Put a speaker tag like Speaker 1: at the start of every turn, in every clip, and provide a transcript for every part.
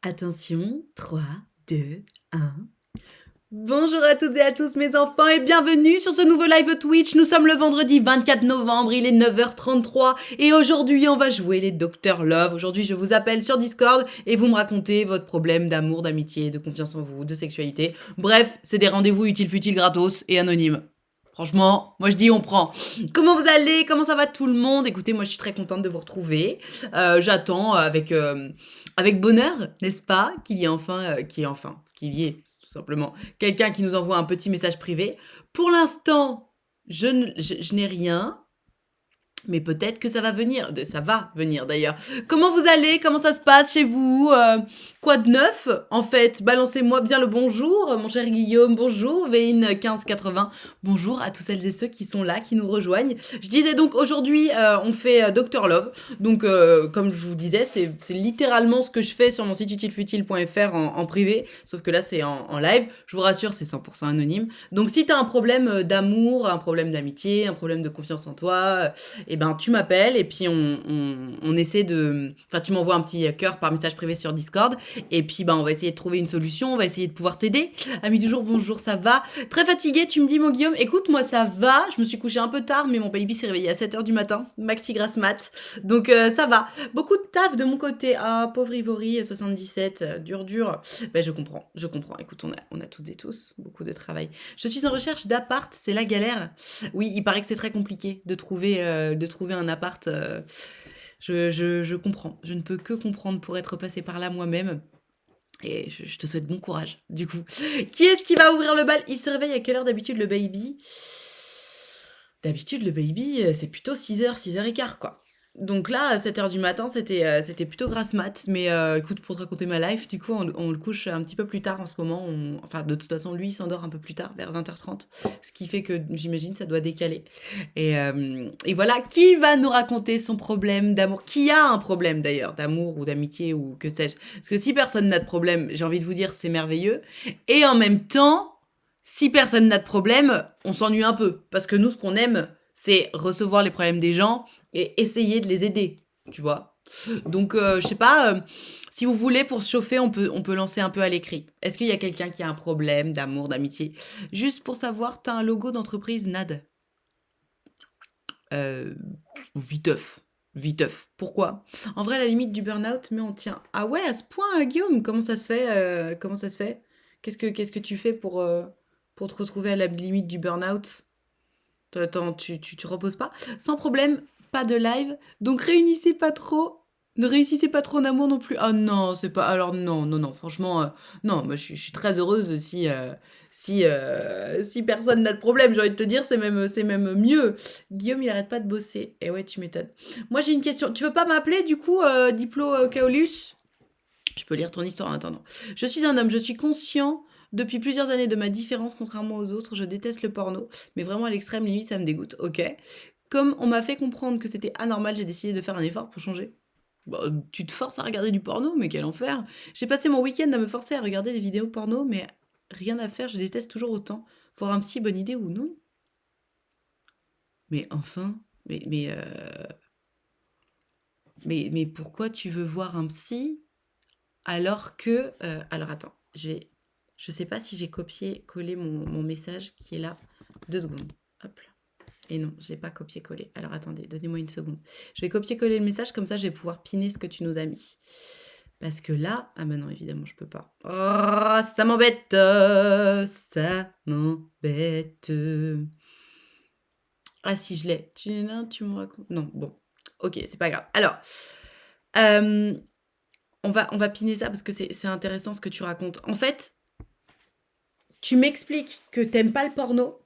Speaker 1: Attention, 3, 2, 1. Bonjour à toutes et à tous mes enfants et bienvenue sur ce nouveau live Twitch. Nous sommes le vendredi 24 novembre, il est 9h33 et aujourd'hui on va jouer les Dr Love. Aujourd'hui je vous appelle sur Discord et vous me racontez votre problème d'amour, d'amitié, de confiance en vous, de sexualité. Bref, c'est des rendez-vous utiles futiles gratos et anonymes. Franchement, moi je dis on prend. Comment vous allez? Comment ça va tout le monde? Écoutez, moi je suis très contente de vous retrouver. J'attends avec bonheur, n'est-ce pas, qu'il y ait tout simplement quelqu'un qui nous envoie un petit message privé. Pour l'instant, je n'ai rien. Mais peut-être que ça va venir d'ailleurs. Comment vous allez? Comment ça se passe chez vous? Quoi de neuf? En fait, balancez-moi bien le bonjour, mon cher Guillaume, bonjour, Vein1580, bonjour à tous celles et ceux qui sont là, qui nous rejoignent. Je disais donc aujourd'hui, on fait Dr Love, donc comme je vous disais, c'est littéralement ce que je fais sur mon site utilefutile.fr en privé, sauf que là c'est en live, je vous rassure, c'est 100% anonyme. Donc si t'as un problème d'amour, un problème d'amitié, un problème de confiance en toi, et ben tu m'appelles et puis on essaie de... Enfin, tu m'envoies un petit cœur par message privé sur Discord et puis ben on va essayer de trouver une solution, on va essayer de pouvoir t'aider. Ami du jour, bonjour, ça va? Très fatigué, tu me dis mon Guillaume? Écoute, moi ça va, je me suis couchée un peu tard mais mon baby s'est réveillé à 7h du matin, maxi grasse mat, donc ça va. Beaucoup de taf de mon côté, ah pauvre Ivory, 77, dur. Ben je comprends, écoute, on a toutes et tous beaucoup de travail. Je suis en recherche d'appart, c'est la galère. Oui, il paraît que c'est très compliqué de trouver un appart. Je comprends. Je ne peux que comprendre pour être passée par là moi-même. Et je te souhaite bon courage, du coup. Qui est-ce qui va ouvrir le bal? Il se réveille à quelle heure d'habitude, le baby? D'habitude, le baby, c'est plutôt 6h, 6h15, quoi. Donc là, à 7h du matin, c'était plutôt grasse mat. Mais écoute, pour te raconter ma life, du coup, on le couche un petit peu plus tard en ce moment. Enfin, de toute façon, lui, il s'endort un peu plus tard, vers 20h30. Ce qui fait que, j'imagine, ça doit décaler. Et voilà, qui va nous raconter son problème d'amour? Qui a un problème, d'ailleurs, d'amour ou d'amitié ou que sais-je? Parce que si personne n'a de problème, j'ai envie de vous dire, c'est merveilleux. Et en même temps, si personne n'a de problème, on s'ennuie un peu. Parce que nous, ce qu'on aime, c'est recevoir les problèmes des gens et essayer de les aider, tu vois. Donc, je sais pas, si vous voulez, pour se chauffer, on peut lancer un peu à l'écrit. Est-ce qu'il y a quelqu'un qui a un problème d'amour, d'amitié? Juste pour savoir, t'as un logo d'entreprise NAD. Euh, Viteuf. Pourquoi? En vrai, à la limite du burn-out, mais on tient. Ah ouais, à ce point, Guillaume, comment ça se fait? Qu'est-ce que tu fais pour te retrouver à la limite du burn-out? Attends, tu reposes pas? Sans problème, pas de live. Donc réunissez pas trop. Ne réussissez pas trop en amour non plus. Ah non, c'est pas. Alors non, franchement, non, moi je suis très heureuse si personne n'a de problème. J'ai envie de te dire, c'est même mieux. Guillaume, il arrête pas de bosser. Et ouais, tu m'étonnes. Moi j'ai une question. Tu veux pas m'appeler du coup, Diplo Kaolus? Je peux lire ton histoire en attendant. Je suis un homme, je suis conscient depuis plusieurs années de ma différence contrairement aux autres. Je déteste le porno, mais vraiment à l'extrême limite, ça me dégoûte. Ok. Comme on m'a fait comprendre que c'était anormal, j'ai décidé de faire un effort pour changer. Bah, tu te forces à regarder du porno, mais quel enfer! J'ai passé mon week-end à me forcer à regarder des vidéos porno, mais rien à faire, je déteste toujours autant. Voir un psy, bonne idée ou non? Mais enfin, mais pourquoi tu veux voir un psy alors que... alors attends, je sais pas si j'ai copié-collé mon message qui est là. 2 secondes. Hop là. Et non, j'ai pas copié-collé. Alors attendez, donnez-moi une seconde. Je vais copier-coller le message, comme ça je vais pouvoir piner ce que tu nous as mis. Parce que là... Ah bah non, évidemment, je peux pas. Oh, ça m'embête. Ça m'embête. Ah si, je l'ai. Tu me racontes... Non, bon. Ok, c'est pas grave. Alors... euh, on va piner ça parce que c'est intéressant ce que tu racontes. En fait, tu m'expliques que t'aimes pas le porno,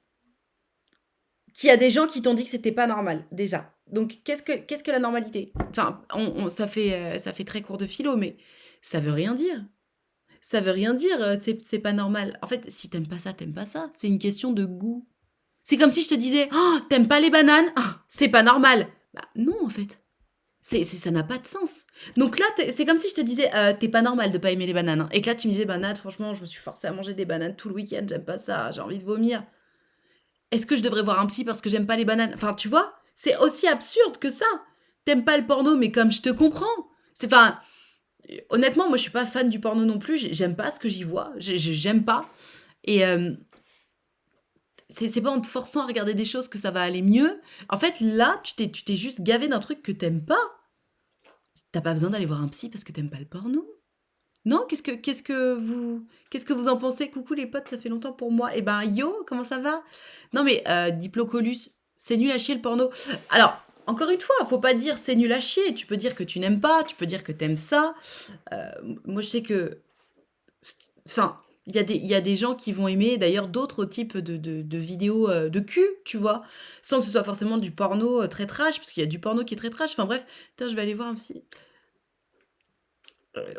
Speaker 1: qu'il y a des gens qui t'ont dit que c'était pas normal, déjà. Donc, qu'est-ce que la normalité? Enfin, ça fait très court de philo, mais ça veut rien dire. Ça veut rien dire, c'est pas normal. En fait, si t'aimes pas ça, t'aimes pas ça. C'est une question de goût. C'est comme si je te disais, oh, t'aimes pas les bananes? Ah, c'est pas normal. Bah non, en fait. Ça n'a pas de sens. Donc là, c'est comme si je te disais, t'es pas normal de pas aimer les bananes, hein. Et que là, tu me disais, bananes, franchement, je me suis forcée à manger des bananes tout le week-end, j'aime pas ça, j'ai envie de vomir. Est-ce que je devrais voir un psy parce que j'aime pas les bananes? Enfin, tu vois, c'est aussi absurde que ça. T'aimes pas le porno, mais comme je te comprends. Enfin, Honnêtement, moi, je suis pas fan du porno non plus. J'aime pas ce que j'y vois. J'aime pas. Et c'est pas en te forçant à regarder des choses que ça va aller mieux. En fait, là, tu t'es juste gavé d'un truc que t'aimes pas. T'as pas besoin d'aller voir un psy parce que t'aimes pas le porno. Non, qu'est-ce que vous en pensez? Coucou les potes, ça fait longtemps pour moi. Eh ben, yo, comment ça va? Non mais, Diplocolus, c'est nul à chier le porno. Alors, encore une fois, faut pas dire c'est nul à chier. Tu peux dire que tu n'aimes pas, tu peux dire que t'aimes ça. Moi, je sais que, enfin, il y a des gens qui vont aimer d'ailleurs d'autres types de vidéos de cul, tu vois, sans que ce soit forcément du porno très trash, parce qu'il y a du porno qui est très trash. Enfin bref, putain, je vais aller voir un psy.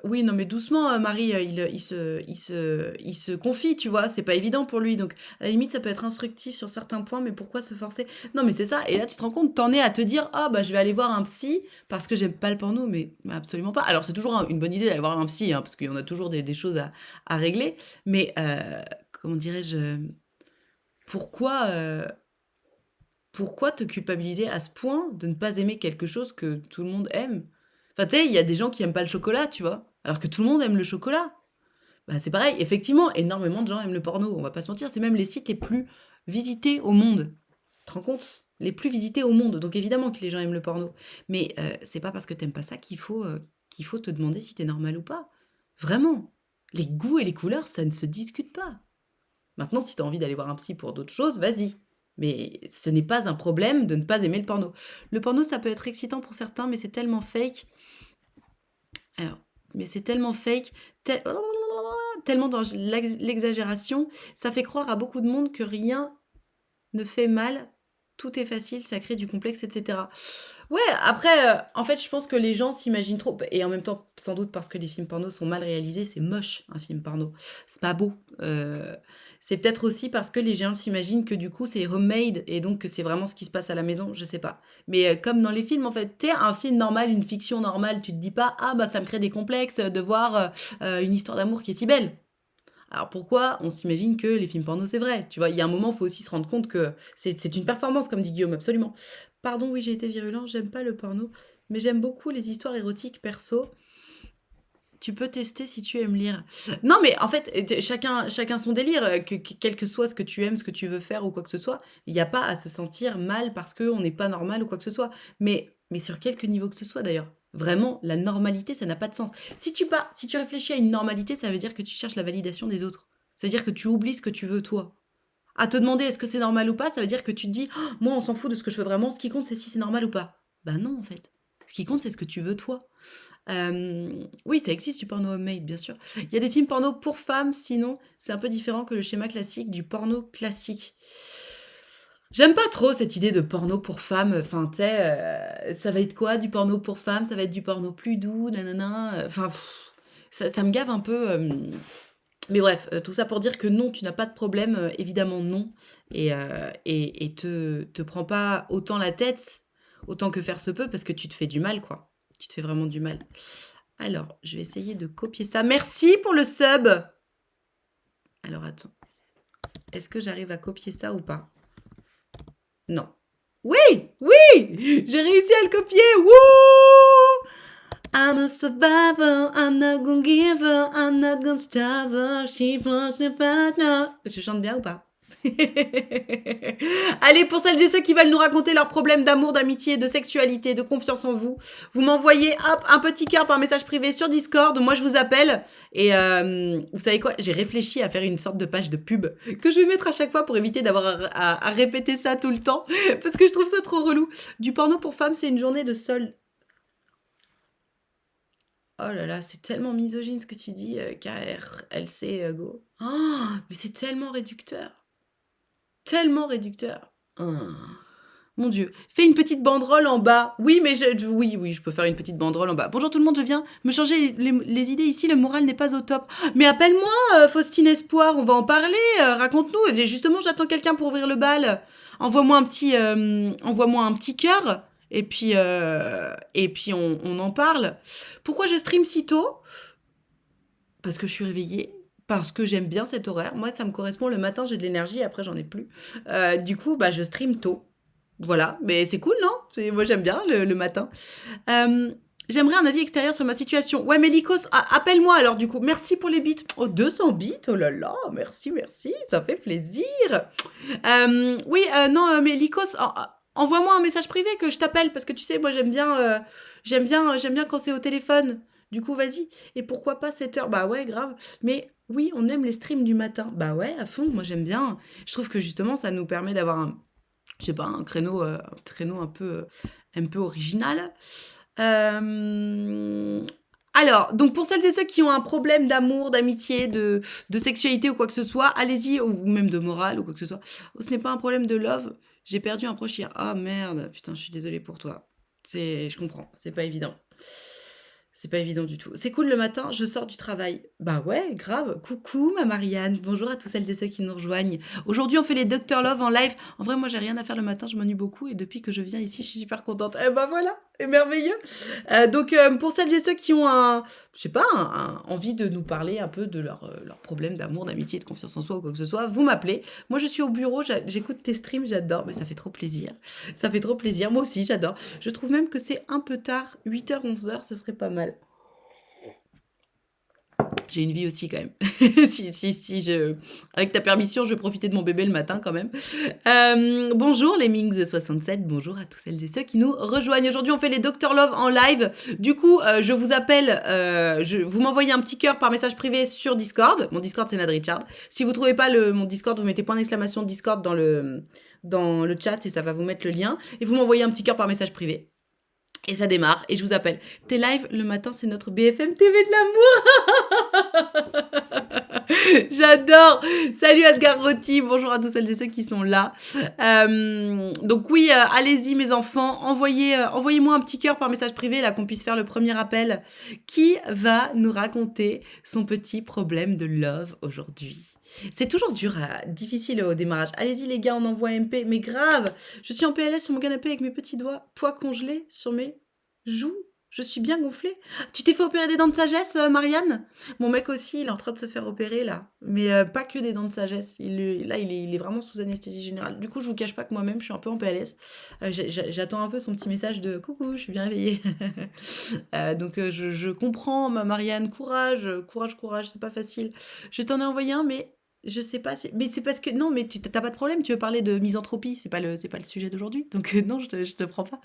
Speaker 1: Oui, non, mais doucement, Marie, il se confie, tu vois, c'est pas évident pour lui. Donc, à la limite, ça peut être instructif sur certains points, mais pourquoi se forcer? Non, mais c'est ça. Et là, tu te rends compte, t'en es à te dire, ah, bah, je vais aller voir un psy parce que j'aime pas le porno, mais absolument pas. Alors, c'est toujours une bonne idée d'aller voir un psy, hein, parce qu'il y en a toujours des choses à régler. Mais, comment dirais-je, pourquoi, pourquoi te culpabiliser à ce point de ne pas aimer quelque chose que tout le monde aime? Enfin, tu sais, il y a des gens qui aiment pas le chocolat, tu vois? Alors que tout le monde aime le chocolat. Bah, c'est pareil, effectivement, énormément de gens aiment le porno, on va pas se mentir, c'est même les sites les plus visités au monde. Tu te rends compte? Les plus visités au monde, donc évidemment que les gens aiment le porno. Mais c'est pas parce que t'aimes pas ça qu'il faut te demander si t'es normal ou pas. Vraiment. Les goûts et les couleurs, ça ne se discute pas. Maintenant, si t'as envie d'aller voir un psy pour d'autres choses, vas-y. Mais ce n'est pas un problème de ne pas aimer le porno. Le porno, ça peut être excitant pour certains, mais c'est tellement fake. Alors, mais c'est tellement fake, tellement dans l'exagération, ça fait croire à beaucoup de monde que rien ne fait mal, tout est facile, ça crée du complexe, etc. Ouais, après, en fait, je pense que les gens s'imaginent trop, et en même temps, sans doute parce que les films porno sont mal réalisés, c'est moche un film porno, c'est pas beau. C'est peut-être aussi parce que les gens s'imaginent que du coup c'est homemade et donc que c'est vraiment ce qui se passe à la maison, je sais pas. Mais comme dans les films, en fait, t'es un film normal, une fiction normale, tu te dis pas, ah bah ça me crée des complexes de voir une histoire d'amour qui est si belle. Alors pourquoi on s'imagine que les films porno c'est vrai? Tu vois, il y a un moment, il faut aussi se rendre compte que c'est une performance, comme dit Guillaume, absolument. Pardon, oui, j'ai été virulent, j'aime pas le porno, mais j'aime beaucoup les histoires érotiques perso. Tu peux tester si tu aimes lire. Non, mais en fait, chacun son délire, quel que soit ce que tu aimes, ce que tu veux faire ou quoi que ce soit, il n'y a pas à se sentir mal parce qu'on n'est pas normal ou quoi que ce soit. Mais sur quelque niveau que ce soit d'ailleurs. Vraiment, la normalité, ça n'a pas de sens. Si tu réfléchis à une normalité, ça veut dire que tu cherches la validation des autres. Ça veut dire que tu oublies ce que tu veux toi. À te demander est-ce que c'est normal ou pas, ça veut dire que tu te dis oh, moi on s'en fout de ce que je veux vraiment, ce qui compte c'est si c'est normal ou pas. Bah non en fait. Ce qui compte c'est ce que tu veux toi. Oui, ça existe du porno homemade, bien sûr. Il y a des films porno pour femmes, sinon c'est un peu différent que le schéma classique du porno classique. J'aime pas trop cette idée de porno pour femmes. Enfin, tu sais, ça va être quoi du porno pour femmes? Ça va être du porno plus doux, nanana. Enfin, ça me gave un peu. Mais bref, tout ça pour dire que non, tu n'as pas de problème, évidemment non. Et te prends pas autant la tête, autant que faire se peut, parce que tu te fais du mal, quoi. Tu te fais vraiment du mal. Alors, je vais essayer de copier ça. Merci pour le sub. Alors, attends. Est-ce que j'arrive à copier ça ou pas? Non. Oui, oui, j'ai réussi à le copier. Wouh! I'm a survivor, I'm not gonna give her, I'm not gonna starve her, she wants the partner. Je chante bien ou pas? Allez, pour celles et ceux qui veulent nous raconter leurs problèmes d'amour, d'amitié, de sexualité, de confiance en vous, vous m'envoyez hop, un petit cœur par message privé sur Discord. Moi, je vous appelle. Et vous savez quoi? J'ai réfléchi à faire une sorte de page de pub que je vais mettre à chaque fois pour éviter d'avoir à répéter ça tout le temps. Parce que je trouve ça trop relou. Du porno pour femmes, c'est une journée de solde. Oh là là, c'est tellement misogyne ce que tu dis, KRLC, go. Oh, mais c'est tellement réducteur. Tellement réducteur. Oh, mon Dieu. Fais une petite banderole en bas. Oui, mais oui, je peux faire une petite banderole en bas. Bonjour tout le monde, je viens me changer les idées ici, le moral n'est pas au top. Mais appelle-moi, Faustine Espoir, on va en parler, raconte-nous. Et justement, j'attends quelqu'un pour ouvrir le bal. Envoie-moi un petit cœur. Et puis on en parle. Pourquoi je stream si tôt? Parce que je suis réveillée, parce que j'aime bien cet horaire. Moi, ça me correspond. Le matin, j'ai de l'énergie, après, j'en ai plus. Du coup, bah, je stream tôt. Voilà, mais c'est cool, non? Moi, j'aime bien le matin. J'aimerais un avis extérieur sur ma situation. Ouais, mais Lycos, appelle-moi alors du coup. Merci pour les bits. Oh, 200 bits, oh là là, merci, merci, ça fait plaisir. Oui, non, mais Lycos, envoie-moi un message privé que je t'appelle parce que tu sais, moi j'aime bien quand c'est au téléphone. Du coup, vas-y. Et pourquoi pas 7 heures? Bah ouais, grave. Mais oui, on aime les streams du matin. Bah ouais, à fond, moi j'aime bien. Je trouve que justement, ça nous permet d'avoir je sais pas, un créneau un peu original. Euh, Alors, donc pour celles et ceux qui ont un problème d'amour, d'amitié, de sexualité ou quoi que ce soit, allez-y, ou même de morale ou quoi que ce soit. Oh, ce n'est pas un problème de love. J'ai perdu un proche hier. Ah merde, putain, je suis désolée pour toi. Je comprends, c'est pas évident. C'est pas évident du tout. C'est cool le matin, je sors du travail. Bah ouais, grave. Coucou ma Marianne. Bonjour à tous celles et ceux qui nous rejoignent. Aujourd'hui, on fait les Dr Love en live. En vrai, moi, j'ai rien à faire le matin, je m'ennuie beaucoup et depuis que je viens ici, je suis super contente. Eh bah voilà, c'est merveilleux. Donc, pour celles et ceux qui ont je sais pas, envie de nous parler un peu de leurs problèmes d'amour, d'amitié, de confiance en soi ou quoi que ce soit, vous m'appelez. Moi, je suis au bureau, j'écoute tes streams, j'adore, mais ça fait trop plaisir. Ça fait trop plaisir. Moi aussi, j'adore. Je trouve même que c'est un peu tard. 8h, 11h, ce serait pas mal. J'ai une vie aussi quand même. Avec ta permission, je vais profiter de mon bébé le matin quand même. Bonjour les Mings67, bonjour à tous celles et ceux qui nous rejoignent. Aujourd'hui, on fait les Dr Love en live. Du coup, je vous appelle, vous m'envoyez un petit cœur par message privé sur Discord. Mon Discord, c'est Nad Richard. Si vous trouvez pas mon Discord, vous mettez point d'exclamation Discord dans le chat et ça va vous mettre le lien. Et vous m'envoyez un petit cœur par message privé. Et ça démarre, et je vous appelle. T'es live le matin, c'est notre BFM TV de l'amour. J'adore. Salut Asgar Roti, bonjour à tous celles et ceux qui sont là. Donc oui, allez-y mes enfants, envoyez-moi un petit cœur par message privé, là qu'on puisse faire le premier appel. Qui va nous raconter son petit problème de love aujourd'hui? C'est toujours difficile au démarrage. Allez-y les gars, on envoie MP, mais grave. Je suis en PLS sur mon canapé avec mes petits doigts, poids congelés sur mes joues. Je suis bien gonflée. Tu t'es fait opérer des dents de sagesse, Marianne? Mon mec aussi, il est en train de se faire opérer là. Mais pas que des dents de sagesse. Il est vraiment sous anesthésie générale. Du coup, je vous cache pas que moi-même, je suis un peu en PLS. J'attends un peu son petit message de coucou, je suis bien réveillée. Donc je comprends, Marianne. Courage, courage, courage. C'est pas facile. Je t'en ai envoyé un, mais je sais pas, mais c'est parce que non, mais t'as pas de problème, tu veux parler de misanthropie, c'est pas le sujet d'aujourd'hui, donc non, je te prends pas.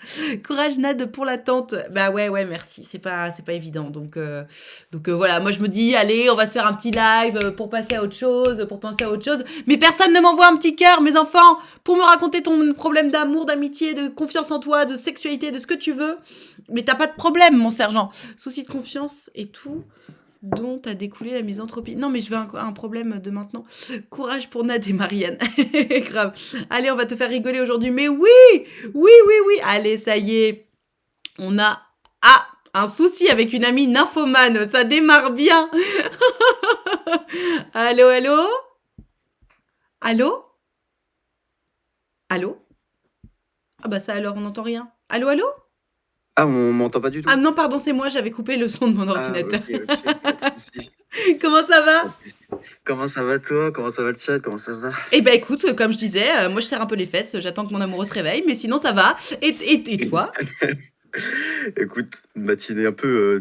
Speaker 1: Courage Nad pour l'attente. Bah ouais, merci, c'est pas évident, donc voilà, moi je me dis, allez, on va se faire un petit live pour passer à autre chose, pour penser à autre chose, mais personne ne m'envoie un petit cœur, mes enfants, pour me raconter ton problème d'amour, d'amitié, de confiance en toi, de sexualité, de ce que tu veux, mais t'as pas de problème, mon sergent. Souci de confiance et tout dont a découlé la misanthropie. Non, mais je veux un problème de maintenant. Courage pour Nad et Marianne. Grave. Allez, on va te faire rigoler aujourd'hui. Mais oui. Allez, ça y est. On a un souci avec une amie nymphomane. Ça démarre bien. Allô? Ah bah ça alors, on n'entend rien. Allô?
Speaker 2: Ah, on m'entend pas du
Speaker 1: Ah
Speaker 2: tout?
Speaker 1: non, pardon, c'est moi, j'avais coupé le son de mon
Speaker 2: Ah,
Speaker 1: ordinateur.
Speaker 2: OK, pas de souci,
Speaker 1: Comment ça
Speaker 2: pas
Speaker 1: va?
Speaker 2: de souci. Comment ça va toi? Comment ça va le chat? Comment ça va?
Speaker 1: Eh ben écoute, comme je disais, moi je serre un peu les fesses, j'attends que mon amoureux se réveille, mais sinon ça va. Et toi?
Speaker 2: Écoute, une matinée un peu,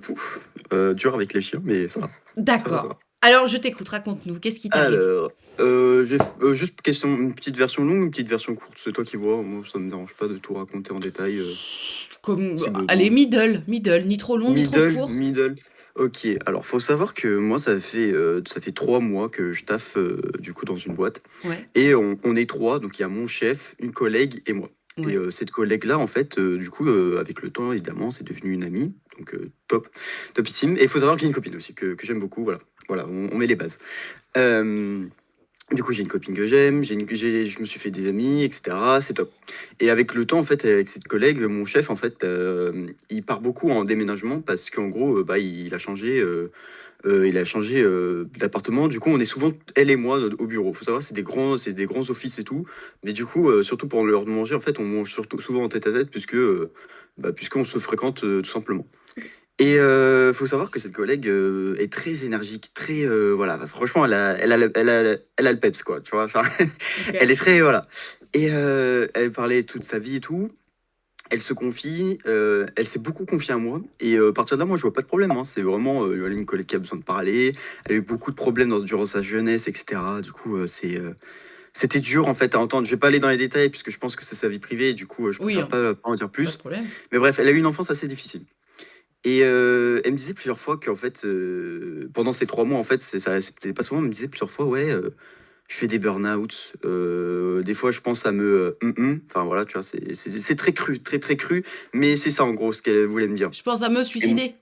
Speaker 2: pouf, dure avec les chiens, mais ça va. Ça va, ça
Speaker 1: D'accord.
Speaker 2: va.
Speaker 1: Alors je t'écoute, raconte-nous, qu'est-ce qui t'arrive?
Speaker 2: Alors, juste question, une petite version longue, une petite version courte? C'est toi qui vois, moi ça me dérange pas de tout raconter en détail,
Speaker 1: Comme,
Speaker 2: si
Speaker 1: allez,
Speaker 2: besoin.
Speaker 1: middle, ni trop long, ni trop
Speaker 2: Middle,
Speaker 1: court.
Speaker 2: middle. OK, alors faut savoir que moi ça fait 3 mois que je taffe, du coup dans une boîte
Speaker 1: Ouais,
Speaker 2: et on est 3, donc il y a mon chef, une collègue et moi et
Speaker 1: ouais.
Speaker 2: cette collègue-là en fait, du coup, avec le temps évidemment, c'est devenu une amie, donc top, topissime et il faut savoir que j'ai une copine aussi que j'aime beaucoup, voilà. Voilà, on met les bases. Hem Du coup, j'ai une copine que j'aime, je me suis fait des amis, et cetera, c'est top. Et avec le temps, en fait, avec cette collègue, mon chef, en fait, il part beaucoup en déménagement parce qu'en gros, bah, il a changé d'appartement. Du coup, on est souvent, elle et moi, au bureau. Faut savoir, c'est des grands offices et tout. Mais du coup, surtout pour l'heure de manger, en fait, on mange surtout souvent en tête à tête puisqu'on se fréquente tout simplement. Et faut savoir que cette collègue, est très énergique, très, voilà, franchement, elle a le peps, quoi, tu vois? Enfin,
Speaker 1: Ok.
Speaker 2: elle est très voilà et elle parlait toute sa vie et tout Elle se confie, elle s'est beaucoup confiée à moi et à partir de là, moi, je vois pas de problème, hein. C'est vraiment, elle a une collègue qui a besoin de parler, elle a eu beaucoup de problèmes durant sa jeunesse et cetera. Du coup, c'était dur, en fait, à entendre. Je vais pas aller dans les détails puisque je pense que c'est sa vie privée et du coup, je
Speaker 1: Oui,
Speaker 2: préfère
Speaker 1: hein,
Speaker 2: pas en dire
Speaker 1: pas de
Speaker 2: plus.
Speaker 1: problème.
Speaker 2: Mais bref, elle a eu une enfance assez difficile et elle me disait plusieurs fois qu'en fait, pendant ces 3 mois, en fait, c'était pas souvent, elle me disait plusieurs fois: «Ouais, je fais des burn-out, des fois je pense à enfin voilà, tu vois? C'est très cru, très, très cru, mais c'est ça en gros ce qu'elle voulait me dire
Speaker 1: Je pense à me
Speaker 2: et m
Speaker 1: suicider.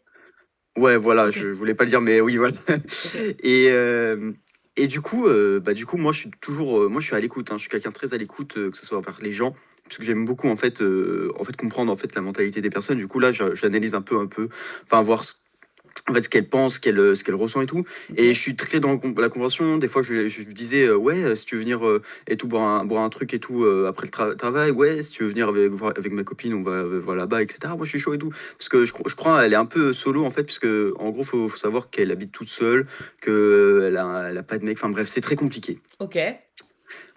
Speaker 2: ouais voilà,
Speaker 1: OK,
Speaker 2: je voulais pas le dire, mais oui voilà
Speaker 1: OK.
Speaker 2: et du coup, moi je suis toujours, moi je suis à l'écoute, hein. Je suis quelqu'un de très à l'écoute, que ce soit envers les gens, parce que j'aime beaucoup en fait comprendre en fait la mentalité des personnes. Du coup là, j'analyse un peu, enfin voir en fait, ce qu'elle pense, ce qu'elle ressent et tout. Et je
Speaker 1: OK.
Speaker 2: suis très dans la conversation. Des fois, je lui disais, ouais, si tu veux venir et tout, boire un truc et tout après le travail, ouais, si tu veux venir avec ma copine, on va voir là-bas, etc. Moi, je suis chaud et tout. Parce que je crois, elle est un peu solo en fait, puisque en gros, faut savoir qu'elle habite toute seule, elle a pas de mec. Enfin bref, c'est très compliqué.
Speaker 1: OK.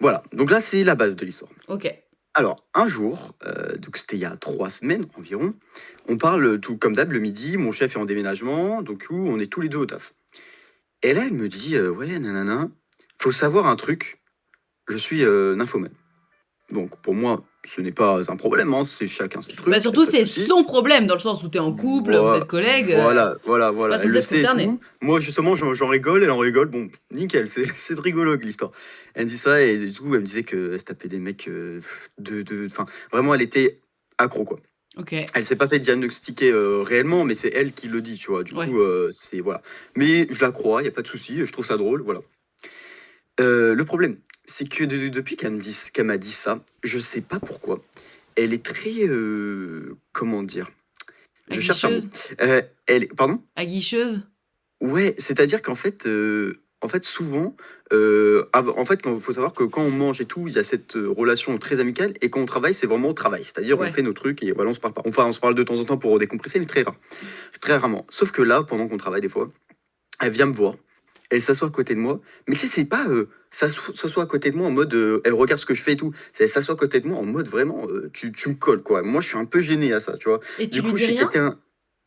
Speaker 2: Voilà. Donc là, c'est la base de l'histoire.
Speaker 1: OK.
Speaker 2: Alors, un jour, donc c'était il y a 3 semaines environ, on parle tout comme d'hab le midi, mon chef est en déménagement, donc où on est tous les 2 au taf. Et là, elle me dit, «Ouais, nanana, faut savoir un truc, je suis, nymphomane». Donc pour moi, ce n'est pas un problème, hein, c'est chacun ses
Speaker 1: Bah,
Speaker 2: trucs, il y a
Speaker 1: surtout,
Speaker 2: pas de
Speaker 1: c'est
Speaker 2: souci.
Speaker 1: son problème dans le sens où tu es en couple, vous êtes collègues, c'est pas
Speaker 2: Voilà, elle
Speaker 1: censé
Speaker 2: le
Speaker 1: te
Speaker 2: sait et
Speaker 1: concerner.
Speaker 2: tout. Moi, justement, j'en rigole, elle en rigole, bon, nickel, c'est rigolo l'histoire. Elle me dit ça et du coup, elle me disait qu'elle se tapait des mecs, enfin, vraiment, elle était accro, quoi.
Speaker 1: OK.
Speaker 2: Elle s'est pas fait diagnostiquer, réellement, mais c'est elle qui le dit, tu vois? Du
Speaker 1: Ouais.
Speaker 2: coup, c'est voilà. Mais je la crois, il y a pas de souci, je trouve ça drôle, voilà. Le problème, c'est que depuis qu'elle m'a dit ça, je sais pas pourquoi, elle est très, comment dire? Je cherche un mot.
Speaker 1: Aguicheuse?
Speaker 2: Elle pardon?
Speaker 1: Aguicheuse?
Speaker 2: Ouais, c'est-à-dire qu'en fait, souvent, en fait, quand faut savoir que quand on mange et tout, il y a cette, relation très amicale et quand on travaille, c'est vraiment au travail. C'est-à-dire, on
Speaker 1: Ouais.
Speaker 2: fait nos trucs et voilà, on se parle pas. Enfin, on se parle de temps en temps pour décompresser, mais très rarement. Sauf que là, pendant qu'on travaille des fois, elle vient me voir, elle s'assoit à côté de moi, mais tu sais, c'est pas, s'assoit à côté de moi en mode, elle regarde ce que je fais et tout. C'est elle s'assoit à côté de moi en mode vraiment, tu me colles, quoi. Moi, je suis un peu gêné à ça, tu vois?
Speaker 1: Et tu
Speaker 2: Du
Speaker 1: lui
Speaker 2: coup, je
Speaker 1: dis
Speaker 2: suis
Speaker 1: rien?
Speaker 2: quelqu'un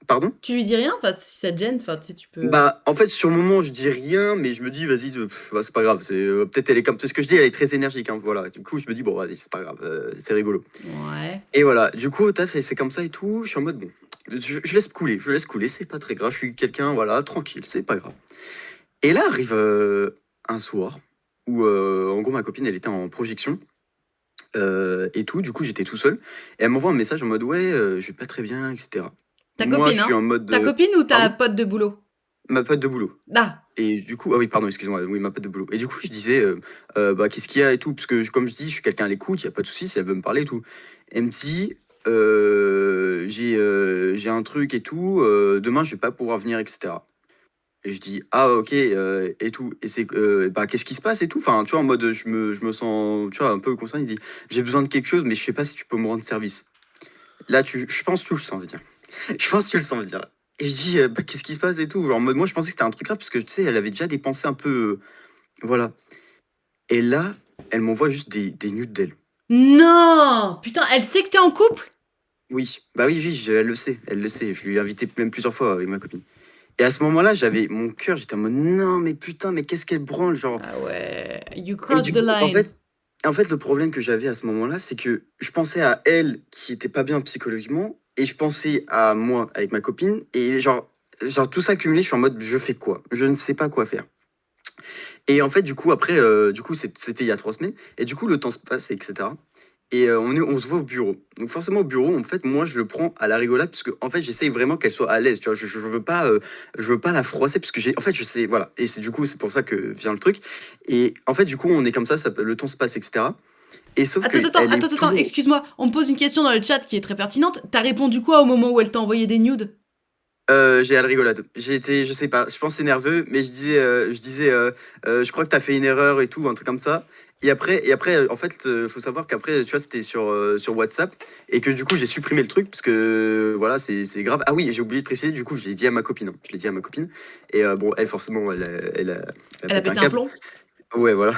Speaker 2: pardon?
Speaker 1: Tu lui dis rien? Enfin, si ça te gêne, enfin, tu sais, tu peux
Speaker 2: Bah, en fait, sur le moment, je dis rien, mais je me dis: «Vas-y, bah, c'est pas grave, peut-être elle est comme» c'est ce que je dis, elle est très énergique, hein, voilà. Du coup, je me dis: «Bon, vas-y, c'est pas grave, c'est rigolo»
Speaker 1: ouais.
Speaker 2: et voilà. Du coup, au taf, c'est comme ça et tout. Je suis en mode: «Bon, je laisse couler, c'est pas très grave, je suis quelqu'un, voilà, tranquille, c'est pas grave» et là arrive, un soir où, en gros, ma copine, elle était en projection, et tout. Du coup, j'étais tout seul et elle m'envoie un message en mode: «Ouais, je vais pas très bien» et cetera.
Speaker 1: Ta
Speaker 2: Moi, je
Speaker 1: copine,
Speaker 2: suis
Speaker 1: hein?
Speaker 2: en mode,
Speaker 1: Ta copine ou ta
Speaker 2: pardon?
Speaker 1: pote de boulot?
Speaker 2: Ma pote de boulot.
Speaker 1: Ah!
Speaker 2: Et du coup ah oui, pardon, excuse-moi, oui, ma pote de boulot et du coup, je disais, «Bah, qu'est-ce qu'il y a et tout?» parce que comme je dis, je suis quelqu'un à l'écoute, il y a pas de souci si elle veut me parler et tout. Elle me dit, j'ai un truc et tout, demain je vais pas pouvoir venir et cetera» et je dis: «Ah OK, et tout et c'est bah, qu'est-ce qui se passe et tout?» enfin, tu vois, en mode, je me sens, tu vois, un peu concerné. Il dit: «J'ai besoin de quelque chose, mais je sais pas si tu peux me rendre service». Là, je pense que tu le sens venir. Je pense que tu le sens venir et je dis: «Bah, qu'est-ce qui se passe et tout?» genre en mode moi, je pensais que c'était un truc grave parce que, tu sais, elle avait déjà des pensées un peu, voilà et là, elle m'envoie juste des nudes d'elle.
Speaker 1: Non! Putain, elle sait que tu es en couple?
Speaker 2: Oui, bah, oui, oui, elle le sait. Je lui ai invité même plusieurs fois avec ma copine et à ce moment-là, j'avais mon cœur, j'étais en mode: «Non, mais putain, mais qu'est-ce qu'elle branle?» genre
Speaker 1: Ah ouais, you
Speaker 2: et
Speaker 1: crossed
Speaker 2: du
Speaker 1: the
Speaker 2: coup,
Speaker 1: line.
Speaker 2: en fait, le problème que j'avais à ce moment-là, c'est que je pensais à elle qui était pas bien psychologiquement et je pensais à moi avec ma copine et genre tout ça cumulé, je suis en mode: «Je fais quoi? Je ne sais pas quoi faire». Et en fait, du coup, après, du coup, c'était il y a 3 semaines et du coup, le temps se passe et cetera et on se voit au bureau. Donc forcément, au bureau, en fait, moi, je le prends à la rigolade puisque, en fait, j'essaye vraiment qu'elle soit à l'aise, tu vois? Je veux pas la froisser parce que en fait, je sais voilà et c'est pour ça que vient le truc et en fait, du coup, on est comme ça le temps se passe et cetera et sauf
Speaker 1: Attends,
Speaker 2: qu'elle
Speaker 1: attends, attends,
Speaker 2: est
Speaker 1: attends,
Speaker 2: toujours
Speaker 1: excuse-moi, on me pose une question dans le chat qui est très pertinente. Tu as répondu quoi au moment où elle t'a envoyé des nudes?
Speaker 2: j'ai à la rigolade. J'ai été je sais pas, je pense c'est nerveux, mais je disais, «Je crois que tu as fait une erreur» et tout, un truc comme ça et après, en fait, faut savoir qu'après, tu vois, c'était sur WhatsApp et que du coup, j'ai supprimé le truc parce que, voilà, c'est grave. Ah oui, j'ai oublié de préciser, du coup, je l'ai dit à ma copine, hein. Je l'ai dit à ma copine et bon, elle forcément, elle a
Speaker 1: Elle a
Speaker 2: pété un
Speaker 1: pété un
Speaker 2: câble.
Speaker 1: plomb?
Speaker 2: Ouais, voilà.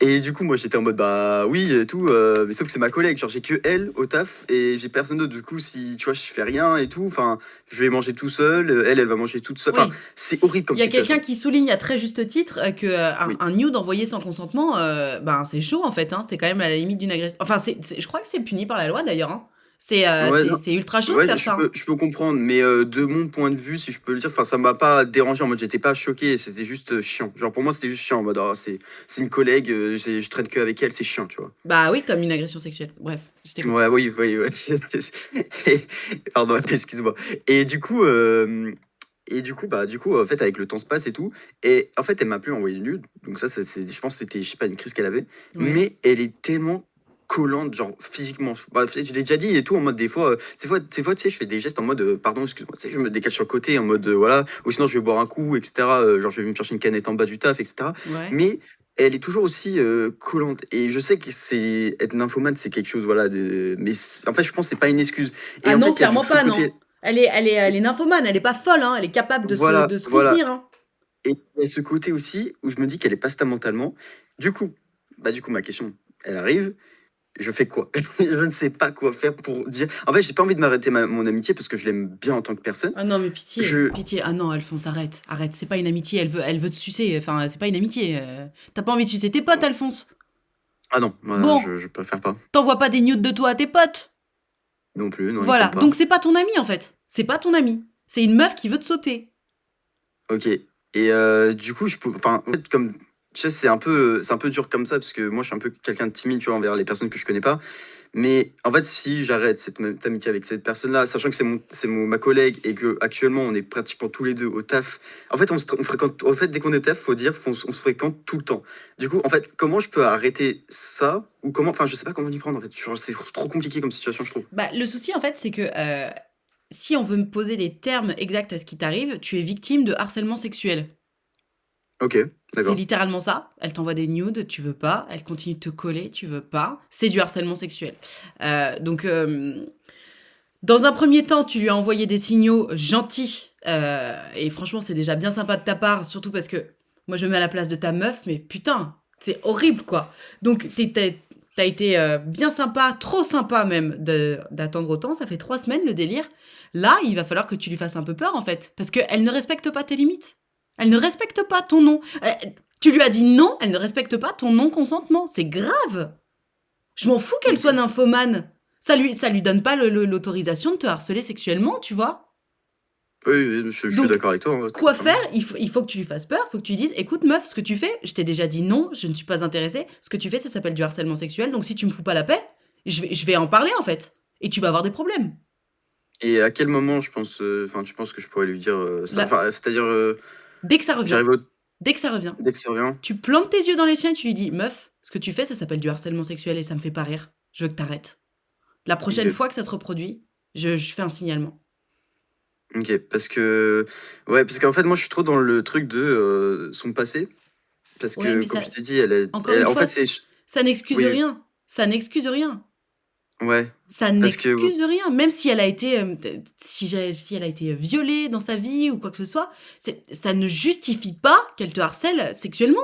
Speaker 2: Et du coup, moi, j'étais en mode, bah oui, et tout, mais sauf que c'est ma collègue, genre, j'ai que elle au taf et j'ai personne d'autre. Du coup, si, tu vois, je fais rien et tout, enfin, je vais manger tout seul, elle va manger toute seule. Enfin,
Speaker 1: Oui.
Speaker 2: c'est horrible
Speaker 1: Il
Speaker 2: comme
Speaker 1: y a quelqu'un
Speaker 2: situation.
Speaker 1: qui souligne à très juste titre que
Speaker 2: Oui.
Speaker 1: un nude envoyé sans consentement, ben c'est chaud en fait. Hein. C'est quand même à la limite d'une agression. Enfin, je crois que c'est puni par la loi d'ailleurs. Hein.
Speaker 2: Ouais, non,
Speaker 1: C'est ultra chaud de
Speaker 2: ouais,
Speaker 1: faire ça. Hein.
Speaker 2: je peux comprendre, mais de mon point de vue, si je peux le dire, enfin, ça m'a pas dérangé en mode, j'étais pas choqué, c'était juste chiant. Genre, pour moi, c'était juste chiant en mode, oh, c'est une collègue, je traîne que avec elle, c'est chiant, tu vois.
Speaker 1: Bah oui, comme une agression sexuelle. Bref, je t'écoute.
Speaker 2: Ouais, oui, oui, ouais. Pardon, excuse-moi. Et du coup, en fait, avec le temps se passe et tout. Et en fait, elle m'a plus envoyé de nude. Donc ça, je pense que c'était, je sais pas, une crise qu'elle avait.
Speaker 1: Ouais.
Speaker 2: Mais elle est tellement collante, genre physiquement. Bah, je l'ai déjà dit et tout, en mode des fois, tu sais, je fais des gestes en mode, pardon, excuse-moi, tu sais, je me décale sur le côté en mode, voilà. Ou sinon, je vais boire un coup, etc. Genre, je vais me chercher une canette en bas du taf, etc.
Speaker 1: Ouais.
Speaker 2: Mais elle est toujours aussi collante. Et je sais que c'est être nymphomane, c'est quelque chose, voilà. Mais en fait, je pense que c'est pas une excuse. Et
Speaker 1: Ah
Speaker 2: en
Speaker 1: non,
Speaker 2: fait, il y a
Speaker 1: clairement
Speaker 2: ce
Speaker 1: pas, non.
Speaker 2: côté,
Speaker 1: Elle est nymphomane, elle est pas folle, hein. Elle est capable
Speaker 2: voilà,
Speaker 1: de se
Speaker 2: voilà.
Speaker 1: contenir. Hein.
Speaker 2: Et il y a ce côté aussi où je me dis qu'elle est pas stable mentalement. Du coup, ma question, elle arrive. Je fais quoi? Je ne sais pas quoi faire pour dire. En fait, j'ai pas envie de m'arrêter mon amitié parce que je l'aime bien en tant que personne.
Speaker 1: Ah non, mais pitié,
Speaker 2: Je.
Speaker 1: pitié. Ah non, Alphonse, arrête, arrête. C'est pas une amitié, elle veut te sucer. Enfin, c'est pas une amitié. T'as pas envie de sucer tes potes, Alphonse.
Speaker 2: Ah non, moi,
Speaker 1: Bon,
Speaker 2: je préfère pas.
Speaker 1: t'envoies pas des nudes de toi à tes potes.
Speaker 2: Non plus, non, il me
Speaker 1: Voilà,
Speaker 2: semble pas.
Speaker 1: donc c'est pas ton ami en fait. C'est pas ton ami. C'est une meuf qui veut te sauter.
Speaker 2: Ok. Et du coup, je peux. Enfin, en fait, comme. Tu sais, c'est un peu dur comme ça parce que moi, je suis un peu quelqu'un de timide, tu vois, envers les personnes que je connais pas. Mais en fait, si j'arrête cette amitié avec cette personne-là, sachant que ma collègue et que actuellement on est pratiquement tous les deux au taf, en fait, on fréquente, en fait, dès qu'on est au taf, faut dire, on se fréquente tout le temps. Du coup, en fait, comment je peux arrêter ça ou comment, enfin, je sais pas comment y prendre en fait. Genre, c'est trop compliqué comme situation, je trouve.
Speaker 1: Bah, le souci en fait, c'est que si on veut me poser les termes exacts à ce qui t'arrive, tu es victime de harcèlement sexuel.
Speaker 2: Ok,
Speaker 1: C'est
Speaker 2: d'accord.
Speaker 1: littéralement ça. Elle t'envoie des nudes, tu veux pas. Elle continue de te coller, tu veux pas. C'est du harcèlement sexuel. Donc, dans un premier temps, tu lui as envoyé des signaux gentils. Et franchement, c'est déjà bien sympa de ta part, surtout parce que moi, je me mets à la place de ta meuf, mais putain, c'est horrible, quoi. Donc, t'as été bien sympa, trop sympa même, d'attendre autant. Ça fait 3 semaines, le délire. Là, il va falloir que tu lui fasses un peu peur, en fait. Parce qu'elle ne respecte pas tes limites. Elle ne respecte pas ton non. Tu lui as dit non, elle ne respecte pas ton non-consentement. C'est grave. Je m'en fous qu'elle soit
Speaker 2: Ok.
Speaker 1: nymphomane. Ça lui donne pas l'autorisation de te harceler sexuellement, tu vois.
Speaker 2: Oui, oui, je suis
Speaker 1: Donc,
Speaker 2: d'accord avec toi, hein,
Speaker 1: quoi faire?
Speaker 2: clairement.
Speaker 1: Il faut que tu lui fasses peur, il faut que tu lui dises, écoute meuf, ce que tu fais, je t'ai déjà dit non, je ne suis pas intéressée. Ce que tu fais, ça s'appelle du harcèlement sexuel, donc si tu me fous pas la paix, je vais en parler en fait. Et tu vas avoir des problèmes.
Speaker 2: Et à quel moment je pense, enfin, tu penses que je pourrais lui dire,
Speaker 1: Bah,
Speaker 2: enfin, c'est-à-dire,
Speaker 1: dès que ça revient.
Speaker 2: j'arrive au,
Speaker 1: Dès que ça revient.
Speaker 2: dès que ça revient.
Speaker 1: Tu plantes tes yeux dans les siens et tu lui dis, meuf, ce que tu fais, ça s'appelle du harcèlement sexuel et ça me fait pas rire. Je veux que t'arrêtes. La prochaine
Speaker 2: Ok.
Speaker 1: fois que ça se reproduit, je fais un signalement.
Speaker 2: Ok, parce qu'en fait, moi, je suis trop dans le truc de son passé, parce
Speaker 1: Ouais,
Speaker 2: que,
Speaker 1: mais
Speaker 2: comme
Speaker 1: ça,
Speaker 2: je t'ai dit,
Speaker 1: encore une
Speaker 2: en
Speaker 1: fois,
Speaker 2: fait, c'est,
Speaker 1: ça n'excuse
Speaker 2: oui,
Speaker 1: rien. Ça n'excuse rien.
Speaker 2: ouais,
Speaker 1: Ça
Speaker 2: parce que,
Speaker 1: n'excuse rien. Même si elle a été, si elle a été violée dans sa vie ou quoi que ce soit, ça ne justifie pas qu'elle te harcèle sexuellement.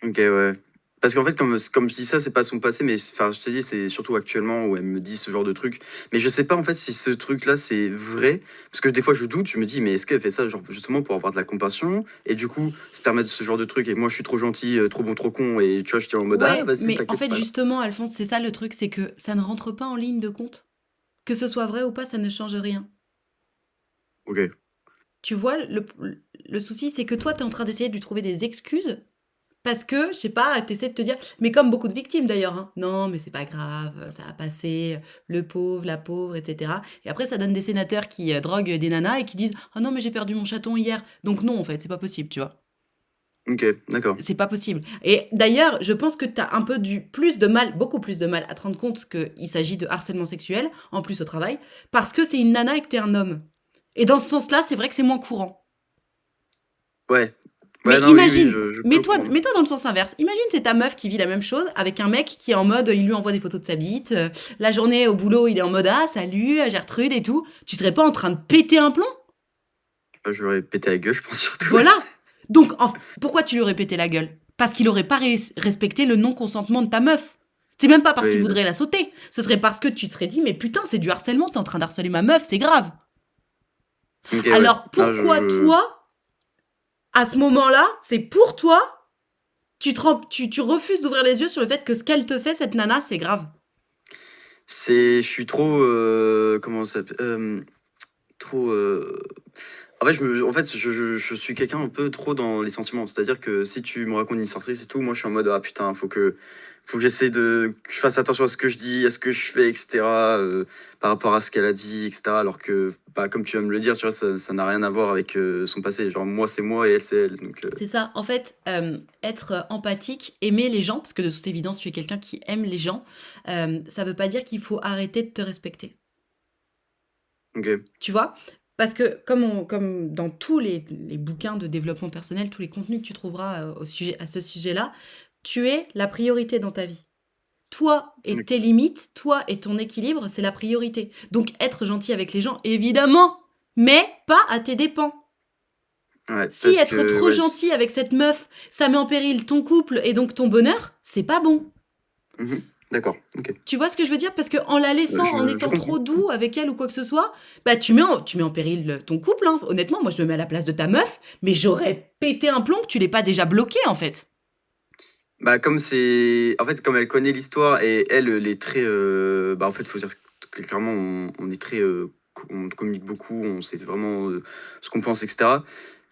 Speaker 2: ok, ouais, parce qu'en fait, comme je dis ça, c'est pas son passé, mais enfin, je t'ai dit, c'est surtout actuellement où elle me dit ce genre de truc, mais je sais pas en fait si ce truc-là c'est vrai, parce que des fois je doute, je me dis, mais est-ce qu'elle fait ça genre justement pour avoir de la compassion et du coup se permettre ce genre de truc et que moi je suis trop gentil, trop bon, trop con et tu vois, je suis en mode ah
Speaker 1: Ouais,
Speaker 2: vas-y,
Speaker 1: mais en
Speaker 2: t'inquiète, c'est
Speaker 1: fait,
Speaker 2: pas grave.
Speaker 1: justement, Alphonse, c'est ça le truc, c'est que ça ne rentre pas en ligne de compte. Que ce soit vrai ou pas, ça ne change rien.
Speaker 2: Ok,
Speaker 1: Tu vois, le souci, c'est que toi, tu es en train d'essayer de lui trouver des excuses. Parce que, je sais pas, t'essaies de te dire, mais comme beaucoup de victimes d'ailleurs, hein, non, mais c'est pas grave, ça va passer, le pauvre, la pauvre, etc. Et après, ça donne des sénateurs qui droguent des nanas et qui disent, oh non, mais j'ai perdu mon chaton hier. Donc non, en fait, c'est pas possible, tu vois.
Speaker 2: ok, d'accord,
Speaker 1: C'est pas possible. Et d'ailleurs, je pense que t'as un peu plus de mal, beaucoup plus de mal à te rendre compte qu'il s'agit de harcèlement sexuel, en plus au travail, parce que c'est une nana et que t'es un homme. Et dans ce sens-là, c'est vrai que c'est moins courant.
Speaker 2: ouais,
Speaker 1: Mais
Speaker 2: ouais, non, oui, oui,
Speaker 1: imagine,
Speaker 2: je peux
Speaker 1: mets-toi,
Speaker 2: comprendre.
Speaker 1: mets-toi dans le sens inverse. Imagine, c'est ta meuf qui vit la même chose avec un mec qui est en mode, il lui envoie des photos de sa bite. La journée au boulot, il est en mode, ah, salut, Gertrude et tout. Tu serais pas en train de péter un plomb?
Speaker 2: Je vais péter la gueule, je pense surtout.
Speaker 1: Voilà. Donc, pourquoi tu lui aurais pété la gueule? Parce qu'il aurait pas respecté le non-consentement de ta meuf. C'est même pas parce qu'il
Speaker 2: Oui,
Speaker 1: voudrait la sauter. Ce serait parce que tu te serais dit, mais putain, c'est du harcèlement, t'es en train d'harceler ma meuf, c'est grave.
Speaker 2: OK, ouais.
Speaker 1: Alors
Speaker 2: Ah,
Speaker 1: pourquoi toi, à ce moment-là, c'est pour toi, tu refuses d'ouvrir les yeux sur le fait que ce qu'elle te fait, cette nana, c'est grave.
Speaker 2: je suis trop, comment ça s'appelle? Trop, en fait, je suis quelqu'un un peu trop dans les sentiments. C'est-à-dire que si tu me racontes une histoire triste et tout, moi, je suis en mode: «Ah putain, faut que j'essaie que je fasse attention à ce que je dis, à ce que je fais et cetera, par rapport à ce qu'elle a dit et cetera». Alors que, bah, comme tu viens de me le dire, tu vois, ça n'a rien à voir avec, son passé. Genre moi, c'est moi et elle, c'est elle, donc
Speaker 1: C'est ça. En fait, être empathique, aimer les gens, parce que de toute évidence, tu es quelqu'un qui aime les gens, ça veut pas dire qu'il faut arrêter de te respecter.
Speaker 2: OK.
Speaker 1: Tu vois? Parce que comme dans tous les bouquins de développement personnel, tous les contenus que tu trouveras à ce sujet-là, tu es la priorité dans ta vie. Toi et
Speaker 2: Mmh.
Speaker 1: tes limites, toi et ton équilibre, c'est la priorité. Donc être gentil avec les gens, évidemment, mais pas à tes dépens.
Speaker 2: Ouais,
Speaker 1: Si
Speaker 2: parce
Speaker 1: être
Speaker 2: que
Speaker 1: trop
Speaker 2: ouais,
Speaker 1: gentil avec cette meuf, ça met en péril ton couple et donc ton bonheur, c'est pas bon.
Speaker 2: mmh d'accord, OK.
Speaker 1: Tu vois ce que je veux dire? Parce que en la laissant, en
Speaker 2: Je
Speaker 1: étant
Speaker 2: comprends.
Speaker 1: trop doux avec elle ou quoi que ce soit, bah tu mets en péril ton couple, hein. Honnêtement, moi je me mets à la place de ta meuf, mais j'aurais pété un plomb que tu l'aies pas déjà bloqué en fait.
Speaker 2: Bah, comme elle connaît l'histoire et elle, elle est très, bah, en fait, faut dire que clairement, on est très, on communique beaucoup, on sait vraiment, ce qu'on pense et cetera.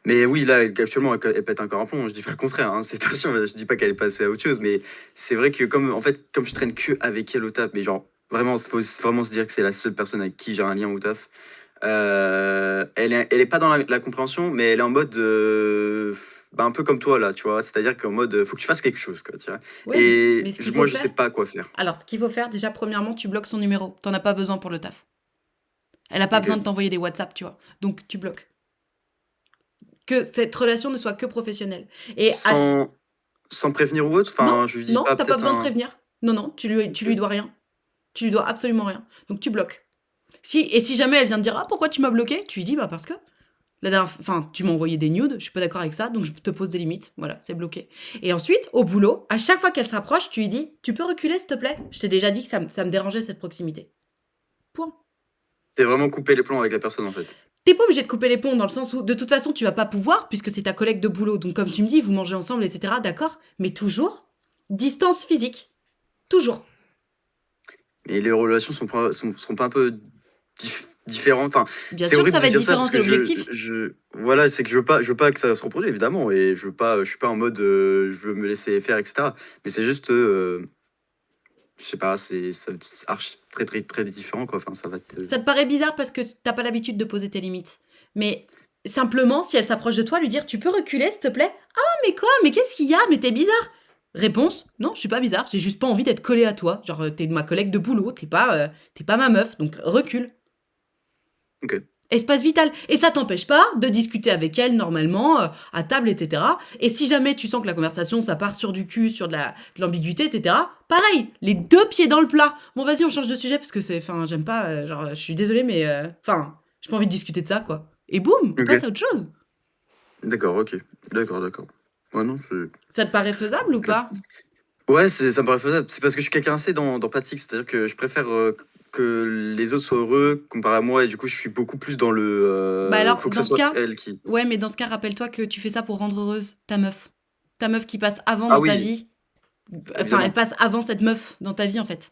Speaker 2: Mais oui, là, actuellement, elle pète encore un plomb, je dis pas le contraire, hein, c'est attention, je dis pas qu'elle est passée à autre chose, mais c'est vrai que comme je traîne que avec elle au taf, mais genre vraiment, faut vraiment se dire que c'est la seule personne avec qui j'ai un lien au taf. Elle est pas dans la compréhension, mais elle est en mode, bah, un peu comme toi là, tu vois? C'est-à-dire qu'en mode, faut que tu fasses quelque chose quoi, tu vois?
Speaker 1: Ouais, mais
Speaker 2: Et
Speaker 1: ce qu'il faut
Speaker 2: moi, je
Speaker 1: faire,
Speaker 2: sais pas quoi faire.
Speaker 1: alors ce qu'il faut faire, déjà premièrement, tu bloques son numéro. T'en as pas besoin pour le taf. Elle a pas besoin
Speaker 2: OK.
Speaker 1: de t'envoyer des WhatsApp, tu vois. Donc tu bloques. Que cette relation ne soit que professionnelle. Et
Speaker 2: Sans sans prévenir ou autre?
Speaker 1: non,
Speaker 2: Enfin, je lui dis
Speaker 1: non,
Speaker 2: pas
Speaker 1: t'as pas
Speaker 2: peut-être
Speaker 1: besoin de
Speaker 2: un
Speaker 1: prévenir. Non, non, tu lui
Speaker 2: OK.
Speaker 1: dois rien. Tu lui dois absolument rien. Donc tu bloques. Si jamais elle vient te dire ah pourquoi tu m'as bloqué, tu lui dis bah parce que enfin tu m'as envoyé des nudes, je suis pas d'accord avec ça, donc je te pose des limites. Voilà, c'est bloqué. Et ensuite au boulot, à chaque fois qu'elle se rapproche, tu lui dis tu peux reculer s'il te plaît. Je t'ai déjà dit que ça me dérangeait cette proximité. Point.
Speaker 2: C'est vraiment couper les plombs avec la personne, en fait.
Speaker 1: T'es pas obligé de couper les ponts dans le sens où de toute façon tu vas pas pouvoir puisque c'est ta collègue de boulot. Donc comme tu me dis, vous mangez ensemble, etc. D'accord, mais toujours distance physique. Toujours.
Speaker 2: Et les relations seront pas un peu différentes? Enfin,
Speaker 1: Bien
Speaker 2: c'est
Speaker 1: sûr que
Speaker 2: horrible
Speaker 1: ça
Speaker 2: de
Speaker 1: va être
Speaker 2: dire ça
Speaker 1: différent,
Speaker 2: parce
Speaker 1: c'est
Speaker 2: que
Speaker 1: l'objectif.
Speaker 2: voilà, c'est que je veux pas que ça se reproduise évidemment et je suis pas en mode, je veux me laisser faire et cetera. Mais c'est juste, je sais pas, c'est archi très, très, très différent, quoi. Enfin, ça va être,
Speaker 1: Ça te paraît bizarre parce que t'as pas l'habitude de poser tes limites. Mais simplement, si elle s'approche de toi, lui dire tu peux reculer s'il te plaît. Ah mais quoi? Mais qu'est-ce qu'il y a? Mais t'es bizarre. Réponse non, je suis pas bizarre, j'ai juste pas envie d'être collée à toi. Genre t'es ma collègue de boulot, t'es pas ma meuf, donc recule.
Speaker 2: OK.
Speaker 1: Espace vital. Et ça t'empêche pas de discuter avec elle normalement, à table, etc. Et si jamais tu sens que la conversation, ça part sur du cul, sur de l'ambiguïté, etc., pareil, les deux pieds dans le plat. Bon, vas-y, on change de sujet parce que enfin, j'aime pas, genre, je suis désolée, mais, enfin, j'ai pas envie de discuter de ça, quoi. Et boum, on passe
Speaker 2: OK.
Speaker 1: à autre chose.
Speaker 2: D'accord, OK. D'accord, d'accord. Ouais, non, c'est
Speaker 1: Ça te paraît faisable ou pas?
Speaker 2: ouais, ça me paraît faisable. C'est parce que je suis quelqu'un assez d'empathique, c'est-à-dire que je préfère, que les autres soient heureux comparé à moi et du coup, je suis beaucoup plus dans le,
Speaker 1: Bah alors,
Speaker 2: faut que ce
Speaker 1: dans ce
Speaker 2: soit
Speaker 1: cas,
Speaker 2: elle qui
Speaker 1: ouais, mais dans ce cas, rappelle-toi que tu fais ça pour rendre heureuse ta meuf. Ta meuf qui passe avant
Speaker 2: ah
Speaker 1: dans ta
Speaker 2: oui,
Speaker 1: vie. Enfin, elle
Speaker 2: évidemment.
Speaker 1: passe avant cette meuf dans ta vie, en fait.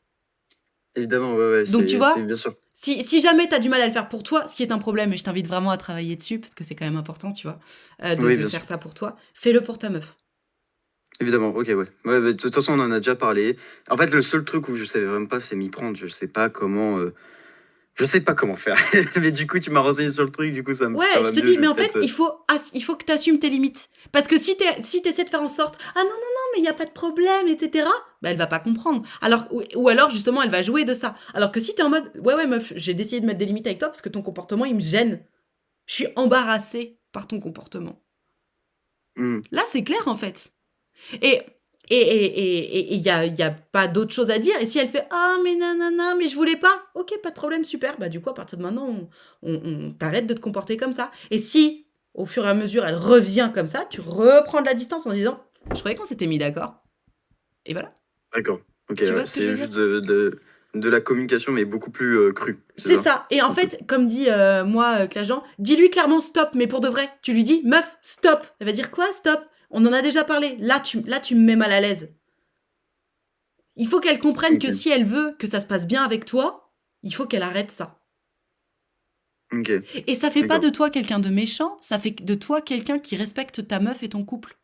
Speaker 2: Évidemment, ouais, ouais,
Speaker 1: Donc tu
Speaker 2: c'est
Speaker 1: vois,
Speaker 2: bien sûr.
Speaker 1: si jamais tu as du mal à le faire pour toi, ce qui est un problème, et je t'invite vraiment à travailler dessus, parce que c'est quand même important, tu vois, de,
Speaker 2: Oui,
Speaker 1: de
Speaker 2: bien
Speaker 1: faire
Speaker 2: sûr.
Speaker 1: ça pour toi, fais-le pour ta meuf.
Speaker 2: Évidemment, OK, ouais. Ouais, bah, de toute façon, on en a déjà parlé. En fait, le seul truc où je savais vraiment pas, c'est m'y prendre. Je sais pas comment faire. Mais du coup, tu m'as renseigné sur le truc, du coup, ça
Speaker 1: Ouais, je
Speaker 2: va
Speaker 1: te
Speaker 2: mieux.
Speaker 1: dis,
Speaker 2: Je
Speaker 1: mais
Speaker 2: vais
Speaker 1: en fait,
Speaker 2: peut-être,
Speaker 1: il faut que tu assumes tes limites. Parce que si t'essaies de faire en sorte, ah non, non, non, mais il n'y a pas de problème, etc., bah, elle va pas comprendre. Alors, ou alors, justement, elle va jouer de ça. Alors que si t'es en mode, ouais, ouais, meuf, j'ai décidé de mettre des limites avec toi parce que ton comportement, il me gêne. Je suis embarrassée par ton comportement.
Speaker 2: mmh,
Speaker 1: Là, c'est clair, en fait. Et il y a pas d'autre chose à dire. Et si elle fait ah mais nanana mais je voulais pas, ok pas de problème super. Bah du coup à partir de maintenant on t'arrête de te comporter comme ça. Et si au fur et à mesure elle revient comme ça, tu reprends de la distance en disant Je croyais qu'on s'était mis d'accord. Et voilà.
Speaker 2: D'accord. Ok,
Speaker 1: Tu
Speaker 2: ouais.
Speaker 1: vois ce que je veux
Speaker 2: C'est
Speaker 1: dire?
Speaker 2: juste de la communication, mais beaucoup plus crue, c'est
Speaker 1: C'est
Speaker 2: ça?
Speaker 1: ça. Et en
Speaker 2: Un peu.
Speaker 1: fait, comme dit moi, Clajan, dis-lui clairement stop, mais pour de vrai. Tu lui dis, meuf, stop. Elle va dire quoi, stop? On en a déjà parlé. Là, tu me mets mal à l'aise. Il faut qu'elle comprenne que
Speaker 2: Ok.
Speaker 1: si elle veut que ça se passe bien avec toi, il faut qu'elle arrête ça.
Speaker 2: Ok.
Speaker 1: Et ça fait pas
Speaker 2: D'accord.
Speaker 1: de toi quelqu'un de méchant, ça fait de toi quelqu'un qui respecte ta meuf et ton couple.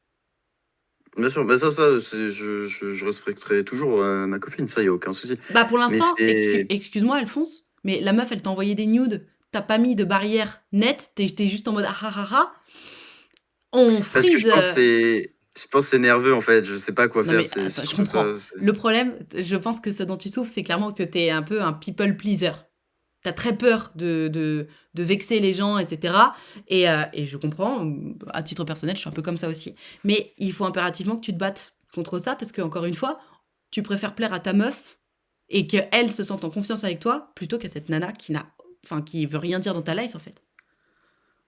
Speaker 2: Bien sûr. Bah je respecterai toujours ma copine, ça, y a aucun souci.
Speaker 1: Bah pour
Speaker 2: Mais
Speaker 1: l'instant,
Speaker 2: c'est
Speaker 1: excuse-moi Alphonse, mais la meuf elle t'a envoyé des nudes, t'as pas mis de barrière nette, t'es juste en mode ah ah ah ah. On
Speaker 2: parce que
Speaker 1: freeze.
Speaker 2: je pense que c'est nerveux en fait. Je sais pas quoi
Speaker 1: Non
Speaker 2: faire.
Speaker 1: mais
Speaker 2: C'est
Speaker 1: attends, je
Speaker 2: surtout
Speaker 1: comprends.
Speaker 2: ça.
Speaker 1: Le problème, je pense que ce dont tu souffres, c'est clairement que t'es un peu un people pleaser. T'as très peur de vexer les gens, etc. Et je comprends, à titre personnel, je suis un peu comme ça aussi. Mais il faut impérativement que tu te battes contre ça, parce que, encore une fois, tu préfères plaire à ta meuf et qu'elle se sente en confiance avec toi, plutôt qu'à cette nana qui veut rien dire dans ta life, en fait.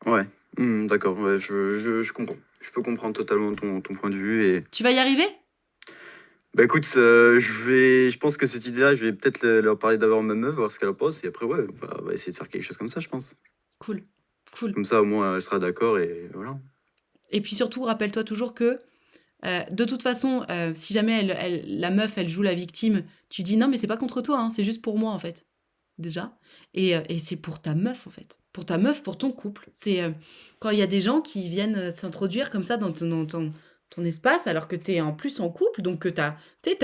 Speaker 2: Ouais. D'accord. Ouais, je comprends. Je peux comprendre totalement ton point de vue et
Speaker 1: Tu vas y arriver?
Speaker 2: bah écoute, je pense que cette idée-là, je vais peut-être leur parler d'abord à ma meuf, voir ce qu'elle en pense, et après, ouais, on va essayer de faire quelque chose comme ça, je pense.
Speaker 1: Cool, cool.
Speaker 2: Comme ça, au moins, elle sera d'accord et voilà.
Speaker 1: Et puis surtout, rappelle-toi toujours que de toute façon, si jamais la meuf, elle joue la victime, tu dis non, mais c'est pas contre toi, hein, c'est juste pour moi en fait, déjà. Et c'est pour ta meuf en fait. Pour ta meuf, pour ton couple. C'est quand il y a des gens qui viennent s'introduire comme ça dans ton espace alors que t'es en plus en couple, donc que t'as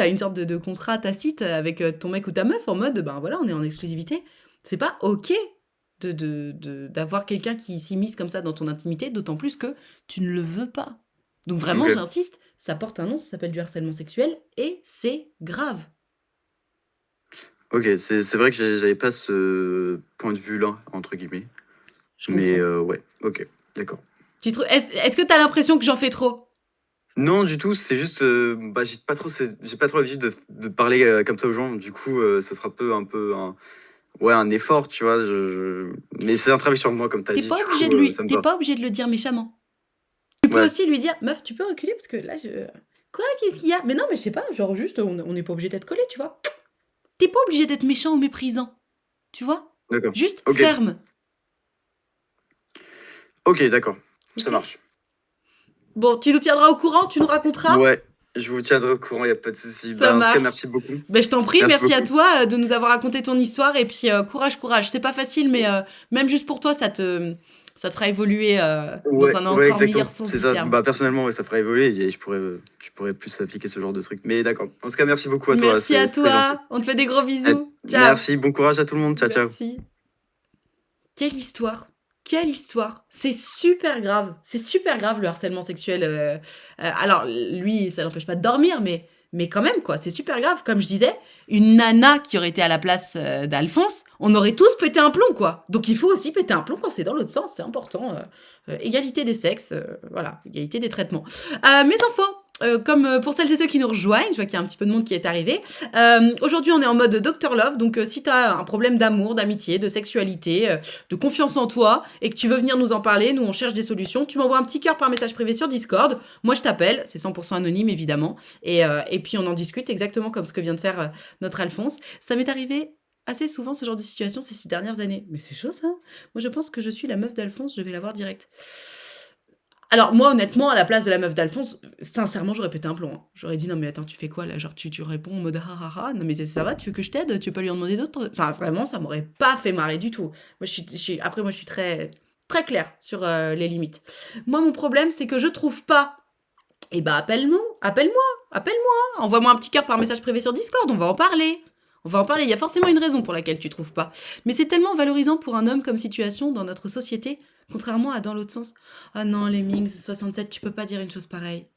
Speaker 1: une sorte de contrat tacite avec ton mec ou ta meuf en mode ben voilà, on est en exclusivité. C'est pas ok d'avoir quelqu'un qui s'immisce comme ça dans ton intimité, d'autant plus que tu ne le veux pas. Donc vraiment,
Speaker 2: Ok,
Speaker 1: j'insiste, ça porte un nom, ça s'appelle du harcèlement sexuel et c'est grave.
Speaker 2: ok, c'est vrai que j'avais pas ce point de vue-là, entre guillemets.
Speaker 1: Je
Speaker 2: Mais
Speaker 1: comprends.
Speaker 2: ouais, ok, d'accord.
Speaker 1: Est-ce que t'as l'impression que j'en fais trop?
Speaker 2: Non, du tout, c'est juste, bah, j'ai pas trop l'habitude de parler comme ça aux gens, du coup, ça sera un peu ouais, un effort, tu vois. Mais c'est un travail sur moi, comme tu as
Speaker 1: T'es
Speaker 2: dit,
Speaker 1: pas
Speaker 2: du
Speaker 1: obligé
Speaker 2: coup,
Speaker 1: de lui,
Speaker 2: ça me
Speaker 1: t'es
Speaker 2: va.
Speaker 1: pas obligé de le dire méchamment. Tu peux
Speaker 2: Ouais,
Speaker 1: aussi lui dire, meuf, tu peux reculer parce que là, Quoi, qu'est-ce qu'il y a? Mais non, mais je sais pas, genre juste, on n'est pas obligé d'être collé, tu vois. T'es pas obligé d'être méchant ou méprisant, tu vois.
Speaker 2: d'accord.
Speaker 1: Juste
Speaker 2: Ok,
Speaker 1: ferme,
Speaker 2: ok, d'accord, ça
Speaker 1: ok?
Speaker 2: marche.
Speaker 1: Bon, tu nous tiendras au courant, tu nous raconteras.
Speaker 2: Ouais, je vous tiendrai au courant, il n'y a pas de souci.
Speaker 1: Ça
Speaker 2: Bah, en tout cas,
Speaker 1: marche.
Speaker 2: merci beaucoup.
Speaker 1: Ben, je t'en prie,
Speaker 2: Merci
Speaker 1: merci à
Speaker 2: beaucoup.
Speaker 1: toi de nous avoir raconté ton histoire et puis courage, courage. C'est pas facile, mais même juste pour toi, ça te fera évoluer dans
Speaker 2: Ouais,
Speaker 1: un
Speaker 2: ouais,
Speaker 1: encore meilleur
Speaker 2: exactement.
Speaker 1: sens
Speaker 2: C'est
Speaker 1: du
Speaker 2: ça.
Speaker 1: terme.
Speaker 2: Bah, personnellement, ouais, ça fera évoluer et je pourrais plus appliquer ce genre de truc. Mais d'accord. En tout cas, merci beaucoup à toi.
Speaker 1: Merci à
Speaker 2: C'est très gentil.
Speaker 1: toi, on te fait des gros bisous. Ciao.
Speaker 2: Merci. Bon courage à tout le monde. Ciao, ciao.
Speaker 1: Merci. Quelle histoire! Quelle histoire! C'est super grave. C'est super grave le harcèlement sexuel. Alors, lui, ça l'empêche pas de dormir, mais quand même, quoi. C'est super grave. Comme je disais, une nana qui aurait été à la place d'Alphonse, on aurait tous pété un plomb, quoi. Donc il faut aussi péter un plomb quand c'est dans l'autre sens. C'est important. Égalité des sexes, voilà. Égalité des traitements. Mes enfants! Comme pour celles et ceux qui nous rejoignent, je vois qu'il y a un petit peu de monde qui est arrivé. Aujourd'hui, on est en mode Dr Love, donc si tu as un problème d'amour, d'amitié, de sexualité, de confiance en toi et que tu veux venir nous en parler, nous on cherche des solutions, tu m'envoies un petit cœur par message privé sur Discord. Moi je t'appelle, c'est 100% anonyme évidemment, et puis on en discute exactement comme ce que vient de faire notre Alphonse. Ça m'est arrivé assez souvent ce genre de situation ces 6 dernières années. Mais c'est chaud ça. Moi je pense que je suis la meuf d'Alphonse, je vais la voir direct. Alors moi honnêtement à la place de la meuf d'Alphonse, sincèrement j'aurais pété un plomb, hein. J'aurais dit non mais attends tu fais quoi là, genre tu réponds en mode ah ah ah, non mais ça va, tu veux que je t'aide, tu veux pas lui en demander d'autres, enfin vraiment ça m'aurait pas fait marrer du tout. Après moi je suis très très claire sur les limites. Moi mon problème c'est que je trouve pas. Eh bah appelle-moi, envoie-moi un petit cœur par message privé sur Discord, on va en parler. On va en parler, il y a forcément une raison pour laquelle tu trouves pas. Mais c'est tellement valorisant pour un homme comme situation dans notre société, contrairement à dans l'autre sens. Ah non, les Mings 67, tu peux pas dire une chose pareille.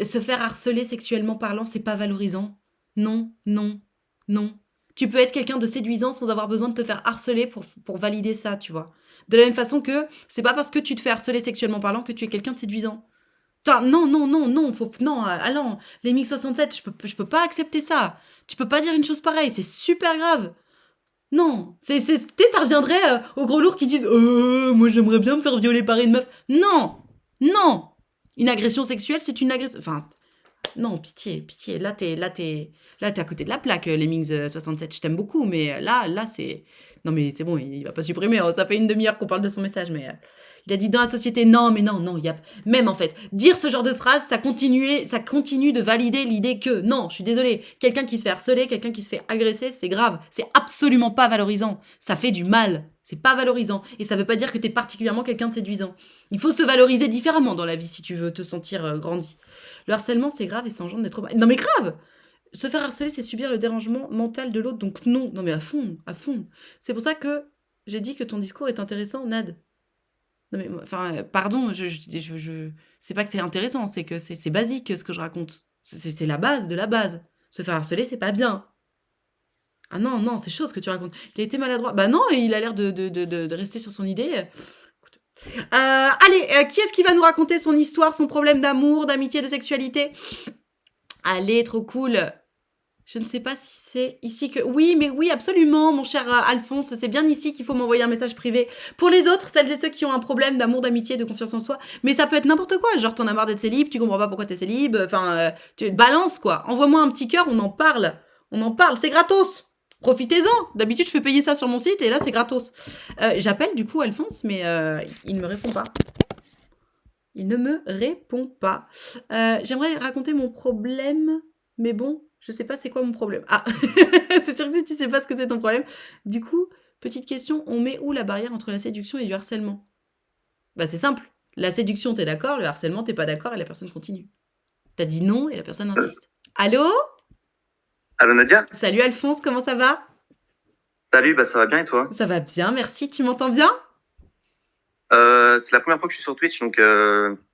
Speaker 1: Se faire harceler sexuellement parlant, c'est pas valorisant. Non, non, non. Tu peux être quelqu'un de séduisant sans avoir besoin de te faire harceler pour valider ça, tu vois. De la même façon que c'est pas parce que tu te fais harceler sexuellement parlant que tu es quelqu'un de séduisant. Putain, non, non, non, non, non, allons, les Mix 67, je peux pas accepter ça. Tu peux pas dire une chose pareille, c'est super grave. Non, ça reviendrait aux gros lourds qui disent moi j'aimerais bien me faire violer par une meuf. Non, non. Une agression sexuelle, c'est une agression. Enfin, Non, pitié, pitié. Là, t'es à côté de la plaque, Lemmings 67. Je t'aime beaucoup, mais là, c'est. Non, mais c'est bon, il va pas supprimer, hein. Ça fait une demi-heure qu'on parle de son message, mais il a dit dans la société. Non, mais non, non, il y a même en fait dire ce genre de phrase, ça continue de valider l'idée que non, je suis désolée, quelqu'un qui se fait harceler, quelqu'un qui se fait agresser, c'est grave, c'est absolument pas valorisant. Ça fait du mal. C'est pas valorisant. Et ça veut pas dire que t'es particulièrement quelqu'un de séduisant. Il faut se valoriser différemment dans la vie si tu veux te sentir grandi. Le harcèlement, c'est grave et ça engendre des traumas. Non, mais grave! Se faire harceler, c'est subir le dérangement mental de l'autre, donc non. Non, mais à fond, à fond. C'est pour ça que j'ai dit que ton discours est intéressant, Nad. Non, mais, enfin, pardon, c'est pas que c'est intéressant, c'est que c'est basique ce que je raconte. C'est la base de la base. Se faire harceler, c'est pas bien. Ah non, non, c'est chaud ce que tu racontes. Il a été maladroit. Bah non, il a l'air de rester sur son idée. Écoute. Allez, qui est-ce qui va nous raconter son histoire, son problème d'amour, d'amitié, de sexualité? Allez, trop cool. Je ne sais pas si c'est ici que... Oui, mais oui, absolument, mon cher Alphonse. C'est bien ici qu'il faut m'envoyer un message privé. Pour les autres, celles et ceux qui ont un problème d'amour, d'amitié, de confiance en soi, mais ça peut être n'importe quoi. Genre, t'en as marre d'être célib, tu comprends pas pourquoi t'es célib. Enfin, tu balances, quoi. Envoie-moi un petit cœur, on en parle. On en parle, c'est gratos. Profitez-en. D'habitude, je fais payer ça sur mon site et là, c'est gratos. J'appelle du coup Alphonse, mais il ne me répond pas. Il ne me répond pas. J'aimerais raconter mon problème, mais bon, je sais pas c'est quoi mon problème. Ah, c'est sûr que si tu sais pas ce que c'est ton problème. Du coup, petite question, on met où la barrière entre la séduction et du harcèlement? Bah c'est simple. La séduction, t'es d'accord, le harcèlement, t'es pas d'accord et la personne continue. T'as dit non et la personne insiste. Allô?
Speaker 2: Allô Nadia?
Speaker 1: Salut Alphonse, comment ça va?
Speaker 2: Salut, bah ça va bien et toi?
Speaker 1: Ça va bien, merci. Tu m'entends bien?
Speaker 2: C'est la première fois que je suis sur Twitch, donc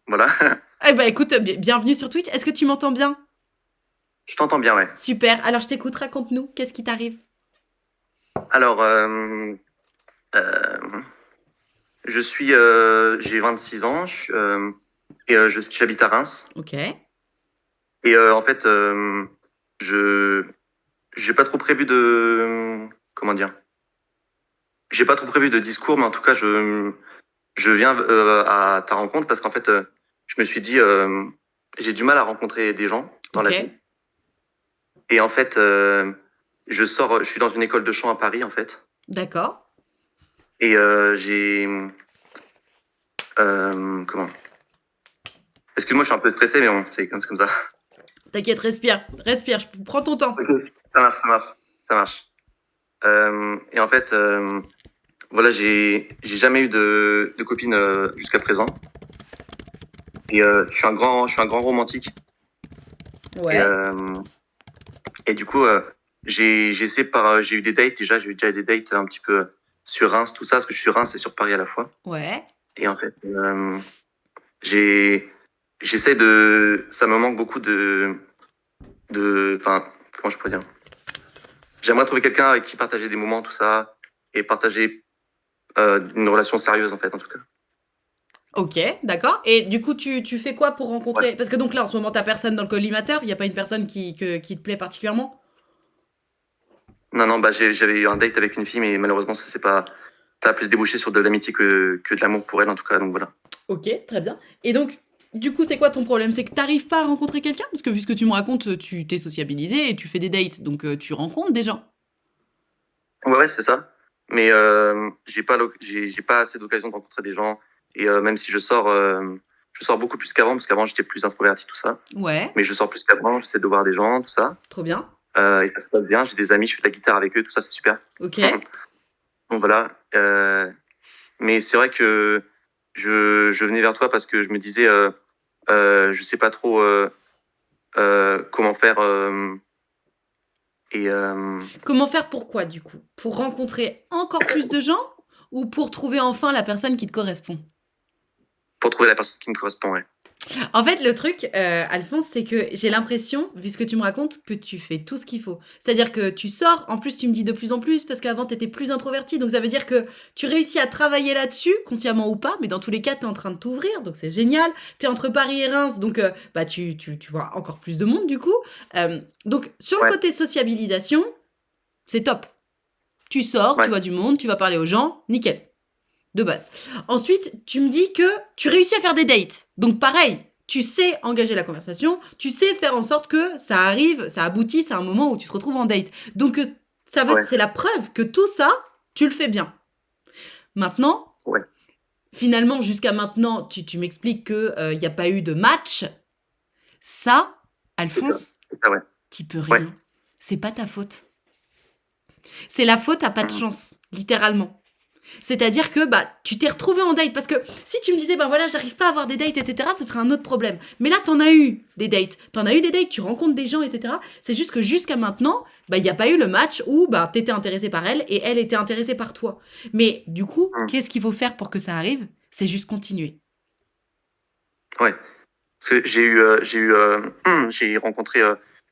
Speaker 2: voilà.
Speaker 1: Eh bah écoute, bienvenue sur Twitch. Est-ce que tu m'entends bien?
Speaker 2: Je t'entends bien, ouais.
Speaker 1: Super. Alors je t'écoute, raconte-nous. Qu'est-ce qui t'arrive?
Speaker 2: Alors, j'ai 26 ans, j'habite à Reims.
Speaker 1: Ok.
Speaker 2: Et en fait, j'ai pas trop prévu de, comment dire, j'ai pas trop prévu de discours, mais en tout cas, je viens à ta rencontre parce qu'en fait, je me suis dit, j'ai du mal à rencontrer des gens dans la vie. Et en fait, je suis dans une école de chant à Paris, en fait.
Speaker 1: D'accord.
Speaker 2: Et comment? Excuse-moi, je suis un peu stressé, mais bon, c'est comme ça.
Speaker 1: T'inquiète, respire, prends ton temps.
Speaker 2: Okay, ça marche. Et en fait, voilà, j'ai jamais eu de copine jusqu'à présent. Et je suis un grand romantique.
Speaker 1: Ouais.
Speaker 2: Et du coup, j'ai eu des dates déjà. J'ai eu déjà des dates un petit peu sur Reims, tout ça, parce que je suis sur Reims et sur Paris à la fois.
Speaker 1: Ouais.
Speaker 2: Et en fait, ça me manque beaucoup enfin, comment je pourrais dire? J'aimerais trouver quelqu'un avec qui partager des moments, tout ça, et partager une relation sérieuse, en fait, en tout cas.
Speaker 1: Ok, d'accord. Et du coup, tu fais quoi pour rencontrer... Ouais. Parce que donc là, en ce moment, t'as personne dans le collimateur. Il n'y a pas une personne qui te plaît particulièrement?
Speaker 2: Non, bah j'avais eu un date avec une fille, mais malheureusement, ça a plus débouché sur de l'amitié que de l'amour pour elle, en tout cas, donc voilà.
Speaker 1: Ok, très bien. Et donc, du coup, c'est quoi ton problème? C'est que t'arrives pas à rencontrer quelqu'un? Parce que vu ce que tu me racontes, tu t'es sociabilisé et tu fais des dates, donc tu rencontres des gens.
Speaker 2: Ouais, c'est ça. Mais j'ai pas assez d'occasion de rencontrer des gens. Et même si je sors beaucoup plus qu'avant, parce qu'avant j'étais plus introverti, tout ça.
Speaker 1: Ouais.
Speaker 2: Mais je sors plus qu'avant, j'essaie de voir des gens, tout ça.
Speaker 1: Trop bien.
Speaker 2: Et ça se passe bien, j'ai des amis, je fais de la guitare avec eux, tout ça, c'est super.
Speaker 1: Ok.
Speaker 2: Donc voilà. Mais c'est vrai que je venais vers toi parce que je me disais, je sais pas trop comment faire.
Speaker 1: Comment faire pour quoi, du coup? Pour rencontrer encore plus de gens ou pour trouver enfin la personne qui te correspond?
Speaker 2: Pour trouver la personne qui me correspond, ouais.
Speaker 1: En fait, le truc, Alphonse, c'est que j'ai l'impression, vu ce que tu me racontes, que tu fais tout ce qu'il faut. C'est-à-dire que tu sors, en plus tu me dis de plus en plus, parce qu'avant t'étais plus introverti, donc ça veut dire que tu réussis à travailler là-dessus, consciemment ou pas, mais dans tous les cas, t'es en train de t'ouvrir, donc c'est génial. T'es entre Paris et Reims, donc bah tu vois encore plus de monde du coup. Donc sur le côté sociabilisation, c'est top. Tu sors, tu vois du monde, tu vas parler aux gens, nickel. De base. Ensuite, tu me dis que tu réussis à faire des dates. Donc pareil, tu sais engager la conversation, tu sais faire en sorte que ça arrive, ça aboutisse à un moment où tu te retrouves en date. Donc,
Speaker 2: Ouais,
Speaker 1: c'est la preuve que tout ça, tu le fais bien. Maintenant,
Speaker 2: ouais,
Speaker 1: finalement, jusqu'à maintenant, tu m'expliques qu'il n'y a pas eu de match. Ça,
Speaker 2: c'est ça.
Speaker 1: Alphonse,
Speaker 2: C'est ça, ouais.
Speaker 1: t'y peux
Speaker 2: Ouais.
Speaker 1: rien. C'est pas ta faute. C'est la faute à pas de
Speaker 2: Mhm.
Speaker 1: chance, littéralement. C'est-à-dire que bah tu t'es retrouvé en date parce que si tu me disais bah voilà j'arrive pas à avoir des dates etc ce serait un autre problème. Mais là t'en as eu des dates, tu rencontres des gens etc. C'est juste que jusqu'à maintenant bah il y a pas eu le match où bah t'étais intéressé par elle et elle était intéressée par toi. Mais du coup
Speaker 2: Mhm.
Speaker 1: qu'est-ce qu'il faut faire pour que ça arrive? C'est juste continuer.
Speaker 2: Ouais. Parce que j'ai rencontré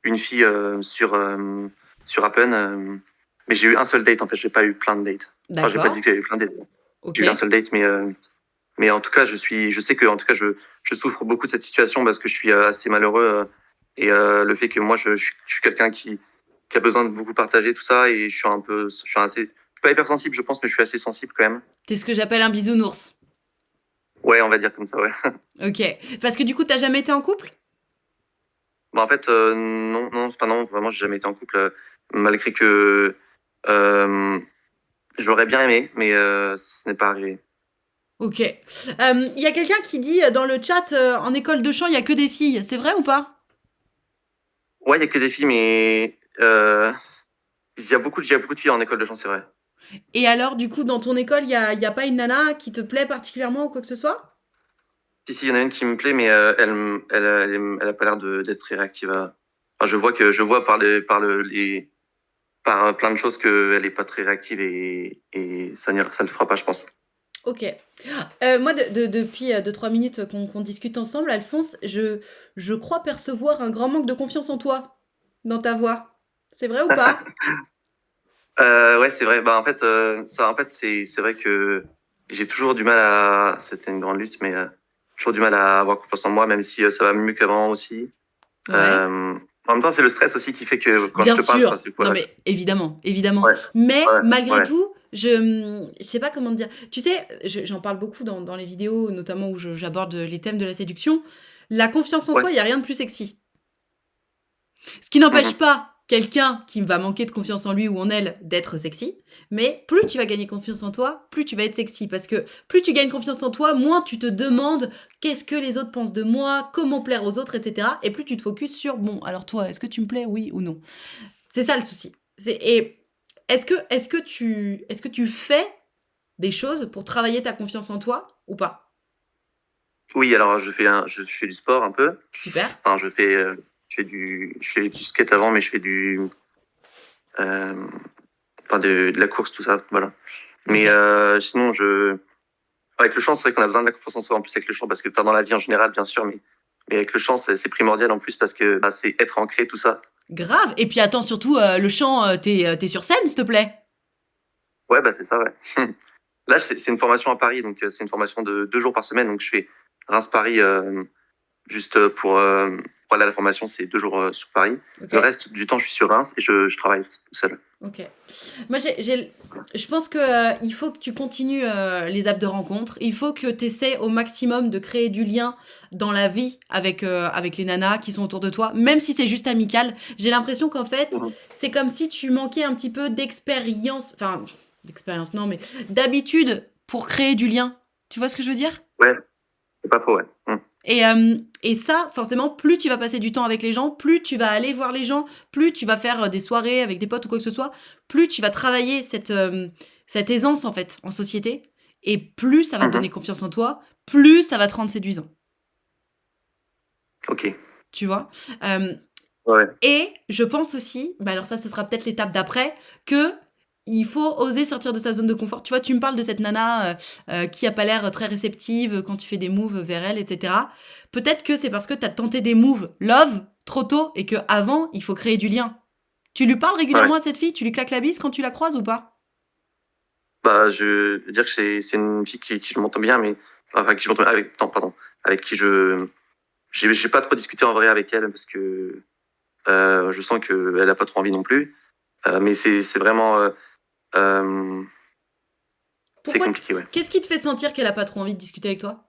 Speaker 2: une fille sur Appen, mais j'ai eu un seul date en fait. J'ai pas eu plein de dates. Enfin, j'ai pas dit
Speaker 1: D'accord.
Speaker 2: que j'avais eu plein de dates.
Speaker 1: Ok.
Speaker 2: J'ai eu un seul date, mais en tout cas, je sais que en tout cas, je souffre beaucoup de cette situation parce que je suis assez malheureux et le fait que moi, je suis quelqu'un qui a besoin de beaucoup partager tout ça et je suis pas hypersensible, je pense, mais je suis assez sensible quand même.
Speaker 1: T'es ce que j'appelle un bisounours.
Speaker 2: Ouais, on va dire comme ça, ouais.
Speaker 1: Ok. Parce que du coup t'as jamais été en couple?
Speaker 2: Bah, en fait, non, non, enfin non, vraiment, j'ai jamais été en couple, malgré que euh, j'aurais bien aimé, mais ce n'est pas arrivé.
Speaker 1: Ok. Y a quelqu'un qui dit dans le chat en école de chant il y a que des filles. C'est vrai ou pas?
Speaker 2: Ouais, il y a que des filles, mais il y a beaucoup de filles en école de chant, c'est vrai.
Speaker 1: Et alors, du coup, dans ton école, y a pas une nana qui te plaît particulièrement ou quoi que ce soit?
Speaker 2: Si, si, il y en a une qui me plaît, mais elle a pas l'air d'être très réactive enfin, je vois par plein de choses qu'elle est pas très réactive et ça le fera pas, je pense.
Speaker 1: Ok. Moi, depuis 2-3 minutes qu'on discute ensemble, Alphonse, je crois percevoir un grand manque de confiance en toi, dans ta voix. C'est vrai ou pas?
Speaker 2: Ouais, c'est vrai. Bah, en fait, c'est vrai que j'ai toujours du mal c'était une grande lutte, mais toujours du mal à avoir confiance en moi, même si ça va mieux qu'avant aussi.
Speaker 1: Ouais.
Speaker 2: Euh, En même temps, c'est le stress aussi qui fait que quand je
Speaker 1: Bien
Speaker 2: te parle, enfin,
Speaker 1: sûr.
Speaker 2: c'est
Speaker 1: Non,
Speaker 2: voilà.
Speaker 1: mais évidemment, évidemment.
Speaker 2: Ouais,
Speaker 1: Mais
Speaker 2: ouais,
Speaker 1: malgré
Speaker 2: ouais,
Speaker 1: tout, je sais pas comment te dire. Tu sais, j'en parle beaucoup dans les vidéos, notamment où j'aborde les thèmes de la séduction. La confiance en
Speaker 2: ouais.
Speaker 1: soi, il y a rien de plus sexy. Ce qui n'empêche
Speaker 2: Mhm.
Speaker 1: pas quelqu'un qui va manquer de confiance en lui ou en elle d'être sexy, mais plus tu vas gagner confiance en toi, plus tu vas être sexy. Parce que plus tu gagnes confiance en toi, moins tu te demandes qu'est-ce que les autres pensent de moi, comment plaire aux autres, etc. Et plus tu te focuses sur, bon, alors toi, est-ce que tu me plais, oui ou non? C'est ça le souci. Et est-ce que tu fais des choses pour travailler ta confiance en toi ou pas?
Speaker 2: Oui, alors je fais du sport un peu.
Speaker 1: Super.
Speaker 2: Enfin, je fais du skate avant, mais je fais euh, de la course, tout ça, voilà.
Speaker 1: Ok.
Speaker 2: Mais sinon, avec le chant, c'est vrai qu'on a besoin de la confiance en soi en plus avec le chant, parce que pas dans la vie en général, bien sûr, mais avec le chant, c'est primordial en plus parce que bah, c'est être ancré, tout ça.
Speaker 1: Grave. Et puis attends, surtout, le chant, t'es sur scène, s'il te plaît?
Speaker 2: Ouais, bah c'est ça, ouais. Là, c'est une formation à Paris, donc c'est une formation de 2 jours par semaine, donc je fais Reims-Paris juste pour aller à la formation, c'est 2 jours sur Paris.
Speaker 1: Ok.
Speaker 2: Le reste du temps, je suis sur Reims et je travaille tout seul.
Speaker 1: Ok. Moi, je pense que il faut que tu continues les apps de rencontre. Il faut que tu essaies au maximum de créer du lien dans la vie avec les nanas qui sont autour de toi, même si c'est juste amical. J'ai l'impression qu'en fait,
Speaker 2: Mhm.
Speaker 1: c'est comme si tu manquais un petit peu d'expérience, enfin, d'expérience non, mais d'habitude pour créer du lien. Tu vois ce que je veux dire?
Speaker 2: Ouais, c'est pas faux, ouais. Mhm.
Speaker 1: Et ça, forcément, plus tu vas passer du temps avec les gens, plus tu vas aller voir les gens, plus tu vas faire des soirées avec des potes ou quoi que ce soit, plus tu vas travailler cette aisance, en fait, en société, et plus ça va te donner
Speaker 2: Mhm.
Speaker 1: confiance en toi, plus ça va te rendre séduisant,
Speaker 2: Ok.
Speaker 1: tu vois. Euh,
Speaker 2: Ouais.
Speaker 1: Et je pense aussi, bah alors ça, ce sera peut-être l'étape d'après, que il faut oser sortir de sa zone de confort. Tu vois, tu me parles de cette nana qui a pas l'air très réceptive quand tu fais des moves vers elle, etc. Peut-être que c'est parce que tu as tenté des moves love trop tôt et que avant il faut créer du lien. Tu lui parles
Speaker 2: Ouais.
Speaker 1: régulièrement à cette fille? Tu lui claques la bise quand tu la croises ou pas?
Speaker 2: Bah, je veux dire que c'est une fille qui je m'entends bien, mais enfin qui je m'entends avec, non, pardon, avec qui j'ai pas trop discuté en vrai avec elle parce que je sens que elle a pas trop envie non plus. Mais c'est vraiment euh, c'est
Speaker 1: Pourquoi?
Speaker 2: compliqué, ouais.
Speaker 1: Qu'est-ce qui te fait sentir qu'elle a pas trop envie de discuter avec toi?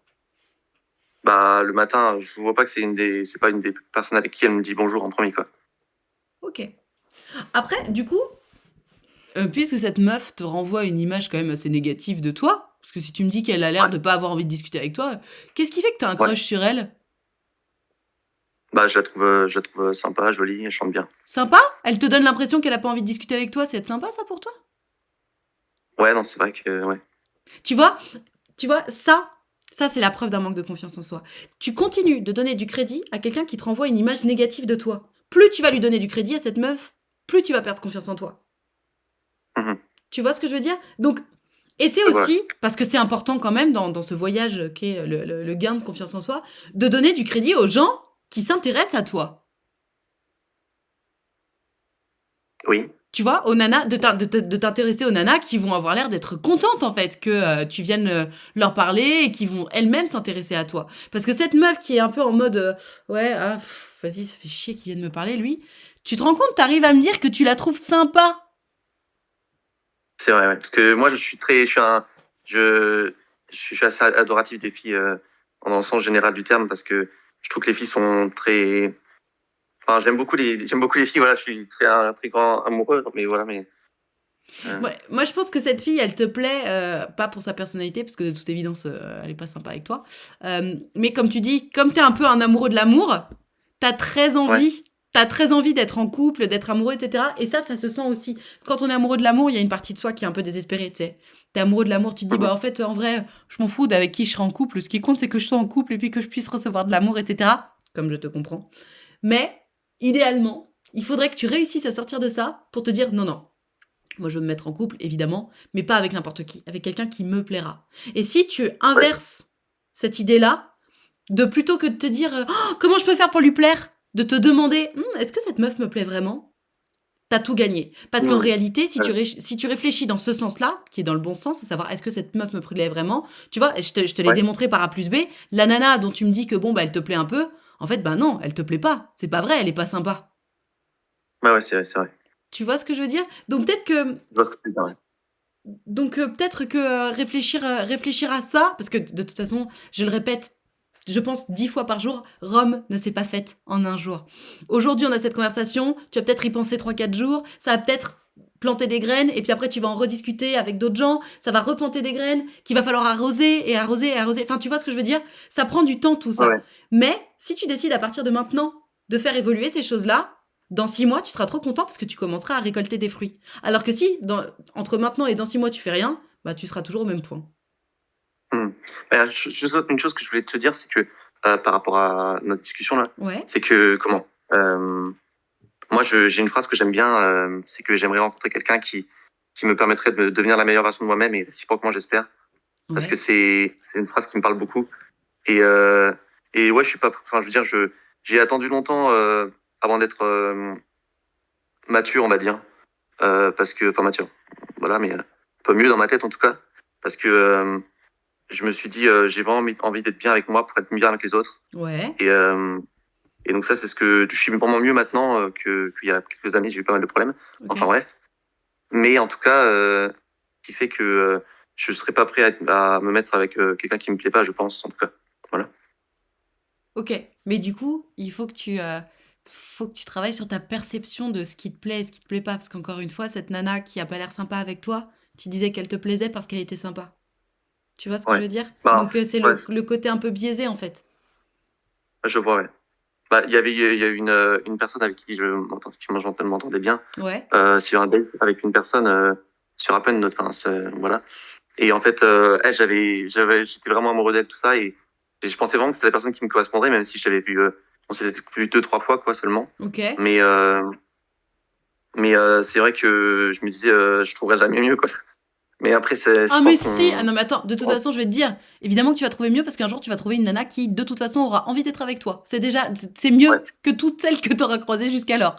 Speaker 3: Bah, le matin, je vois pas que c'est pas une des personnes avec qui elle me dit bonjour en premier, quoi.
Speaker 1: Ok. Après, du coup, puisque cette meuf te renvoie une image quand même assez négative de toi, parce que si tu me dis qu'elle a l'air
Speaker 3: Ouais,
Speaker 1: de pas avoir envie de discuter avec toi, qu'est-ce qui fait que t'as un
Speaker 3: ouais.
Speaker 1: crush sur elle?
Speaker 3: Bah, je la trouve sympa, jolie, elle chante bien.
Speaker 1: Sympa? Elle te donne l'impression qu'elle a pas envie de discuter avec toi, c'est être sympa ça pour toi?
Speaker 3: Ouais, non, c'est vrai que, ouais.
Speaker 1: Tu vois, tu vois, ça c'est la preuve d'un manque de confiance en soi. Tu continues de donner du crédit à quelqu'un qui te renvoie une image négative de toi. Plus tu vas lui donner du crédit à cette meuf, plus tu vas perdre confiance en toi.
Speaker 3: Mhm.
Speaker 1: Tu vois ce que je veux dire? Donc, et c'est
Speaker 3: Je vois,
Speaker 1: aussi, parce que c'est important quand même dans ce voyage qu'est le gain de confiance en soi, de donner du crédit aux gens qui s'intéressent à toi.
Speaker 3: oui.
Speaker 1: Tu vois, aux nanas, de t'intéresser aux nanas qui vont avoir l'air d'être contentes en fait que tu viennes leur parler et qui vont elles-mêmes s'intéresser à toi. Parce que cette meuf qui est un peu en mode ouais, ah, vas-y, ça fait chier qu'il vienne me parler lui, tu te rends compte, t'arrives à me dire que tu la trouves sympa.
Speaker 3: C'est vrai, ouais. Parce que moi, je, je suis assez adoratif des filles, dans le sens général du terme, parce que je trouve que les filles sont très, enfin, j'aime beaucoup les filles, voilà, je suis un très grand amoureux, mais voilà, mais, euh,
Speaker 1: Ouais, moi, je pense que cette fille, elle te plaît, pas pour sa personnalité, parce que de toute évidence, elle est pas sympa avec toi. Mais comme tu dis, comme t'es un peu un amoureux de l'amour, t'as très
Speaker 3: ouais,
Speaker 1: envie, t'as très envie d'être en couple, d'être amoureux, etc. Et ça se sent aussi. Quand on est amoureux de l'amour, il y a une partie de soi qui est un peu désespérée, tu sais. T'es amoureux de l'amour, tu te dis,
Speaker 3: mhm,
Speaker 1: bah en fait, en vrai, je m'en fous d'avec qui je serai en couple. Ce qui compte, c'est que je sois en couple et puis que je puisse recevoir de l'amour, etc. Comme je te comprends. Mais, idéalement, il faudrait que tu réussisses à sortir de ça pour te dire, non, non, moi, je veux me mettre en couple, évidemment, mais pas avec n'importe qui, avec quelqu'un qui me plaira. Et si tu
Speaker 3: ouais,
Speaker 1: inverses cette idée-là, de plutôt que de te dire oh, comment je peux faire pour lui plaire, de te demander est-ce que cette meuf me plaît vraiment, t'as tout gagné. Parce qu'en
Speaker 3: mhm,
Speaker 1: réalité,
Speaker 3: ouais,
Speaker 1: si tu réfléchis dans ce sens-là, qui est dans le bon sens, à savoir est-ce que cette meuf me plaît vraiment, tu vois, je te l'ai
Speaker 3: ouais,
Speaker 1: démontré par A plus B, la nana dont tu me dis que bon, bah, elle te plaît un peu, en fait, bah non, elle te plaît pas. C'est pas vrai, elle est pas sympa.
Speaker 3: ouais, ouais, c'est vrai.
Speaker 1: Tu vois ce que je veux dire? Donc peut-être que
Speaker 3: Je vois ce que tu veux dire, ouais.
Speaker 1: peut-être que réfléchir à ça, parce que de toute façon, je le répète, je pense 10 fois par jour, Rome ne s'est pas faite en un jour. Aujourd'hui, on a cette conversation, tu vas peut-être y penser 3 4 jours, ça va peut-être planter des graines, et puis après, tu vas en rediscuter avec d'autres gens, ça va replanter des graines, qu'il va falloir arroser et arroser et arroser. Enfin, tu vois ce que je veux dire? Ça prend du temps, tout
Speaker 3: Ouais,
Speaker 1: ça.
Speaker 3: ouais.
Speaker 1: Mais si tu décides à partir de maintenant de faire évoluer ces choses-là, dans 6 mois, tu seras trop content parce que tu commenceras à récolter des fruits. Alors que si, entre maintenant et dans 6 mois, tu fais rien, bah tu seras toujours au même point.
Speaker 3: Mhm. Juste une chose que je voulais te dire, c'est que, par rapport à notre discussion là,
Speaker 1: Ouais,
Speaker 3: c'est que, comment, moi, j'ai une phrase que j'aime bien, c'est que j'aimerais rencontrer quelqu'un qui me permettrait de devenir la meilleure version de moi-même et réciproquement, j'espère. Parce que
Speaker 1: ouais.
Speaker 3: c'est une phrase qui me parle beaucoup. Et, ouais, je suis pas, enfin, je veux dire, j'ai attendu longtemps, avant d'être, mature, on va dire. Parce que, enfin, mature. Voilà, mais, un peu mieux dans ma tête, en tout cas. Parce que, je me suis dit, j'ai vraiment envie d'être bien avec moi pour être bien avec les autres.
Speaker 1: Ouais.
Speaker 3: Et, donc ça, c'est ce que je suis vraiment mieux maintenant, qu'il y a quelques années, j'ai eu pas mal de problèmes.
Speaker 1: Ok.
Speaker 3: Enfin bref. Mais en tout cas, ce qui fait que, je serais pas prêt à me mettre avec, quelqu'un qui me plaît pas, je pense, en tout cas. Voilà.
Speaker 1: Ok. Mais du coup, il faut que tu travailles sur ta perception de ce qui te plaît et ce qui te plaît pas. Parce qu'encore une fois, cette nana qui a pas l'air sympa avec toi, tu disais qu'elle te plaisait parce qu'elle était sympa. Tu vois ce que je
Speaker 3: Ouais.
Speaker 1: veux dire?
Speaker 3: Bah,
Speaker 1: Donc c'est
Speaker 3: ouais,
Speaker 1: le côté un peu biaisé en fait.
Speaker 3: je vois, ouais. Bah, il y a une personne avec qui je m'entendais bien,
Speaker 1: Ouais.
Speaker 3: sur un date avec une personne, sur à peine notre, enfin, voilà. Et en fait, elle, j'étais vraiment amoureux d'elle, tout ça, et je pensais vraiment que c'était la personne qui me correspondrait, même si je l'avais vu, on s'était vu deux, trois fois, quoi, seulement.
Speaker 1: Ok.
Speaker 3: Mais, c'est vrai que je me disais, je trouverais jamais mieux, quoi. Mais après, je
Speaker 1: Ah mais
Speaker 3: pense
Speaker 1: si! Ah
Speaker 3: qu'on,
Speaker 1: non mais attends, de toute façon, je vais te dire, évidemment que tu vas trouver mieux parce qu'un jour tu vas trouver une nana qui, de toute façon, aura envie d'être avec toi. C'est déjà, c'est mieux
Speaker 3: ouais,
Speaker 1: que toutes celles que tu auras croisées jusqu'alors.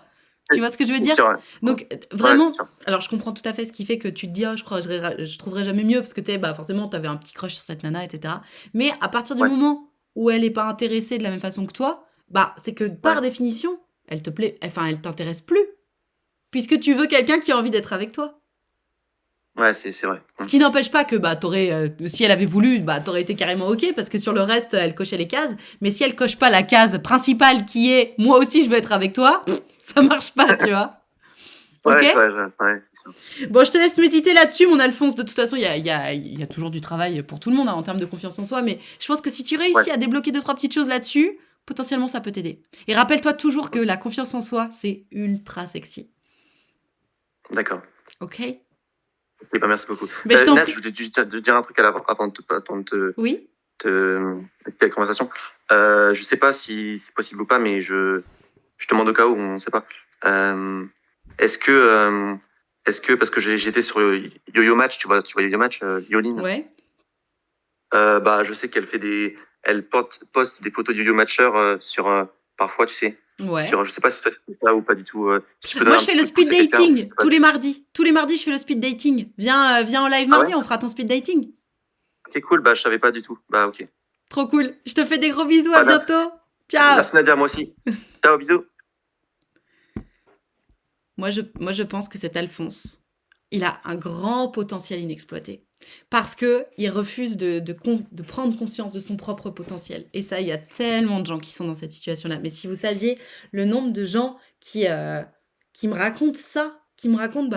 Speaker 1: Tu vois ce que je veux
Speaker 3: c'est
Speaker 1: dire?
Speaker 3: sûr, ouais.
Speaker 1: Donc
Speaker 3: Ouais, c'est
Speaker 1: vraiment,
Speaker 3: sûr.
Speaker 1: alors je comprends tout à fait ce qui fait que tu te dis, oh, je trouverai jamais mieux parce que tu sais, bah forcément, t'avais un petit crush sur cette nana, etc. Mais à partir du
Speaker 3: Ouais,
Speaker 1: moment où elle est pas intéressée de la même façon que toi, bah c'est que par
Speaker 3: ouais.
Speaker 1: définition, elle te plaît, enfin elle t'intéresse plus puisque tu veux quelqu'un qui a envie d'être avec toi.
Speaker 3: Ouais, c'est vrai.
Speaker 1: Ce qui n'empêche pas que si elle avait voulu, t'aurais été carrément ok parce que sur le reste, elle cochait les cases. Mais si elle coche pas la case principale qui est moi aussi je veux être avec toi, ça marche pas, tu vois. Ok.
Speaker 3: Ouais, c'est sûr.
Speaker 1: Bon, je te laisse méditer là-dessus, mon Alphonse. De toute façon, il y a toujours du travail pour tout le monde en termes de confiance en soi. Mais je pense que si tu réussis à débloquer 2-3 petites choses là-dessus, potentiellement ça peut t'aider. Et rappelle-toi toujours que la confiance en soi, c'est ultra sexy.
Speaker 3: D'accord.
Speaker 1: Ok.
Speaker 3: Okay, merci beaucoup.
Speaker 1: Je t'en
Speaker 3: Nat,
Speaker 1: prie.
Speaker 3: je voulais te dire un truc avant de
Speaker 1: Oui.
Speaker 3: la conversation. Je sais pas si c'est possible ou pas, mais je demande au cas où, on sait pas. Est-ce que parce que j'étais sur Yo-Yo Match, tu vois Yo-Yo Match, Yoline.
Speaker 1: Ouais.
Speaker 3: Je sais elle poste des photos de Yo-Yo Matchers sur parfois, tu sais.
Speaker 1: Ouais.
Speaker 3: Je sais pas si toi tu fais ça ou pas du tout.
Speaker 1: Moi, je fais le speed dating tous les mardis. Tous les mardis, je fais le speed dating. Viens en live mardi, on fera ton speed dating.
Speaker 3: Ok, cool. Je savais pas du tout. Ok.
Speaker 1: Trop cool. Je te fais des gros bisous. À bientôt. Ciao.
Speaker 3: Merci Nadia, moi aussi. Ciao, bisous.
Speaker 1: Moi, je pense que cet Alphonse, il a un grand potentiel inexploité. Parce qu'il refuse de prendre conscience de son propre potentiel. Et ça, il y a tellement de gens qui sont dans cette situation-là. Mais si vous saviez le nombre de gens qui me racontent ça, qui me racontent,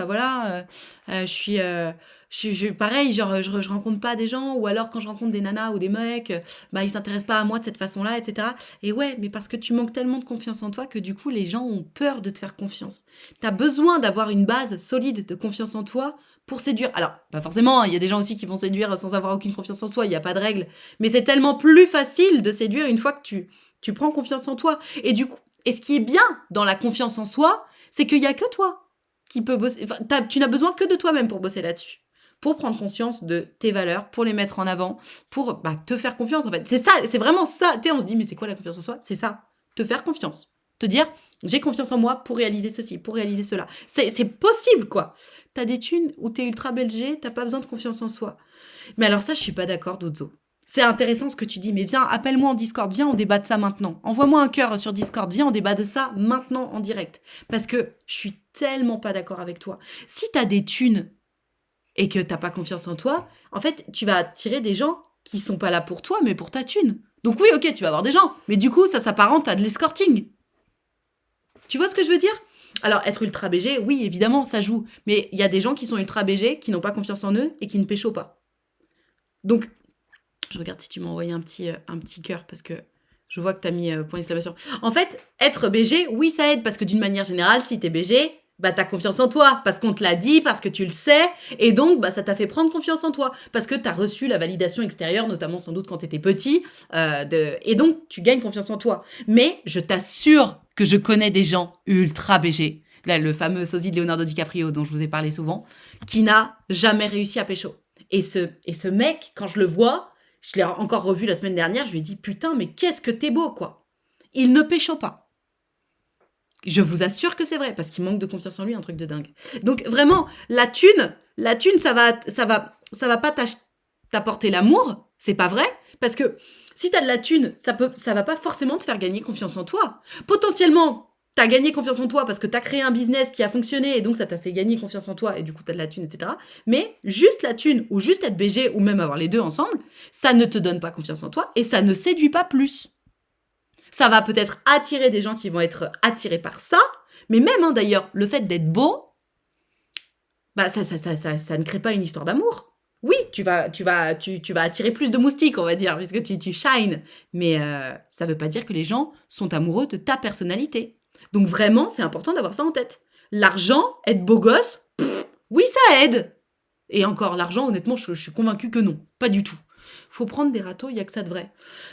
Speaker 1: je suis pareil, genre je rencontre pas des gens, ou alors quand je rencontre des nanas ou des mecs, ils s'intéressent pas à moi de cette façon-là, etc. Et ouais, mais parce que tu manques tellement de confiance en toi que du coup, les gens ont peur de te faire confiance. T'as besoin d'avoir une base solide de confiance en toi pour séduire. Alors, pas forcément, il y a des gens aussi qui vont séduire sans avoir aucune confiance en soi, il n'y a pas de règle. Mais c'est tellement plus facile de séduire une fois que tu prends confiance en toi. Et du coup, et ce qui est bien dans la confiance en soi, c'est qu'il n'y a que toi qui peux bosser. Enfin, tu n'as besoin que de toi-même pour bosser là-dessus. Pour prendre conscience de tes valeurs, pour les mettre en avant, pour te faire confiance en fait. C'est ça, c'est vraiment ça. Tu sais, on se dit, mais c'est quoi la confiance en soi ? C'est ça, te faire confiance. Te dire, j'ai confiance en moi pour réaliser ceci, pour réaliser cela. C'est possible, quoi. T'as des thunes où t'es ultra belgé, t'as pas besoin de confiance en soi. Mais alors ça, je suis pas d'accord, Dozo. C'est intéressant ce que tu dis, mais viens, appelle-moi en Discord, viens, on débat de ça maintenant. Envoie-moi un cœur sur Discord, viens, on débat de ça maintenant en direct. Parce que je suis tellement pas d'accord avec toi. Si t'as des thunes et que t'as pas confiance en toi, en fait, tu vas attirer des gens qui sont pas là pour toi, mais pour ta thune. Donc oui, ok, tu vas avoir des gens, mais du coup, ça s'apparente à de l'escorting. Tu vois ce que je veux dire ? Alors, être ultra BG, oui, évidemment, ça joue. Mais il y a des gens qui sont ultra BG, qui n'ont pas confiance en eux et qui ne pécho pas. Donc, je regarde si tu m'as envoyé un petit cœur, parce que je vois que t'as mis point d'exclamation. En fait, être BG, oui, ça aide, parce que d'une manière générale, si t'es BG, t'as confiance en toi, parce qu'on te l'a dit, parce que tu le sais, et donc, ça t'a fait prendre confiance en toi, parce que t'as reçu la validation extérieure, notamment sans doute quand t'étais petit, et donc, tu gagnes confiance en toi. Mais je t'assure que je connais des gens ultra BG, là, le fameux sosie de Leonardo DiCaprio, dont je vous ai parlé souvent, qui n'a jamais réussi à pécho. Et ce mec, quand je le vois, je l'ai encore revu la semaine dernière, je lui ai dit, putain, mais qu'est-ce que t'es beau, quoi. Il ne pécho pas. Je vous assure que c'est vrai, parce qu'il manque de confiance en lui, un truc de dingue. Donc vraiment, la thune, ça va pas t'apporter l'amour, c'est pas vrai, parce que si t'as de la thune, ça va pas forcément te faire gagner confiance en toi. Potentiellement, t'as gagné confiance en toi parce que t'as créé un business qui a fonctionné et donc ça t'a fait gagner confiance en toi et du coup t'as de la thune, etc. Mais juste la thune ou juste être BG ou même avoir les deux ensemble, ça ne te donne pas confiance en toi et ça ne séduit pas plus. Ça va peut-être attirer des gens qui vont être attirés par ça, mais même d'ailleurs, le fait d'être beau, ça ne crée pas une histoire d'amour. Oui, tu vas attirer plus de moustiques, on va dire, puisque tu shines. Mais ça ne veut pas dire que les gens sont amoureux de ta personnalité. Donc vraiment, c'est important d'avoir ça en tête. L'argent, être beau gosse, oui, ça aide. Et encore, l'argent, honnêtement, je suis convaincue que non, pas du tout. Faut prendre des râteaux, il y a que ça de vrai.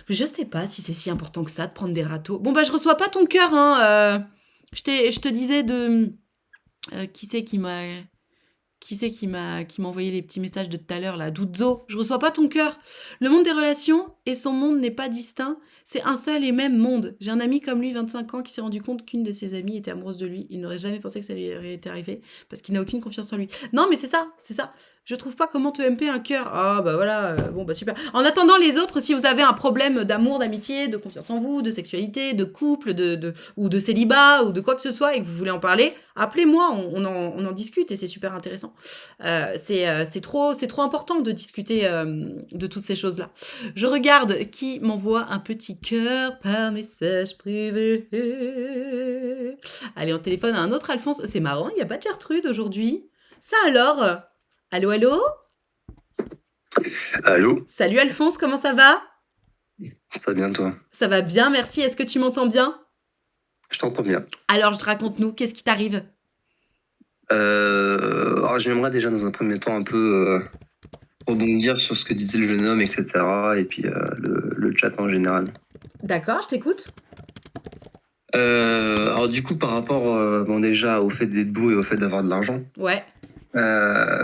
Speaker 1: Je sais pas si c'est si important que ça de prendre des râteaux. Bon, je reçois pas ton cœur, hein. Je te disais de... qui c'est qui m'a envoyé les petits messages de tout à l'heure, là, Doudzo. Je reçois pas ton cœur. Le monde des relations et son monde n'est pas distinct. C'est un seul et même monde. J'ai un ami comme lui, 25 ans, qui s'est rendu compte qu'une de ses amies était amoureuse de lui. Il n'aurait jamais pensé que ça lui aurait été arrivé parce qu'il n'a aucune confiance en lui. Non, mais c'est ça. Je trouve pas comment te MP un cœur. Ah bah voilà, bon bah super. En attendant les autres, si vous avez un problème d'amour, d'amitié, de confiance en vous, de sexualité, de couple, ou de célibat, ou de quoi que ce soit, et que vous voulez en parler, appelez-moi, on en discute et c'est super intéressant. C'est trop important de discuter de toutes ces choses-là. Je regarde qui m'envoie un petit cœur par message privé. Allez, on téléphone à un autre Alphonse. C'est marrant, il n'y a pas de Gertrude aujourd'hui. Ça alors? Allô, allô?
Speaker 4: Allô,
Speaker 1: Salut Alphonse, comment ça va?
Speaker 4: ça va bien toi?
Speaker 1: Ça va bien, merci. Est-ce que tu m'entends bien?
Speaker 4: Je t'entends bien.
Speaker 1: Alors, raconte-nous, qu'est-ce qui t'arrive?
Speaker 4: Alors j'aimerais déjà dans un premier temps un peu rebondir sur ce que disait le jeune homme, etc. Et puis le chat en général.
Speaker 1: D'accord, je t'écoute.
Speaker 4: Alors du coup par rapport bon déjà au fait d'être beau et au fait d'avoir de l'argent,
Speaker 1: Ouais,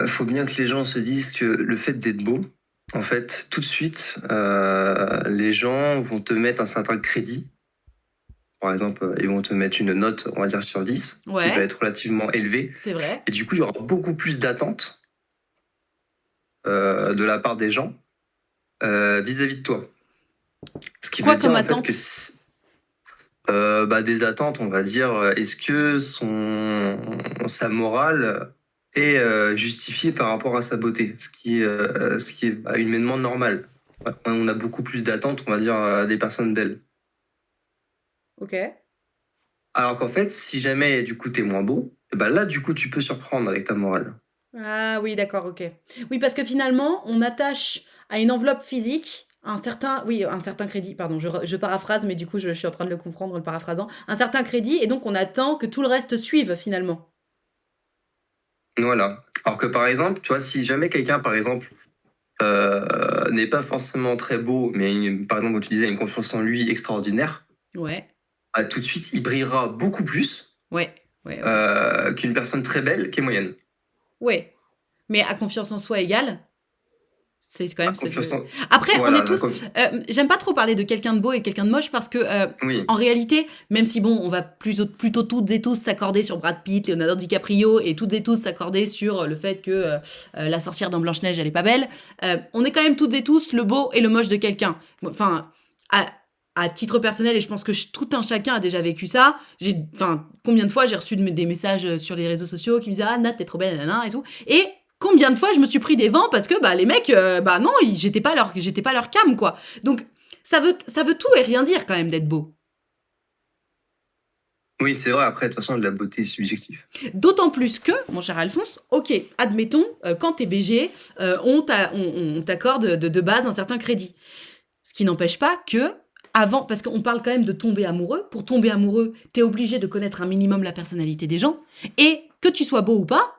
Speaker 4: faut bien que les gens se disent que le fait d'être beau, en fait tout de suite les gens vont te mettre un certain crédit. Par exemple, ils vont te mettre une note, on va dire sur 10, qui va
Speaker 1: ouais,
Speaker 4: être relativement élevée.
Speaker 1: c'est vrai.
Speaker 4: Et du coup, il y aura beaucoup plus d'attentes de la part des gens vis-à-vis de toi. Ce qui
Speaker 1: Quoi
Speaker 4: veut dire
Speaker 1: comme
Speaker 4: en fait
Speaker 1: attente?
Speaker 4: que des attentes, on va dire, est-ce que sa morale est justifiée par rapport à sa beauté, ce qui est humainement normal. Ouais, on a beaucoup plus d'attentes, on va dire, des personnes belles.
Speaker 1: Ok.
Speaker 4: Alors qu'en fait, si jamais du coup t'es moins beau, et ben là du coup tu peux surprendre avec ta morale.
Speaker 1: Ah oui, d'accord, ok. Oui, parce que finalement, on attache à une enveloppe physique un certain crédit, pardon, je paraphrase, mais du coup, je suis en train de le comprendre en le paraphrasant, un certain crédit, et donc on attend que tout le reste suive finalement.
Speaker 4: Voilà. Alors que par exemple, tu vois, si jamais quelqu'un, par exemple, n'est pas forcément très beau, mais par exemple, comme tu disais, a une confiance en lui extraordinaire,
Speaker 1: Ouais,
Speaker 4: tout de suite, il brillera beaucoup plus
Speaker 1: ouais, ouais, ok.
Speaker 4: qu'une personne très belle qui est moyenne.
Speaker 1: Ouais, mais à confiance en soi égale, c'est quand
Speaker 4: À
Speaker 1: même
Speaker 4: confiance en...
Speaker 1: Après, on
Speaker 4: Voilà,
Speaker 1: est tous. J'aime pas trop parler de quelqu'un de beau et quelqu'un de moche parce que,
Speaker 4: oui,
Speaker 1: en réalité, même si bon, on va plutôt toutes et tous s'accorder sur Brad Pitt, Leonardo DiCaprio et toutes et tous s'accorder sur le fait que la sorcière dans Blanche-Neige, elle est pas belle, on est quand même toutes et tous le beau et le moche de quelqu'un. À, à titre personnel, et je pense que tout un chacun a déjà vécu ça. Combien de fois j'ai reçu des messages sur les réseaux sociaux qui me disaient ah Nat t'es trop belle nanana et tout. Et combien de fois je me suis pris des vents parce que les mecs non j'étais pas leur cam quoi. Donc ça veut tout et rien dire quand même d'être beau.
Speaker 4: oui, c'est vrai. Après, de toute façon, la beauté est subjective.
Speaker 1: D'autant plus que, mon cher Alphonse, ok, admettons, quand t'es BG, on t'accorde de base un certain crédit. Ce qui n'empêche pas que, avant, parce qu'on parle quand même de tomber amoureux, pour tomber amoureux, t'es obligé de connaître un minimum la personnalité des gens, et que tu sois beau ou pas,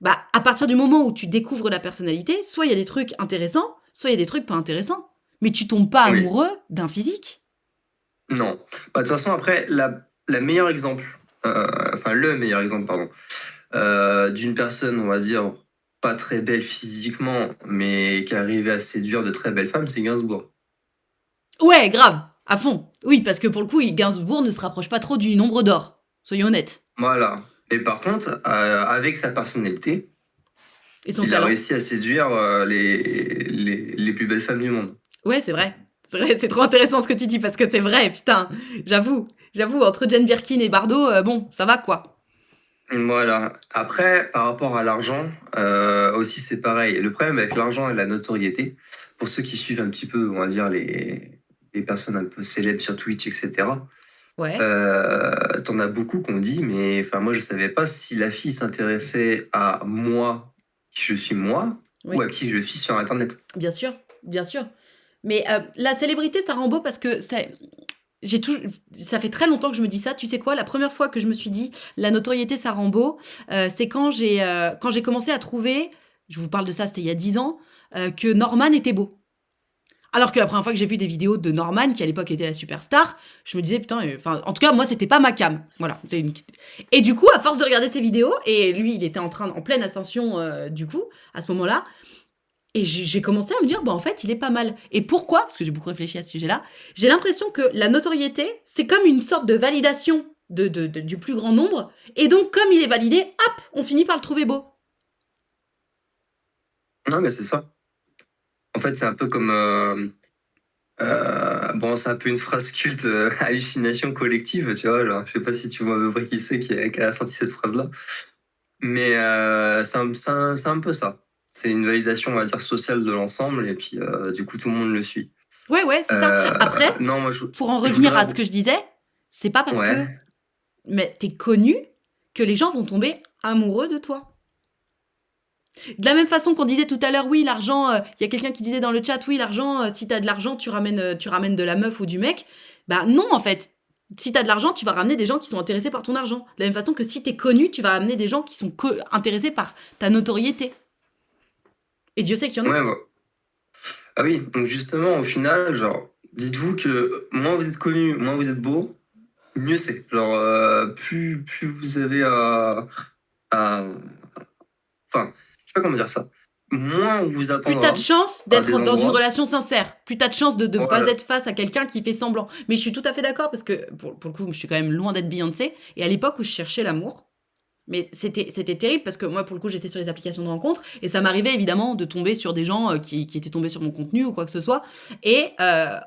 Speaker 1: à partir du moment où tu découvres la personnalité, soit il y a des trucs intéressants, soit il y a des trucs pas intéressants. Mais tu tombes pas
Speaker 4: Oui.
Speaker 1: amoureux d'un physique.
Speaker 4: Non. De toute façon, après, le meilleur exemple, pardon, d'une personne, on va dire, pas très belle physiquement, mais qui arrivait à séduire de très belles femmes, c'est Gainsbourg.
Speaker 1: Ouais, grave, à fond. Oui, parce que pour le coup, Gainsbourg ne se rapproche pas trop du nombre d'or. Soyons honnêtes.
Speaker 4: Voilà. Et par contre, avec sa personnalité,
Speaker 1: Et son
Speaker 4: il a
Speaker 1: talent.
Speaker 4: réussi à séduire les plus belles femmes du monde.
Speaker 1: Ouais, c'est vrai. C'est vrai, c'est trop intéressant ce que tu dis, parce que c'est vrai, putain. J'avoue, entre Jane Birkin et Bardot, bon, ça va quoi.
Speaker 4: Voilà. Après, par rapport à l'argent, aussi c'est pareil. Le problème avec l'argent et la notoriété, pour ceux qui suivent un petit peu, on va dire, les personnes un peu célèbres sur Twitch, etc.,
Speaker 1: Ouais.
Speaker 4: t'en as beaucoup qu'on dit, mais enfin moi je savais pas si la fille s'intéressait à moi, qui je suis moi,
Speaker 1: Oui.
Speaker 4: ou à qui je suis sur Internet.
Speaker 1: Bien sûr, bien sûr. Mais la célébrité, ça rend beau parce que ça fait très longtemps que je me dis ça. Tu sais quoi, la première fois que je me suis dit la notoriété, ça rend beau, c'est quand j'ai commencé à trouver, je vous parle de ça, c'était il y a 10 ans, que Norman était beau. Alors que la première fois que j'ai vu des vidéos de Norman, qui à l'époque était la superstar, je me disais putain, en tout cas moi c'était pas ma cam, voilà. Et du coup à force de regarder ces vidéos, et lui il était en pleine ascension du coup à ce moment-là, et j'ai commencé à me dire en fait il est pas mal. Et pourquoi? Parce que j'ai beaucoup réfléchi à ce sujet-là. J'ai l'impression que la notoriété c'est comme une sorte de validation du plus grand nombre, et donc comme il est validé, hop, on finit par le trouver beau.
Speaker 4: Non, mais c'est ça. En fait, c'est un peu comme. Bon, c'est un peu une phrase culte, hallucination collective, tu vois. Genre, je sais pas si tu vois à peu près qui c'est qui a sorti cette phrase-là. Mais c'est un peu ça. C'est une validation, on va dire, sociale de l'ensemble, et puis du coup, tout le monde le suit.
Speaker 1: Ouais, ouais, c'est ça. Après,
Speaker 4: Non, moi,
Speaker 1: pour en
Speaker 4: je
Speaker 1: revenir
Speaker 4: voudrais.
Speaker 1: à ce que je disais, c'est pas parce que
Speaker 4: Ouais,
Speaker 1: mais t'es connu que les gens vont tomber amoureux de toi. De la même façon qu'on disait tout à l'heure, oui, l'argent, il y a quelqu'un qui disait dans le chat, oui, l'argent, si t'as de l'argent, tu ramènes de la meuf ou du mec. Bah non, en fait. Si t'as de l'argent, tu vas ramener des gens qui sont intéressés par ton argent. De la même façon que si t'es connu, tu vas ramener des gens qui sont intéressés par ta notoriété. Et Dieu sait qu'il y en a.
Speaker 4: ouais, ouais. Ah oui, donc justement, au final, genre, dites-vous que moins vous êtes connu, moins vous êtes beau, mieux c'est. Genre, plus vous avez à. Enfin, je sais pas comment dire ça. Moins on vous
Speaker 1: Plus t'as de
Speaker 4: attendra
Speaker 1: chances
Speaker 4: à des
Speaker 1: d'être dans une
Speaker 4: endroits.
Speaker 1: relation sincère. Plus t'as de chances de ne pas
Speaker 4: Voilà.
Speaker 1: être face à quelqu'un qui fait semblant. Mais je suis tout à fait d'accord parce que, pour le coup, je suis quand même loin d'être Beyoncé. Et à l'époque où je cherchais l'amour, mais c'était terrible parce que moi, pour le coup, j'étais sur les applications de rencontres et ça m'arrivait évidemment de tomber sur des gens qui étaient tombés sur mon contenu ou quoi que ce soit. Et,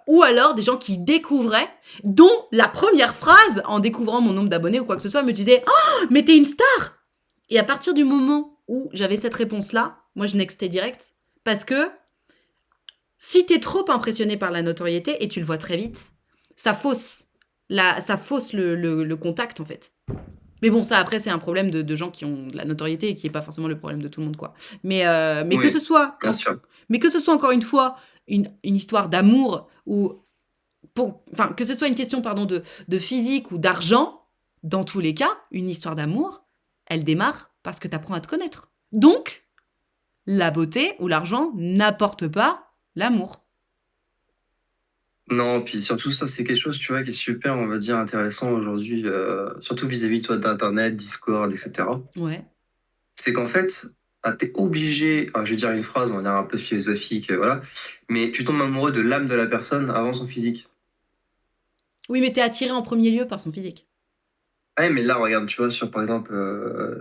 Speaker 1: ou alors des gens qui découvraient, dont la première phrase, en découvrant mon nombre d'abonnés ou quoi que ce soit, me disait «Oh, mais t'es une star!» Et à partir du moment où j'avais cette réponse-là, moi, je nextais direct. Parce que si t'es trop impressionné par la notoriété, et tu le vois très vite, ça fausse, ça fausse le contact, en fait. Mais bon, ça, après, c'est un problème de gens qui ont de la notoriété et qui n'est pas forcément le problème de tout le monde, quoi. Mais que ce
Speaker 4: Oui,
Speaker 1: soit,
Speaker 4: bien sûr.
Speaker 1: mais que ce soit encore une fois une histoire d'amour ou enfin, que ce soit une question, pardon, de physique ou d'argent, dans tous les cas, une histoire d'amour, elle démarre parce que tu apprends à te connaître. Donc, la beauté ou l'argent n'apporte pas l'amour.
Speaker 4: Non, puis surtout ça, c'est quelque chose, tu vois, qui est super, on va dire, intéressant aujourd'hui, surtout vis-à-vis, toi, d'Internet, Discord, etc.
Speaker 1: Ouais.
Speaker 4: C'est qu'en fait, t'es obligé, je vais dire une phrase, on va dire un peu philosophique, voilà, mais tu tombes amoureux de l'âme de la personne avant son physique.
Speaker 1: Oui, mais t'es attiré en premier lieu par son physique.
Speaker 4: Ouais, mais là, regarde, tu vois, sur par exemple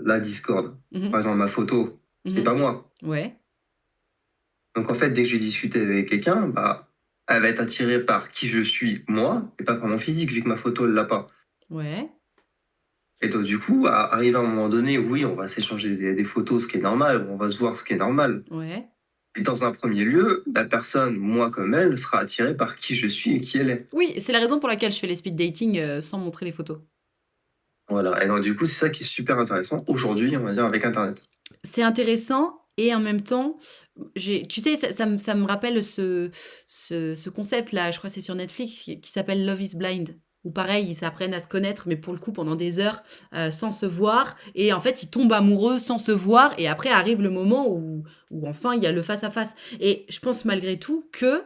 Speaker 4: la Discord, par
Speaker 1: Mhm,
Speaker 4: exemple ma photo, c'est
Speaker 1: mhm.
Speaker 4: pas moi.
Speaker 1: Ouais,
Speaker 4: Donc en fait, dès que je vais discuter avec quelqu'un, bah, elle va être attirée par qui je suis moi, et pas par mon physique, vu que ma photo, elle l'a pas.
Speaker 1: ouais,
Speaker 4: Et donc du coup, arrive à un moment donné, oui, on va s'échanger des photos, ce qui est normal, on va se voir, ce qui est normal.
Speaker 1: ouais.
Speaker 4: Et dans un premier lieu, la personne, moi comme elle, sera attirée par qui je suis et qui elle est.
Speaker 1: Oui, c'est la raison pour laquelle je fais les speed dating sans montrer les photos.
Speaker 4: Voilà. Et donc du coup, c'est ça qui est super intéressant aujourd'hui, on va dire, avec Internet.
Speaker 1: C'est intéressant et en même temps, tu sais, ça me rappelle ce concept-là, je crois que c'est sur Netflix, qui s'appelle Love is Blind. Où pareil, ils s'apprennent à se connaître, mais pour le coup pendant des heures, sans se voir. Et en fait, ils tombent amoureux sans se voir. Et après arrive le moment où enfin il y a le face-à-face. Et je pense malgré tout que,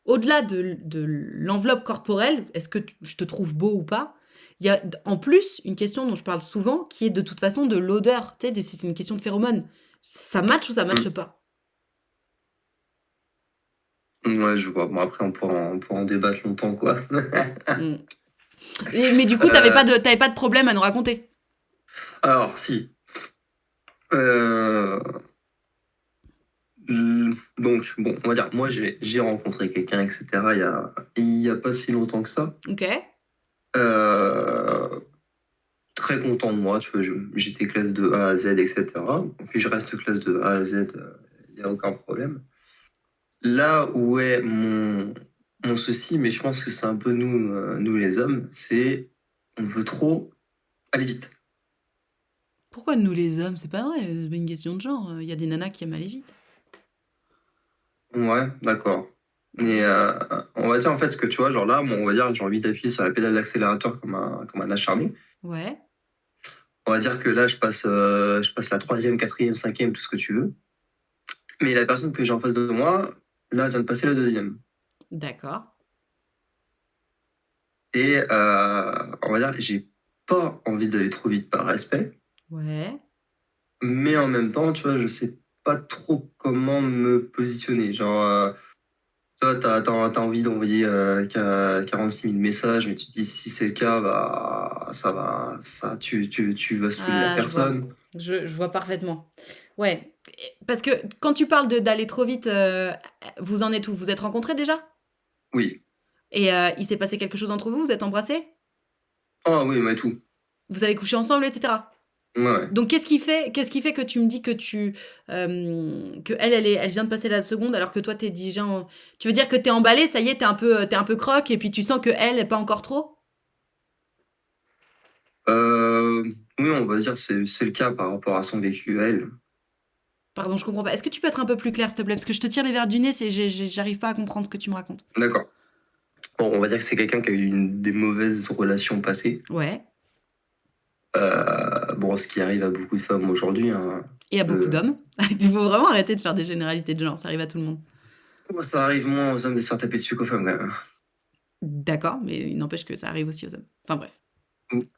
Speaker 1: au-delà de l'enveloppe corporelle, est-ce que je te trouve beau ou pas, il y a en plus une question dont je parle souvent qui est de toute façon de l'odeur. Tu sais, c'est une question de phéromones. Ça match ou ça matche
Speaker 4: Mm.
Speaker 1: pas?
Speaker 4: Ouais, je vois. Bon, après, on pourra en débattre longtemps, quoi.
Speaker 1: Mm. Mais du coup,
Speaker 4: Euh,
Speaker 1: t'avais pas de problème à nous raconter.
Speaker 4: alors, si. Euh, donc, bon, on va dire, moi, j'ai rencontré quelqu'un, etc., il y a pas si longtemps que ça.
Speaker 1: Ok.
Speaker 4: Euh, très content de moi, tu vois, j'étais classe de A à Z, etc. Puis je reste classe de A à Z, il n'y a aucun problème. Là où est mon souci, mais je pense que c'est un peu nous, nous les hommes, c'est on veut trop aller vite.
Speaker 1: Pourquoi nous les hommes? C'est pas vrai, c'est pas une question de genre. Il y a des nanas qui aiment aller vite.
Speaker 4: Ouais, d'accord. Mais on va dire en fait ce que tu vois, genre là, on va dire j'ai envie d'appuyer sur la pédale d'accélérateur comme un acharné.
Speaker 1: Ouais.
Speaker 4: On va dire que là, je passe la troisième, quatrième, cinquième, tout ce que tu veux. Mais la personne que j'ai en face de moi, là, vient de passer la deuxième.
Speaker 1: D'accord.
Speaker 4: Et on va dire, j'ai pas envie d'aller trop vite par respect,
Speaker 1: Ouais.
Speaker 4: mais en même temps, tu vois, je sais pas trop comment me positionner. Genre, toi, t'as envie d'envoyer 46 000 messages, mais tu te dis si c'est le cas, bah, ça va, tu vas saouler la
Speaker 1: Ah, je vois.
Speaker 4: personne.
Speaker 1: Je vois parfaitement. Ouais. Parce que quand tu parles d'aller trop vite, vous en êtes où? Vous êtes rencontrés déjà?
Speaker 4: Oui.
Speaker 1: Et il s'est passé quelque chose entre vous? Vous êtes embrassés?
Speaker 4: Ah oui, mais tout.
Speaker 1: Vous avez couché ensemble, etc.
Speaker 4: Ouais, ouais.
Speaker 1: Donc qu'est-ce qui fait que tu me dis que que elle vient de passer la seconde alors que toi t'es déjà tu veux dire que t'es emballé, ça y est, t'es un peu croque et puis tu sens que elle est pas encore trop?
Speaker 4: Euh, oui, on va dire que c'est le cas par rapport à son vécu, elle.
Speaker 1: Pardon, je comprends pas. Est-ce que tu peux être un peu plus clair, s'il te plaît? Parce que je te tire les verres du nez, j'arrive pas à comprendre ce que tu me racontes.
Speaker 4: D'accord. Bon, on va dire que c'est quelqu'un qui a eu des mauvaises relations passées.
Speaker 1: Ouais.
Speaker 4: Bon, ce qui arrive à beaucoup de femmes aujourd'hui, hein.
Speaker 1: Et à beaucoup d'hommes. Il faut vraiment arrêter de faire des généralités de genre, ça arrive à tout le monde.
Speaker 4: Moi, ça arrive moins aux hommes de se faire taper dessus qu'aux femmes, quand même.
Speaker 1: D'accord, mais il n'empêche que ça arrive aussi aux hommes. Enfin bref.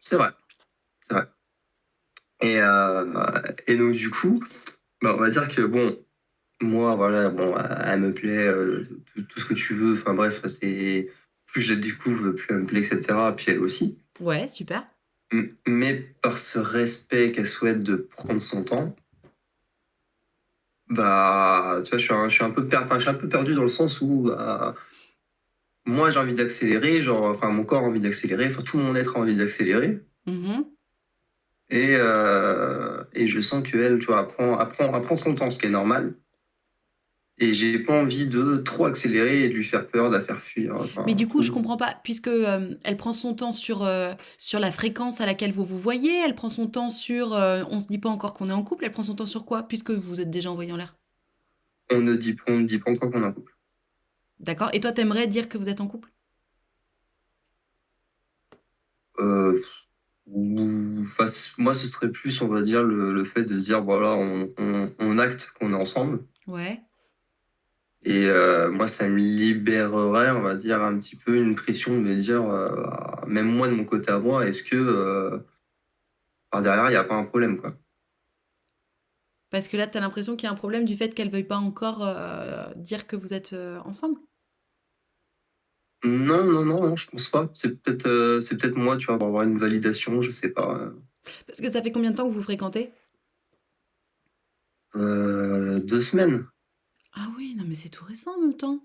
Speaker 4: C'est vrai, c'est vrai. Et donc, du coup, bah, on va dire que, bon, moi, voilà, bon, elle me plaît, tout ce que tu veux. Enfin bref, c'est plus je la découvre, plus elle me plaît, etc. Puis elle aussi.
Speaker 1: Ouais, super.
Speaker 4: Mais par ce respect qu'elle souhaite de prendre son temps, bah, tu vois, je suis un peu perdu dans le sens où bah, moi j'ai envie d'accélérer, genre, enfin mon corps a envie d'accélérer, enfin tout mon être a envie d'accélérer.
Speaker 1: Mhm.
Speaker 4: Et je sens qu'elle, tu vois, apprend son temps, ce qui est normal. Et j'ai pas envie de trop accélérer et de lui faire peur, de la faire fuir.
Speaker 1: Mais
Speaker 4: Enfin,
Speaker 1: du coup, je comprends pas, puisque elle prend son temps sur la fréquence à laquelle vous vous voyez, elle prend son temps sur on se dit pas encore qu'on est en couple, elle prend son temps sur quoi, puisque vous êtes déjà envoyé en l'air.
Speaker 4: on ne dit pas encore qu'on est en couple.
Speaker 1: D'accord? Et toi, t'aimerais dire que vous êtes en couple?
Speaker 4: Euh, enfin, moi, ce serait plus, on va dire, le fait de se dire, voilà, on acte qu'on est ensemble.
Speaker 1: Ouais.
Speaker 4: Et moi, ça me libérerait, on va dire, un petit peu une pression de me dire, même moi, de mon côté à moi, est-ce que par derrière, il n'y a pas un problème, quoi.
Speaker 1: Parce que là, t'as l'impression qu'il y a un problème du fait qu'elle veuille pas encore dire que vous êtes ensemble?
Speaker 4: Non, non, non, non, je pense pas. C'est peut-être moi, tu vois, pour avoir une validation, je sais pas.
Speaker 1: Parce que ça fait combien de temps que vous fréquentez?
Speaker 4: 2 semaines.
Speaker 1: Ah oui, non mais c'est tout récent en même temps.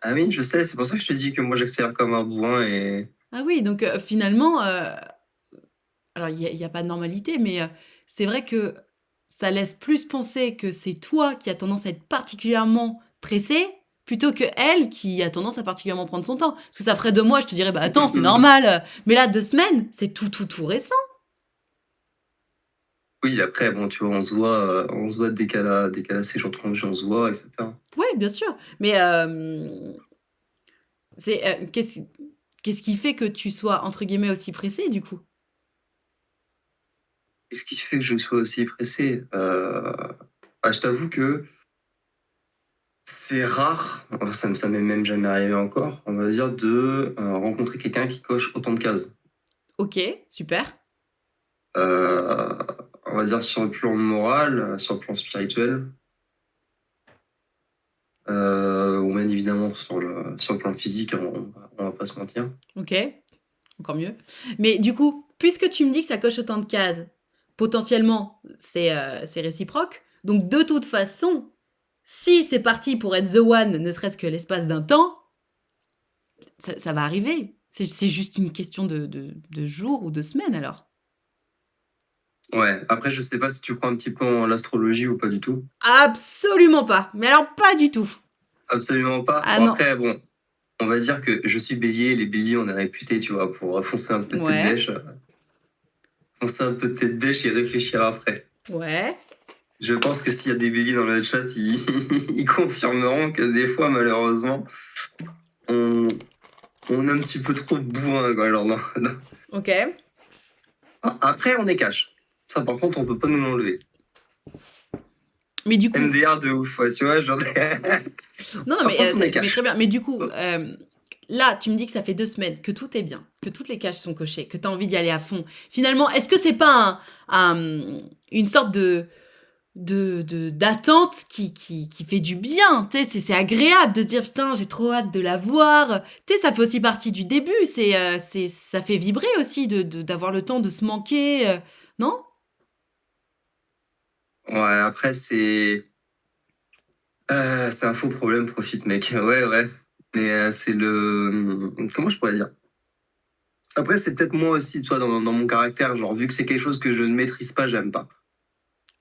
Speaker 4: Ah oui, je sais, c'est pour ça que je te dis que moi, j'accélère comme un bourrin et
Speaker 1: Ah oui, donc finalement, alors il y a pas de normalité, mais c'est vrai que ça laisse plus penser que c'est toi qui as tendance à être particulièrement pressé, plutôt que elle qui a tendance à particulièrement prendre son temps. Parce que ça ferait 2 mois, je te dirais: «Bah attends, c'est normal», mais là 2 semaines, c'est tout récent.
Speaker 4: oui, après, bon, tu vois, on se voit dès qu'elle a ses jours de congé, on se voit, etc.
Speaker 1: Ouais, bien sûr, mais c'est, qu'est-ce qui fait que tu sois entre guillemets «aussi pressé» du coup?
Speaker 4: Qu'est-ce qui fait que je sois aussi pressé? Je t'avoue que c'est rare, enfin, ça m'est même jamais arrivé encore, on va dire, de rencontrer quelqu'un qui coche autant de cases.
Speaker 1: OK, super.
Speaker 4: Euh, on va dire sur le plan moral, sur le plan spirituel, ou bien évidemment sur le plan physique, on va pas se mentir.
Speaker 1: OK, encore mieux. Mais du coup, puisque tu me dis que ça coche autant de cases, potentiellement, c'est réciproque. Donc, de toute façon, si c'est parti pour être the one, ne serait-ce que l'espace d'un temps, ça va arriver. C'est juste une question de jours ou de semaines alors.
Speaker 4: Ouais, après, je sais pas si tu crois un petit peu en l'astrologie ou pas du tout.
Speaker 1: Absolument pas. Mais alors, pas du tout.
Speaker 4: Absolument pas.
Speaker 1: Ah
Speaker 4: Bon,
Speaker 1: non.
Speaker 4: après, bon, on va dire que je suis bélier, les béliers, on est réputé, tu vois, pour foncer un peu tête
Speaker 1: Ouais.
Speaker 4: bêche. Foncer un peu tête bêche et réfléchir après.
Speaker 1: Ouais.
Speaker 4: Je pense que s'il y a des béliers dans le chat, ils confirmeront que des fois, malheureusement, on est un petit peu trop bourrin, quoi. Alors, non.
Speaker 1: Ok.
Speaker 4: Après, on est cash. Ça, par contre, on peut pas nous l'enlever.
Speaker 1: Mais du coup.
Speaker 4: MDR de ouf, ouais, tu vois, genre.
Speaker 1: Non,
Speaker 4: Par
Speaker 1: mais,
Speaker 4: contre, on est
Speaker 1: mais
Speaker 4: cash.
Speaker 1: très bien. Mais du coup, là, tu me dis que ça fait 2 semaines, que tout est bien, que toutes les cases sont cochées, que tu as envie d'y aller à fond. Finalement, est-ce que c'est pas une sorte d'attente qui fait du bien? Tu sais, c'est agréable de se dire putain, j'ai trop hâte de la voir. Tu sais, ça fait aussi partie du début. Ça fait vibrer aussi d'avoir le temps de se manquer, non?
Speaker 4: Ouais, après, c'est un faux problème, profite, mec. Ouais, ouais. Mais c'est comment je pourrais dire? Après, c'est peut-être moi aussi, toi, dans mon caractère. Genre, vu que c'est quelque chose que je ne maîtrise pas, j'aime pas.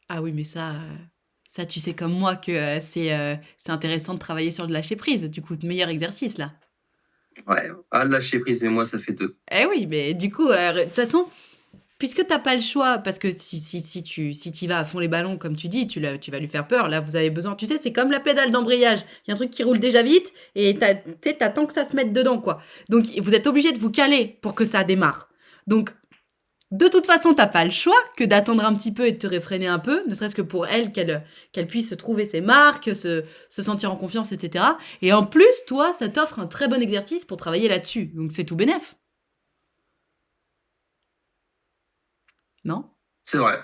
Speaker 1: Ah oui, mais ça, tu sais comme moi que c'est intéressant de travailler sur le lâcher prise. Du coup, meilleur exercice là.
Speaker 4: Ouais. Ah, lâcher prise et moi, ça fait deux.
Speaker 1: Eh oui, mais du coup, de toute façon, puisque t'as pas le choix, parce que si tu vas à fond les ballons, comme tu dis, tu vas lui faire peur. Là, vous avez besoin. Tu sais, c'est comme la pédale d'embrayage. Il y a un truc qui roule déjà vite et tu sais, t'attends que ça se mette dedans, quoi. Donc, vous êtes obligé de vous caler pour que ça démarre. Donc, de toute façon, t'as pas le choix que d'attendre un petit peu et de te réfréner un peu, ne serait-ce que pour elle, qu'elle puisse trouver ses marques, se sentir en confiance, etc. Et en plus, toi, ça t'offre un très bon exercice pour travailler là-dessus. Donc, c'est tout bénef. Non?
Speaker 4: C'est vrai.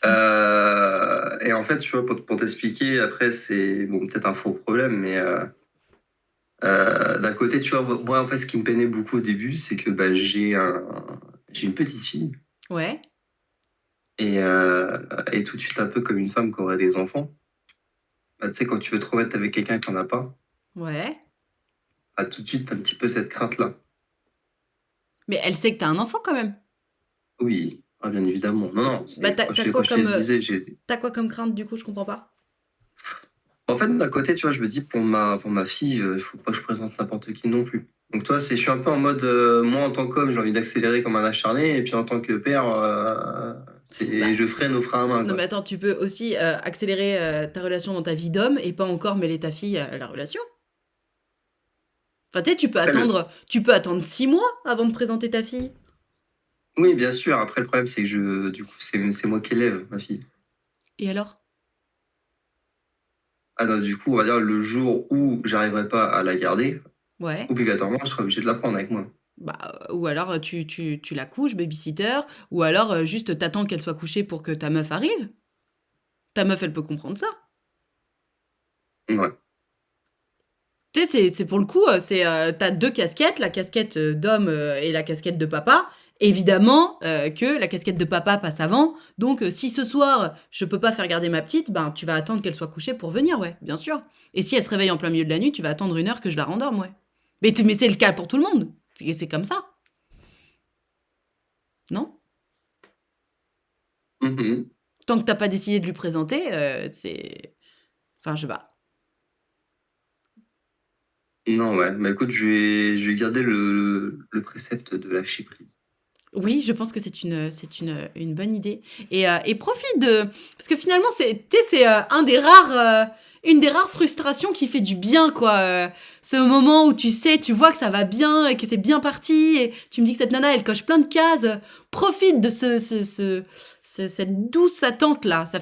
Speaker 4: Et en fait, tu vois, pour t'expliquer, après, c'est bon, peut-être un faux problème, mais d'un côté, tu vois, moi, en fait, ce qui me peinait beaucoup au début, c'est que bah, j'ai une petite fille
Speaker 1: Ouais.
Speaker 4: et tout de suite, un peu comme une femme qui aurait des enfants. Bah, tu sais, quand tu veux te remettre avec quelqu'un qui en a pas,
Speaker 1: Ouais.
Speaker 4: bah, tout de suite, t'as un petit peu cette crainte-là.
Speaker 1: Mais elle sait que t'as un enfant quand même.
Speaker 4: Oui, ah, bien évidemment. Non, non,
Speaker 1: Bah,
Speaker 4: quand je te disais,
Speaker 1: t'as quoi comme crainte du coup, je comprends pas.
Speaker 4: En fait, d'un côté, tu vois, je me dis, pour ma fille, il faut pas que je présente n'importe qui non plus. Donc, toi, je suis un peu en mode, moi, en tant qu'homme, j'ai envie d'accélérer comme un acharné, et puis en tant que père,
Speaker 1: Bah,
Speaker 4: je freine au frein à main,
Speaker 1: non, mais
Speaker 4: quoi.
Speaker 1: attends, tu peux aussi accélérer ta relation dans ta vie d'homme et pas encore mêler ta fille à la relation. Enfin, tu sais,
Speaker 4: Après,
Speaker 1: tu peux attendre 6 mois avant de présenter ta fille.
Speaker 4: oui, bien sûr. Après, le problème, c'est que du coup, c'est moi qui élève ma fille.
Speaker 1: Et alors?
Speaker 4: Ah, non, du coup, on va dire, le jour où j'arriverai pas à la garder,
Speaker 1: Ouais.
Speaker 4: obligatoirement, je serai obligé de la prendre avec moi.
Speaker 1: Bah, ou alors tu la couches, babysitter, ou alors juste t'attends qu'elle soit couchée pour que ta meuf arrive. Ta meuf, elle peut comprendre ça.
Speaker 4: Ouais.
Speaker 1: Tu sais, c'est pour le coup, t'as deux casquettes, la casquette d'homme et la casquette de papa. Évidemment que la casquette de papa passe avant. Donc, si ce soir, je peux pas faire garder ma petite, ben, tu vas attendre qu'elle soit couchée pour venir, ouais, bien sûr. Et si elle se réveille en plein milieu de la nuit, tu vas attendre 1 heure que je la rendorme, ouais. Mais c'est le cas pour tout le monde. C'est comme ça, non?
Speaker 4: Mhm.
Speaker 1: Tant que t'as pas décidé de lui présenter, c'est. Enfin, je sais pas.
Speaker 4: Non, ouais. Mais écoute, je vais garder le précepte de lâcher prise.
Speaker 1: Oui, je pense que une bonne idée. Et profite de. Parce que finalement, tu sais, c'est une des rares frustrations qui fait du bien, quoi. Ce moment où tu sais, tu vois que ça va bien et que c'est bien parti. Et tu me dis que cette nana, elle coche plein de cases. Profite de cette douce attente-là. Ça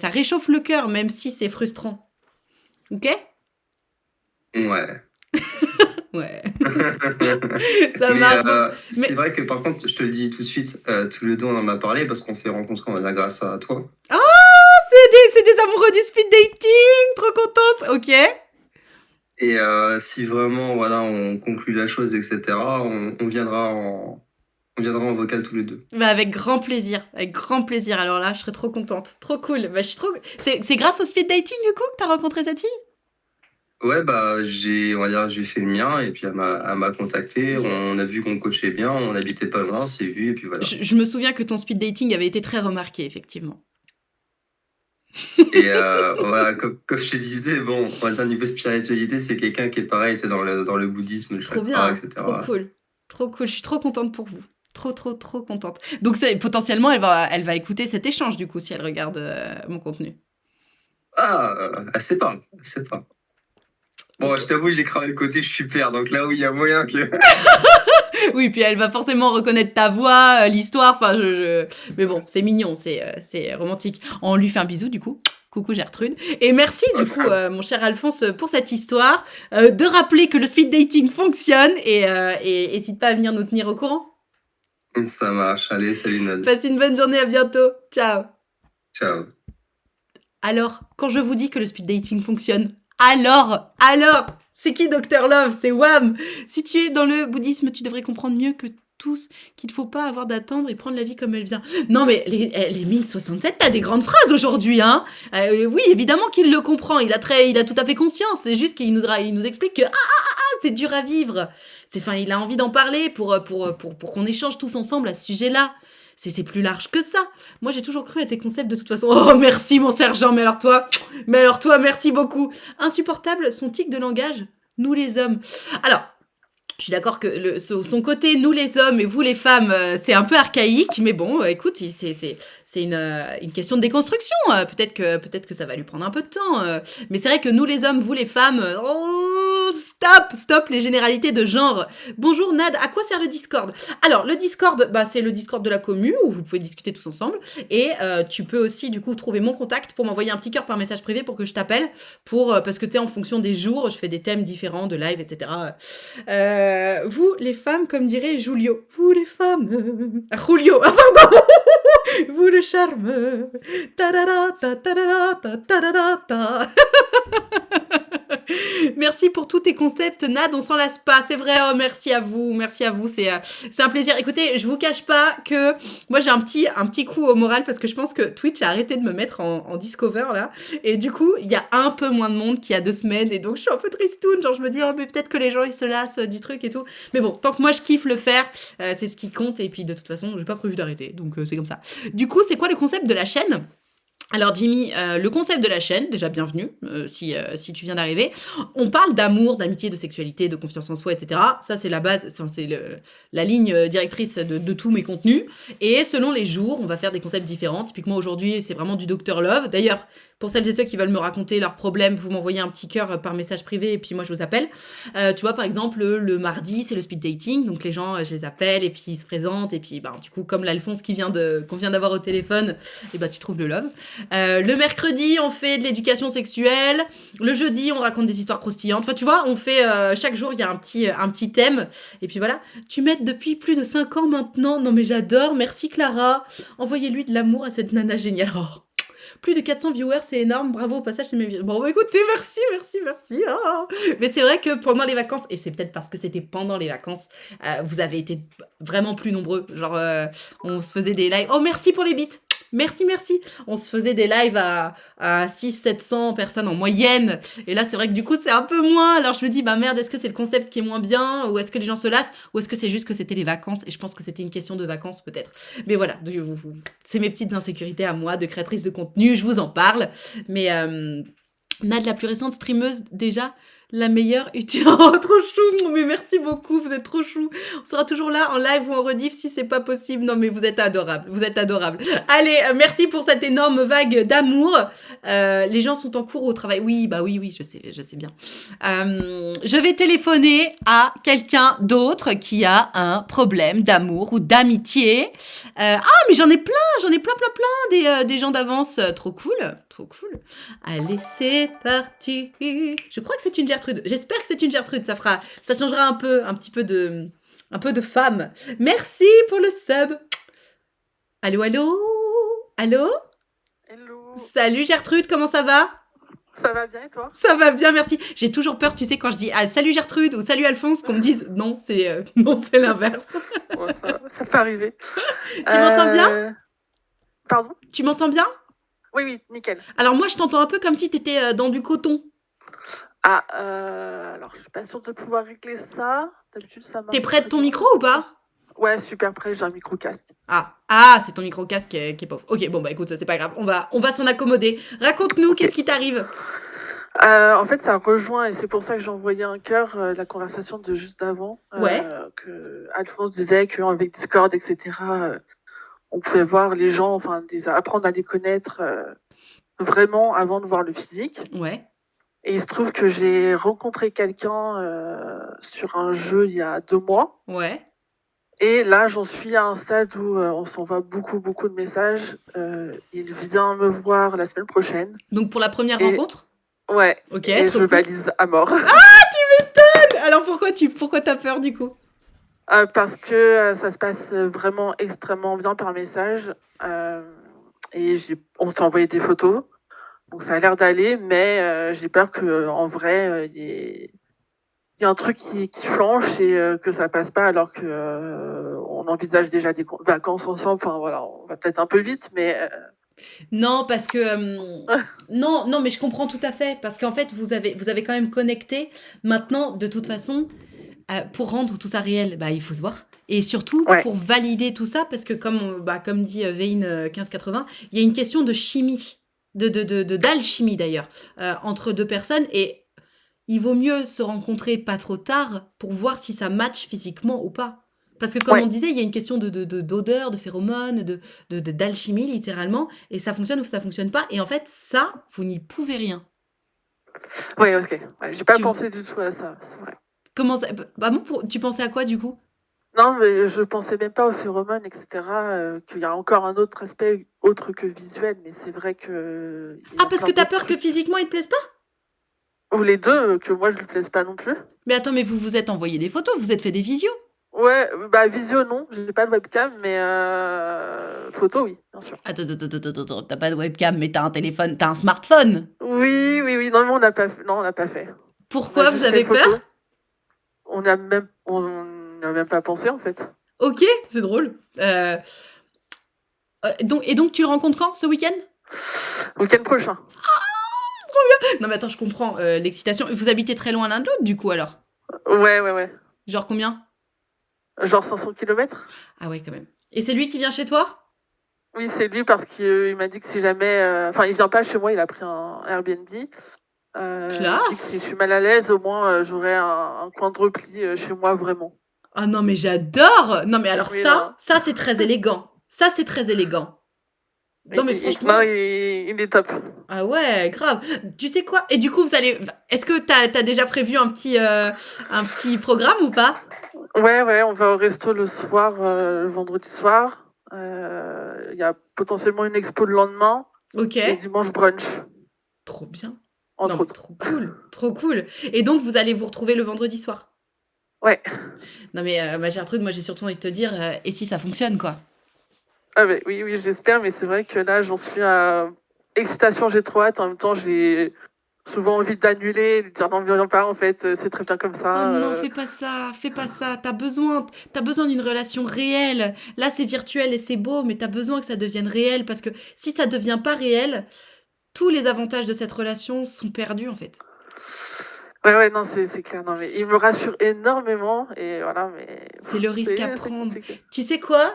Speaker 1: réchauffe le cœur, même si c'est frustrant. Ok?
Speaker 4: Ouais.
Speaker 1: Ouais, ça
Speaker 4: Mais
Speaker 1: marche.
Speaker 4: c'est
Speaker 1: Mais.
Speaker 4: vrai que par contre, je te le dis tout de suite, tous les deux on en a parlé parce qu'on s'est rencontrés, on va dire, grâce à toi.
Speaker 1: Ah, c'est des amoureux du speed dating, trop contente. Ok.
Speaker 4: Et si vraiment voilà, on conclut la chose, etc., on viendra en vocal tous les deux.
Speaker 1: Bah avec grand plaisir, avec grand plaisir. Alors là, je serais trop contente, trop cool. Bah je suis trop. C'est grâce au speed dating du coup que t'as rencontré cette fille?
Speaker 4: Ouais, bah on va dire, j'ai fait le mien et puis elle m'a contacté, on a vu qu'on coachait bien, on habitait pas loin, on s'est vu et puis voilà.
Speaker 1: Je me souviens que ton speed dating avait été très remarqué, effectivement.
Speaker 4: Et voilà, comme je te disais, bon, on va dire niveau spiritualité, c'est quelqu'un qui est pareil, c'est dans le bouddhisme, le
Speaker 1: Trop
Speaker 4: chakra,
Speaker 1: bien, trop
Speaker 4: etc.
Speaker 1: cool, trop cool. Je suis trop contente pour vous. Trop, trop, trop contente. Donc potentiellement, elle va écouter cet échange du coup si elle regarde mon contenu.
Speaker 4: Ah, elle sait pas, elle sait pas. Bon,
Speaker 1: Ok.
Speaker 4: je t'avoue, j'ai cramé le côté je suis père, donc là où il y a moyen que.
Speaker 1: Oui, puis elle va forcément reconnaître ta voix, l'histoire. Enfin, mais bon, c'est mignon, c'est romantique. On lui fait un bisou du coup. Coucou Gertrude. Et merci du coup, mon cher Alphonse, pour cette histoire. De rappeler que le speed dating fonctionne et n'hésite pas à venir nous tenir au courant.
Speaker 4: Ça marche, allez, salut Nad.
Speaker 1: Passe une bonne journée, à bientôt. Ciao.
Speaker 4: Ciao.
Speaker 1: Alors, quand je vous dis que le speed dating fonctionne, alors, C'est qui Dr Love? C'est Wham! Si tu es dans le bouddhisme, tu devrais comprendre mieux que tous qu'il ne faut pas avoir d'attendre et prendre la vie comme elle vient. Non mais les 1067, t'as des grandes phrases aujourd'hui, hein. Oui, évidemment qu'il le comprend, il a tout à fait conscience. C'est juste qu'il nous explique que c'est dur à vivre. Il a envie d'en parler pour qu'on échange tous ensemble à ce sujet-là. C'est plus large que ça. Moi, j'ai toujours cru à tes concepts de toute façon. Oh, merci, mon sergent. Mais alors toi, merci beaucoup. Insupportable, son tic de langage. Nous, les hommes. Alors, je suis d'accord que son côté, nous les hommes et vous les femmes, c'est un peu archaïque, mais bon, écoute, c'est une question de déconstruction. Peut-être que ça va lui prendre un peu de temps. Mais c'est vrai que nous les hommes, vous les femmes, stop les généralités de genre. Bonjour Nad, à quoi sert le Discord? Alors, le Discord, c'est le Discord de la commu où vous pouvez discuter tous ensemble. Et tu peux aussi, du coup, trouver mon contact pour m'envoyer un petit cœur par message privé pour que je t'appelle. Parce que tu sais, en fonction des jours, je fais des thèmes différents de live, etc. Vous, les femmes, comme dirait Julio. Vous, les femmes. Julio. Ah, pardon. Vous, le charme. Ta-da-da, ta-da-da, ta-da-da, ta. Merci pour tous tes concepts, Nad, on s'en lasse pas, c'est vrai, oh, merci à vous, c'est un plaisir. Écoutez, je vous cache pas que moi j'ai un petit coup au moral parce que je pense que Twitch a arrêté de me mettre en Discover là, et du coup, il y a un peu moins de monde qu'il y a 2 semaines, et donc je suis un peu tristoune, genre je me dis, oh, mais peut-être que les gens ils se lassent du truc et tout, mais bon, tant que moi je kiffe le faire, c'est ce qui compte, et puis de toute façon, j'ai pas prévu d'arrêter, donc c'est comme ça. Du coup, c'est quoi le concept de la chaîne ? Alors Jimmy, le concept de la chaîne, déjà bienvenue, si tu viens d'arriver. On parle d'amour, d'amitié, de sexualité, de confiance en soi, etc. Ça c'est la base, c'est la ligne directrice de tous mes contenus. Et selon les jours, on va faire des concepts différents. Typiquement aujourd'hui, c'est vraiment du Dr Love. D'ailleurs, pour celles et ceux qui veulent me raconter leurs problèmes, vous m'envoyez un petit cœur par message privé et puis moi je vous appelle. Tu vois, par exemple, le mardi, c'est le speed dating. Donc les gens, je les appelle et puis ils se présentent. Et puis du coup, comme l'Alphonse qu'on vient d'avoir au téléphone, et tu trouves le love. Le mercredi, on fait de l'éducation sexuelle. Le jeudi, on raconte des histoires croustillantes. Enfin, tu vois, on fait chaque jour, il y a un petit thème. Et puis voilà. Tu m'aides depuis plus de 5 ans maintenant. Non mais j'adore. Merci Clara. Envoyez-lui de l'amour à cette nana géniale. Oh. Plus de 400 viewers, c'est énorme. Bravo au passage, c'est mes viewers. Bon, écoutez, merci. Oh. Mais c'est vrai que pendant les vacances, et c'est peut-être parce que c'était pendant les vacances, vous avez été vraiment plus nombreux. Genre, on se faisait des lives. Oh, merci pour les bits. Merci. On se faisait des lives à 600-700 personnes en moyenne. Et là, c'est vrai que du coup, c'est un peu moins. Alors, je me dis, merde, est-ce que c'est le concept qui est moins bien? Ou est-ce que les gens se lassent? Ou est-ce que c'est juste que c'était les vacances? Et je pense que c'était une question de vacances, peut-être. Mais voilà, c'est mes petites insécurités à moi de créatrice de contenu. Je vous en parle. Mais Nad, la plus récente streameuse, déjà... La meilleure utile. Oh, trop chou. Non, mais merci beaucoup. Vous êtes trop chou. On sera toujours là en live ou en rediff si c'est pas possible. Non, mais vous êtes adorables. Allez, merci pour cette énorme vague d'amour. Les gens sont en cours au travail. Oui, je sais bien. Je vais téléphoner à quelqu'un d'autre qui a un problème d'amour ou d'amitié. Mais j'en ai plein des gens d'avance. Trop cool. Allez, c'est parti. Je crois que c'est une Gertrude. J'espère que c'est une Gertrude. Ça changera un petit peu de femme. Merci pour le sub. Allô.
Speaker 5: Hello.
Speaker 1: Salut Gertrude, comment ça va?
Speaker 5: Ça va bien et toi?
Speaker 1: Ça va bien, merci. J'ai toujours peur, tu sais, quand je dis salut Gertrude ou salut Alphonse, qu'on me dise non, c'est l'inverse.
Speaker 5: Ouais, ça peut arriver.
Speaker 1: Tu m'entends bien?
Speaker 5: Pardon?
Speaker 1: Tu m'entends bien?
Speaker 5: Oui, nickel.
Speaker 1: Alors moi, je t'entends un peu comme si t'étais dans du coton.
Speaker 5: Alors je suis pas sûre de pouvoir régler ça. D'habitude, ça marche.
Speaker 1: T'es près de ton micro ou pas?
Speaker 5: Ouais, super près, j'ai un micro-casque.
Speaker 1: C'est ton micro-casque qui est pauvre. Ok, bon écoute, c'est pas grave, on va s'en accommoder. Raconte-nous, Qu'est-ce qui t'arrive?
Speaker 5: En fait, ça rejoint, et c'est pour ça que j'ai envoyé un cœur, la conversation de juste avant.
Speaker 1: Ouais.
Speaker 5: Que Alphonse disait qu'avec Discord, etc., on pouvait voir les gens, apprendre à les connaître vraiment avant de voir le physique.
Speaker 1: Ouais.
Speaker 5: Et il se trouve que j'ai rencontré quelqu'un sur un jeu il y a 2 mois.
Speaker 1: Ouais.
Speaker 5: Et là, j'en suis à un stade où on s'envoie beaucoup de messages. Il vient me voir la semaine prochaine.
Speaker 1: Donc pour la première rencontre?
Speaker 5: Ouais.
Speaker 1: Ok,
Speaker 5: et
Speaker 1: trop
Speaker 5: je
Speaker 1: cool.
Speaker 5: balise à mort.
Speaker 1: Tu m'étonnes! Alors pourquoi t'as peur du coup?
Speaker 5: Parce que ça se passe vraiment extrêmement bien par message. Et on s'est envoyé des photos. Donc ça a l'air d'aller, mais j'ai peur qu'en vrai, il y ait il y a un truc qui flanche et que ça passe pas alors que on envisage déjà des vacances ensemble. Enfin voilà, on va peut-être un peu vite, mais
Speaker 1: Non, parce que non, non, mais je comprends tout à fait parce qu'en fait vous avez quand même connecté. Maintenant, de toute façon, pour rendre tout ça réel, bah il faut se voir. Et surtout
Speaker 5: ouais,
Speaker 1: pour valider tout ça, parce que comme dit Vein 1580, il y a une question de chimie, d'alchimie d'ailleurs, entre deux personnes et il vaut mieux se rencontrer pas trop tard pour voir si ça match physiquement ou pas. Parce que comme on
Speaker 5: ouais,
Speaker 1: disait, il y a une question d'odeur, de phéromones, d'alchimie littéralement, et ça fonctionne ou ça fonctionne pas. Et en fait, ça, vous n'y pouvez rien.
Speaker 5: ouais, ok. Ouais, j'ai pas
Speaker 1: Tu,
Speaker 5: pensé du tout à ça, c'est vrai.
Speaker 1: comment ça, bah bon, tu pensais à quoi du coup?
Speaker 5: Non, mais je pensais même pas aux phéromones, etc. Qu'il y a encore un autre aspect autre que visuel, mais c'est vrai que il y
Speaker 1: Ah,
Speaker 5: a
Speaker 1: parce
Speaker 5: plein
Speaker 1: que t'as
Speaker 5: d'autres
Speaker 1: peur que
Speaker 5: trucs.
Speaker 1: physiquement il te plaise pas?
Speaker 5: Ou les deux, que moi je lui plaise pas non plus.
Speaker 1: Mais attends, mais vous vous êtes envoyé des photos, vous êtes fait des visios.
Speaker 5: Ouais, bah visio non, j'ai pas de webcam, mais photo oui, bien sûr.
Speaker 1: Attends, t'as pas de webcam, mais t'as un téléphone, t'as un smartphone.
Speaker 5: Oui, oui, oui, non, mais on n'a pas, non, on n'a pas fait. On a
Speaker 1: Pourquoi vous
Speaker 5: juste fait
Speaker 1: avez
Speaker 5: photo.
Speaker 1: peur?
Speaker 5: On n'a même pas pensé en fait.
Speaker 1: Ok, c'est drôle. Donc tu le rencontres quand, ce week-end?
Speaker 5: Week-end prochain.
Speaker 1: Non mais attends, je comprends l'excitation. Vous habitez très loin l'un de l'autre du coup alors?
Speaker 5: Ouais, ouais, ouais.
Speaker 1: Genre combien?
Speaker 5: Genre 500 kilomètres.
Speaker 1: Ah ouais quand même. Et c'est lui qui vient chez toi?
Speaker 5: Oui, c'est lui parce qu'il m'a dit que si jamais. Enfin, il vient pas chez moi, il a pris un Airbnb. Il me dit que si je
Speaker 1: Classe!
Speaker 5: suis mal à l'aise, au moins j'aurai un coin de repli chez moi vraiment.
Speaker 1: Ah non mais j'adore! Non mais alors
Speaker 5: Oui,
Speaker 1: ça,
Speaker 5: non.
Speaker 1: ça c'est très élégant. Ça c'est très élégant. Non mais
Speaker 5: Non,
Speaker 1: franchement,
Speaker 5: il est top.
Speaker 1: ah ouais, grave. Tu sais quoi? Et du coup vous allez, est-ce que t'as déjà prévu un petit programme ou pas?
Speaker 5: Ouais, ouais, on va au resto le soir, le vendredi soir. Il y a potentiellement une expo le lendemain
Speaker 1: Ok.
Speaker 5: et dimanche brunch,
Speaker 1: Trop bien. Non
Speaker 5: entre
Speaker 1: mais
Speaker 5: autres.
Speaker 1: trop cool, trop cool. Et donc vous allez vous retrouver le vendredi soir.
Speaker 5: Ouais.
Speaker 1: Non mais ma Gertrude, moi j'ai surtout envie de te dire, et si ça fonctionne quoi?
Speaker 5: Ah ouais, oui, oui, j'espère, mais c'est vrai que là, j'en suis à excitation, j'ai trop hâte. En même temps, j'ai souvent envie d'annuler, de dire non, mais viens pas, en fait, c'est très bien comme
Speaker 1: Oh
Speaker 5: ça.
Speaker 1: non, fais pas ça, fais pas ça. T'as besoin d'une relation réelle. Là, c'est virtuel et c'est beau, mais t'as besoin que ça devienne réel parce que si ça devient pas réel, tous les avantages de cette relation sont perdus en fait.
Speaker 5: Ouais, ouais, non, c'est clair. Non, mais il me rassure énormément et voilà, mais
Speaker 1: C'est le risque à
Speaker 5: c'est
Speaker 1: prendre.
Speaker 5: compliqué.
Speaker 1: Tu sais quoi?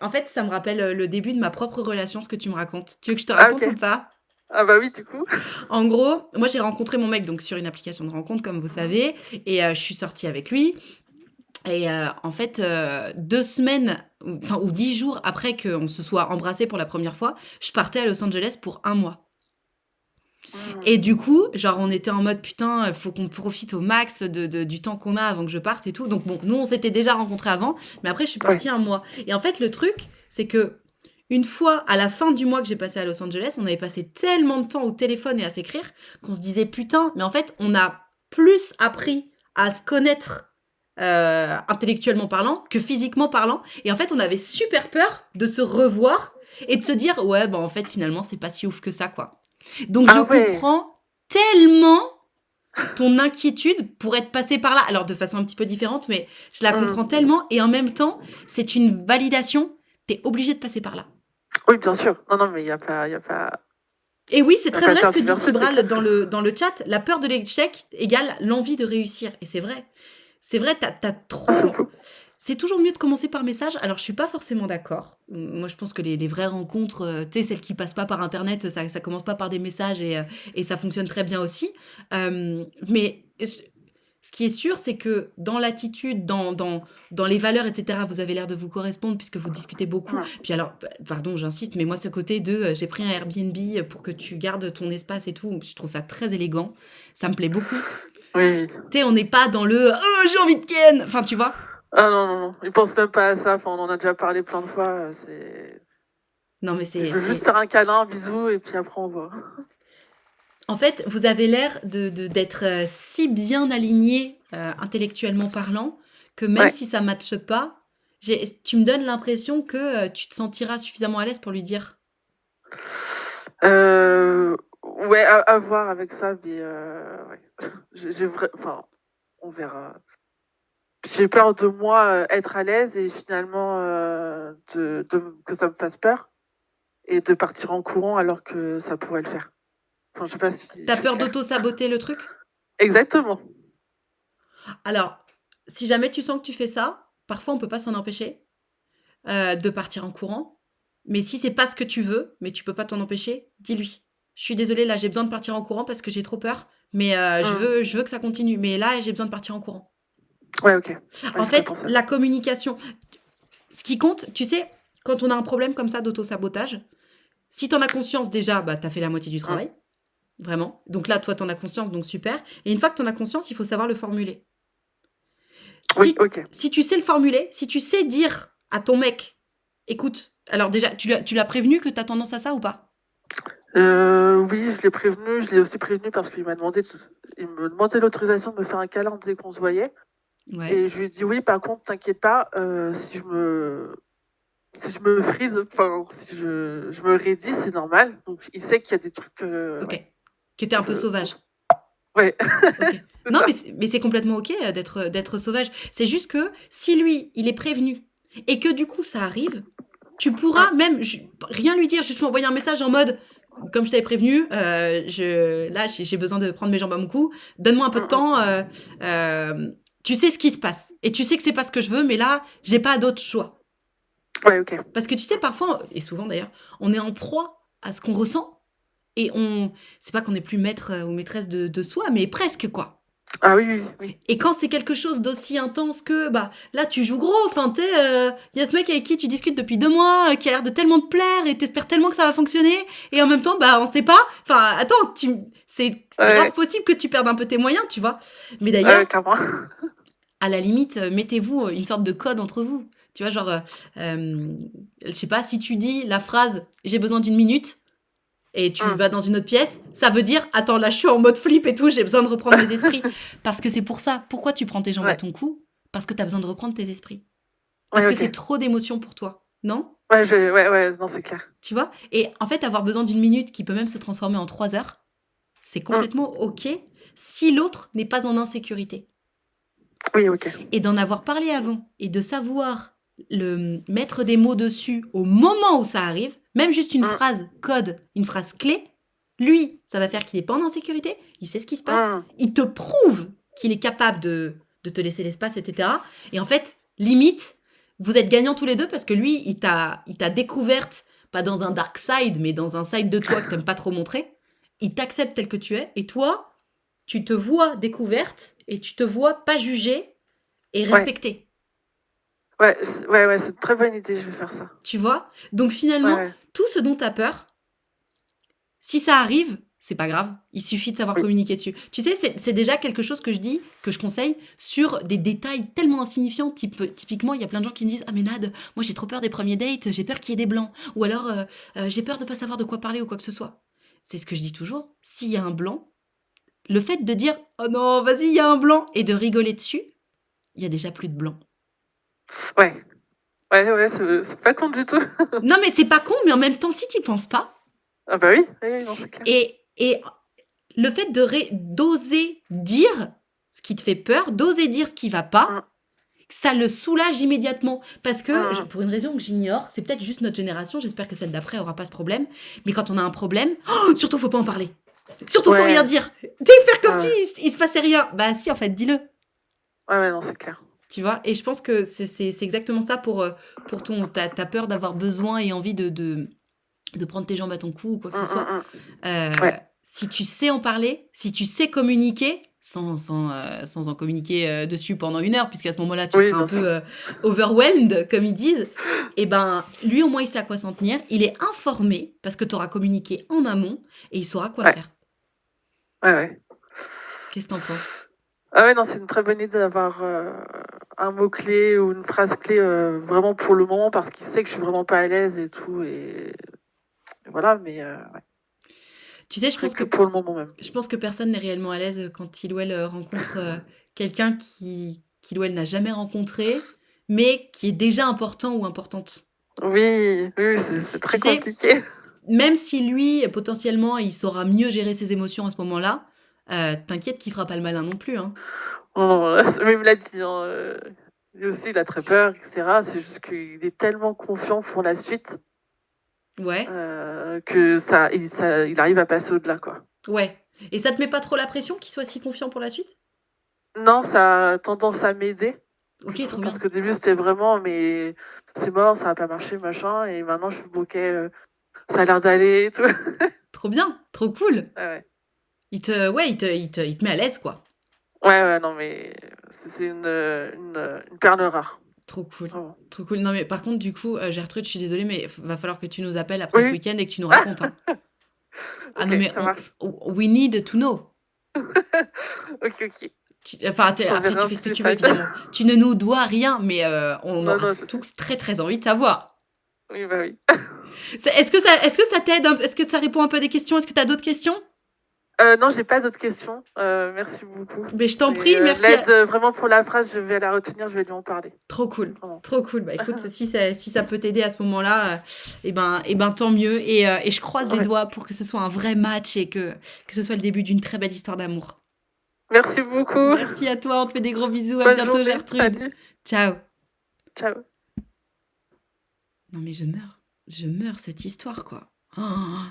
Speaker 1: En fait, ça me rappelle le début de ma propre relation, ce que tu me racontes. Tu veux que je te
Speaker 5: Ah,
Speaker 1: raconte ou
Speaker 5: ok.
Speaker 1: pas?
Speaker 5: Ah, bah oui, du coup.
Speaker 1: En gros, moi j'ai rencontré mon mec donc sur une application de rencontre, comme vous savez, et je suis sortie avec lui. Et en fait, 2 semaines ou 10 jours après qu'on se soit embrassés pour la première fois, je partais à Los Angeles pour 1 mois.
Speaker 5: Hmm.
Speaker 1: Et du coup, genre, on était en mode: «Putain, faut qu'on profite au max du temps qu'on a avant que je parte et tout». Donc bon, nous, on s'était déjà rencontrés avant, mais après je suis
Speaker 5: Ouais.
Speaker 1: partie 1 mois. Et en fait, le truc, c'est que une fois, à la fin du mois que j'ai passé à Los Angeles, on avait passé tellement de temps au téléphone et à s'écrire qu'on se disait: «Putain, mais en fait, on a plus appris à se connaître, intellectuellement parlant que physiquement parlant». Et en fait, on avait super peur de se revoir et de se dire: «Ouais, bah, en fait, finalement, c'est pas si ouf que ça, quoi». Donc je
Speaker 5: Ah ouais.
Speaker 1: comprends tellement ton inquiétude pour être passé par là. Alors de façon un petit peu différente, mais je la comprends
Speaker 5: Hmm.
Speaker 1: tellement. Et en même temps, c'est une validation. T'es obligé de passer par là.
Speaker 5: Oui, bien sûr. Non, non, mais il y a pas
Speaker 1: Et oui, c'est très vrai ce que dit
Speaker 5: tergiversé, c'est
Speaker 1: Cybral
Speaker 5: clair.
Speaker 1: dans le chat. La peur de l'échec égale l'envie de réussir. Et c'est vrai. C'est vrai, t'as
Speaker 5: Ah, c'est
Speaker 1: trop...
Speaker 5: beau.
Speaker 1: C'est toujours mieux de commencer par message. Alors, je suis pas forcément d'accord. Moi, je pense que les vraies rencontres, tu sais, celles qui passent pas par Internet, ça commence pas par des messages et ça fonctionne très bien aussi. Mais ce qui est sûr, c'est que dans l'attitude, dans les valeurs, etc., vous avez l'air de vous correspondre puisque vous discutez beaucoup.
Speaker 5: Hmm.
Speaker 1: Puis alors, pardon, j'insiste, mais moi, ce côté de j'ai pris un Airbnb pour que tu gardes ton espace et tout, je trouve ça très élégant. Ça me plaît beaucoup.
Speaker 5: Oui, oui.
Speaker 1: Tu sais, on n'est pas dans le oh, j'ai envie de ken. Enfin, tu vois.
Speaker 5: Ah non, non, non. Ils pensent même pas à ça. Enfin, on en a déjà parlé plein de fois.
Speaker 1: Non, mais
Speaker 5: Je veux juste faire un câlin, un bisou, et puis après on voit.
Speaker 1: En fait, vous avez l'air d'être si bien aligné intellectuellement parlant que même
Speaker 5: Ouais.
Speaker 1: si ça matche pas, tu me donnes l'impression que tu te sentiras suffisamment à l'aise pour lui dire.
Speaker 5: Ouais, à voir avec ça, mais ouais. Enfin, on verra. J'ai peur de moi être à l'aise et finalement que ça me fasse peur et de partir en courant alors que ça pourrait le faire. Enfin, je sais pas si
Speaker 1: T'as
Speaker 5: je suis
Speaker 1: peur
Speaker 5: claire.
Speaker 1: d'auto-saboter le truc?
Speaker 5: Exactement.
Speaker 1: Alors, si jamais tu sens que tu fais ça, parfois on peut pas s'en empêcher de partir en courant. Mais si c'est pas ce que tu veux, mais tu peux pas t'en empêcher, dis-lui. Je suis désolée, là j'ai besoin de partir en courant parce que j'ai trop peur, mais je veux que ça continue. Mais là j'ai besoin de partir en courant.
Speaker 5: Ouais, ok. Ouais,
Speaker 1: En
Speaker 5: je
Speaker 1: fait,
Speaker 5: pense ça.
Speaker 1: la communication, ce qui compte, tu sais, quand on a un problème comme ça d'auto-sabotage, si t'en as conscience déjà, bah t'as fait la moitié du travail, vraiment. Donc là, toi t'en as conscience, donc super. Et une fois que t'en as conscience, il faut savoir le formuler.
Speaker 5: Oui,
Speaker 1: Si,
Speaker 5: ok.
Speaker 1: si tu sais le formuler, si tu sais dire à ton mec, écoute, alors déjà, tu l'as prévenu que t'as tendance à ça ou pas?
Speaker 5: Oui, je l'ai prévenu. Je l'ai aussi prévenu parce qu'il il me demandait l'autorisation de me faire un câlin dès qu'on se voyait.
Speaker 1: Ouais.
Speaker 5: Et je lui ai dit oui, par contre, t'inquiète pas, si je me frise, enfin, si je me raidis, c'est normal. Donc, il sait qu'il y a des trucs.
Speaker 1: Ok.
Speaker 5: Ouais.
Speaker 1: Que t'es un peu
Speaker 5: Je-
Speaker 1: sauvage.
Speaker 5: Ouais.
Speaker 1: Ok.
Speaker 5: C'est
Speaker 1: Non,
Speaker 5: ça.
Speaker 1: mais c'est complètement ok d'être sauvage. C'est juste que si lui, il est prévenu et que du coup ça arrive, tu pourras même rien lui dire, juste lui envoyer un message en mode, comme je t'avais prévenu, là j'ai besoin de prendre mes jambes à mon cou, donne-moi un peu de temps, tu sais ce qui se passe et tu sais que c'est pas ce que je veux, mais là j'ai pas d'autre choix.
Speaker 5: Ouais, ok.
Speaker 1: Parce que tu sais, parfois, et souvent d'ailleurs, on est en proie à ce qu'on ressent et c'est pas qu'on est plus maître ou maîtresse de soi, mais presque quoi.
Speaker 5: Ah oui, oui, oui.
Speaker 1: Et quand c'est quelque chose d'aussi intense que, bah, là, tu joues gros, enfin, tu sais, y a ce mec avec qui tu discutes depuis 2 mois, qui a l'air de tellement te plaire, et t'espères tellement que ça va fonctionner, et en même temps, bah, on sait pas. Enfin, attends, c'est grave
Speaker 5: Ouais,
Speaker 1: possible que tu perdes un peu tes moyens, tu vois. Mais d'ailleurs,
Speaker 5: clairement.
Speaker 1: à la limite, mettez-vous une sorte de code entre vous. Tu vois, genre, je sais pas, si tu dis la phrase « j'ai besoin d'une minute », et tu vas dans une autre pièce, ça veut dire attends, là je suis en mode flip et tout, j'ai besoin de reprendre mes esprits. Parce que c'est pour ça. Pourquoi tu prends tes jambes à
Speaker 5: Ouais.
Speaker 1: ton cou? Parce que tu as besoin de reprendre tes esprits. Parce
Speaker 5: Ouais,
Speaker 1: que
Speaker 5: ok.
Speaker 1: c'est trop d'émotions pour toi, non?
Speaker 5: Ouais, ouais, non, c'est clair.
Speaker 1: Tu vois? Et en fait, avoir besoin d'une minute qui peut même se transformer en 3 heures, c'est complètement ok si l'autre n'est pas en insécurité.
Speaker 5: Oui, ok.
Speaker 1: Et d'en avoir parlé avant et de savoir mettre des mots dessus au moment où ça arrive, même juste une phrase code, une phrase clé, lui, ça va faire qu'il n'est pas en insécurité, il sait ce qui se passe, il te prouve qu'il est capable de te laisser l'espace, etc. Et en fait, limite, vous êtes gagnants tous les deux parce que lui, il t'a découverte, pas dans un dark side, mais dans un side de toi que t'aimes pas trop montrer. Il t'accepte tel que tu es, et toi, tu te vois découverte et tu te vois pas jugée et respectée.
Speaker 5: Ouais, ouais, c'est une très bonne idée, je vais faire ça.
Speaker 1: Tu vois? Donc finalement,
Speaker 5: Ouais.
Speaker 1: tout ce dont tu as peur, si ça arrive, c'est pas grave. Il suffit de savoir
Speaker 5: Oui.
Speaker 1: communiquer dessus. Tu sais, c'est déjà quelque chose que je dis, que je conseille, sur des détails tellement insignifiants. Typiquement, il y a plein de gens qui me disent « Ah mais Nad, moi j'ai trop peur des premiers dates, j'ai peur qu'il y ait des blancs. » Ou alors « J'ai peur de pas savoir de quoi parler ou quoi que ce soit. » C'est ce que je dis toujours. S'il y a un blanc, le fait de dire « Oh non, vas-y, il y a un blanc » et de rigoler dessus, il y a déjà plus de blanc.
Speaker 5: Ouais. Ouais, c'est pas con du tout.
Speaker 1: Non mais c'est pas con, mais en même temps, si t'y penses pas,
Speaker 5: Ah bah oui, non, c'est clair.
Speaker 1: et le fait d'oser dire ce qui te fait peur, d'oser dire ce qui va pas, ça le soulage immédiatement. Parce que, pour une raison que j'ignore, c'est peut-être juste notre génération, j'espère que celle d'après aura pas ce problème, mais quand on a un problème, surtout faut pas en parler. Surtout faut rien dire. Faire comme si il se passait rien. Bah si, en fait, dis-le.
Speaker 5: Ouais, non, c'est clair.
Speaker 1: Tu vois? Et je pense que c'est exactement ça pour ta peur d'avoir besoin et envie de prendre tes jambes à ton cou ou quoi que ce soit. Si tu sais en parler, si tu sais communiquer, sans en communiquer dessus pendant 1 heure, puisqu'à ce moment-là, tu seras un peu overwhelmed, comme ils disent, et ben lui, au moins, il sait à quoi s'en tenir. Il est informé, parce que tu auras communiqué en amont, et il saura quoi faire.
Speaker 5: Ouais.
Speaker 1: Qu'est-ce que t'en penses?
Speaker 5: Ah ouais, non, c'est une très bonne idée d'avoir un mot-clé ou une phrase clé vraiment pour le moment, parce qu'il sait que je suis vraiment pas à l'aise et tout, et voilà, mais ouais.
Speaker 1: Tu sais, je pense que
Speaker 5: pour le moment même.
Speaker 1: Je pense que personne n'est réellement à l'aise quand il ou elle rencontre quelqu'un qu'il ou elle n'a jamais rencontré, mais qui est déjà important ou importante.
Speaker 5: Oui, c'est très
Speaker 1: Tu sais,
Speaker 5: compliqué.
Speaker 1: Même si lui, potentiellement, il saura mieux gérer ses émotions à ce moment-là, t'inquiète qu'il fera pas le malin non plus. Hein.
Speaker 5: Non, mais il me l'a dit, hein, lui aussi, il a très peur, etc. C'est juste qu'il est tellement confiant pour la suite
Speaker 1: Ouais,
Speaker 5: que il arrive à passer au-delà, quoi.
Speaker 1: ouais. Et ça te met pas trop la pression qu'il soit si confiant pour la suite?
Speaker 5: Non, ça a tendance à m'aider.
Speaker 1: Ok, trop
Speaker 5: Parce
Speaker 1: bien.
Speaker 5: qu'au début, c'était vraiment, mais c'est mort, ça va pas marcher, machin. Et maintenant, je suis ok, ça a l'air d'aller et tout.
Speaker 1: Trop bien, trop cool.
Speaker 5: Ouais.
Speaker 1: Il te met à l'aise, quoi.
Speaker 5: Ouais, non, mais c'est une perle rare.
Speaker 1: Trop cool.
Speaker 5: Vraiment.
Speaker 1: Trop cool. Non, mais par contre, du coup, Gertrude, je suis désolée, mais va falloir que tu nous appelles après ce
Speaker 5: Oui.
Speaker 1: week-end et que tu nous racontes. Hein. Ah non,
Speaker 5: Ok,
Speaker 1: mais
Speaker 5: ça marche.
Speaker 1: we need to know.
Speaker 5: Ok.
Speaker 1: Enfin,
Speaker 5: On
Speaker 1: après,
Speaker 5: verra
Speaker 1: tu fais ce que
Speaker 5: plus
Speaker 1: tu veux,
Speaker 5: tard.
Speaker 1: évidemment. Tu ne nous dois rien, mais on
Speaker 5: Non,
Speaker 1: aura
Speaker 5: je sais.
Speaker 1: tous très, très envie de savoir.
Speaker 5: Oui, bah oui.
Speaker 1: Est-ce que ça t'aide? Est-ce que ça répond un peu à des questions? Est-ce que tu as d'autres questions?
Speaker 5: Non, j'ai pas d'autres questions. Merci beaucoup.
Speaker 1: Mais je t'en
Speaker 5: Et,
Speaker 1: prie, merci.
Speaker 5: l'aide, vraiment pour la phrase, je vais la retenir, je vais lui en parler.
Speaker 1: Trop cool,
Speaker 5: Vraiment.
Speaker 1: trop cool. Bah écoute, si ça peut t'aider à ce moment-là, eh ben tant mieux. Et je croise les
Speaker 5: Ouais.
Speaker 1: doigts pour que ce soit un vrai match et que ce soit le début d'une très belle histoire d'amour.
Speaker 5: Merci beaucoup.
Speaker 1: Merci à toi, on te fait des gros bisous. À
Speaker 5: Bonne
Speaker 1: bientôt,
Speaker 5: journée.
Speaker 1: Gertrude.
Speaker 5: Salut.
Speaker 1: Ciao.
Speaker 5: Ciao.
Speaker 1: Non mais je meurs cette histoire quoi. Oh,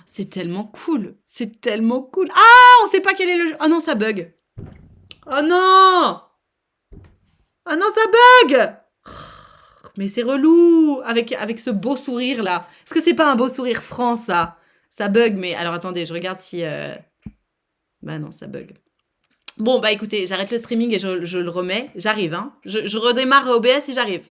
Speaker 1: c'est tellement cool, c'est tellement cool. Ah, on sait pas quel est le jeu. Oh non, ça bug. Oh non. Ah non, ça bug. Mais c'est relou avec ce beau sourire là. Est-ce que c'est pas un beau sourire franc ça? Ça bug, mais alors attendez, je regarde si. Bah non, ça bug. Bon bah écoutez, j'arrête le streaming et je le remets. J'arrive, hein. Je redémarre OBS et j'arrive.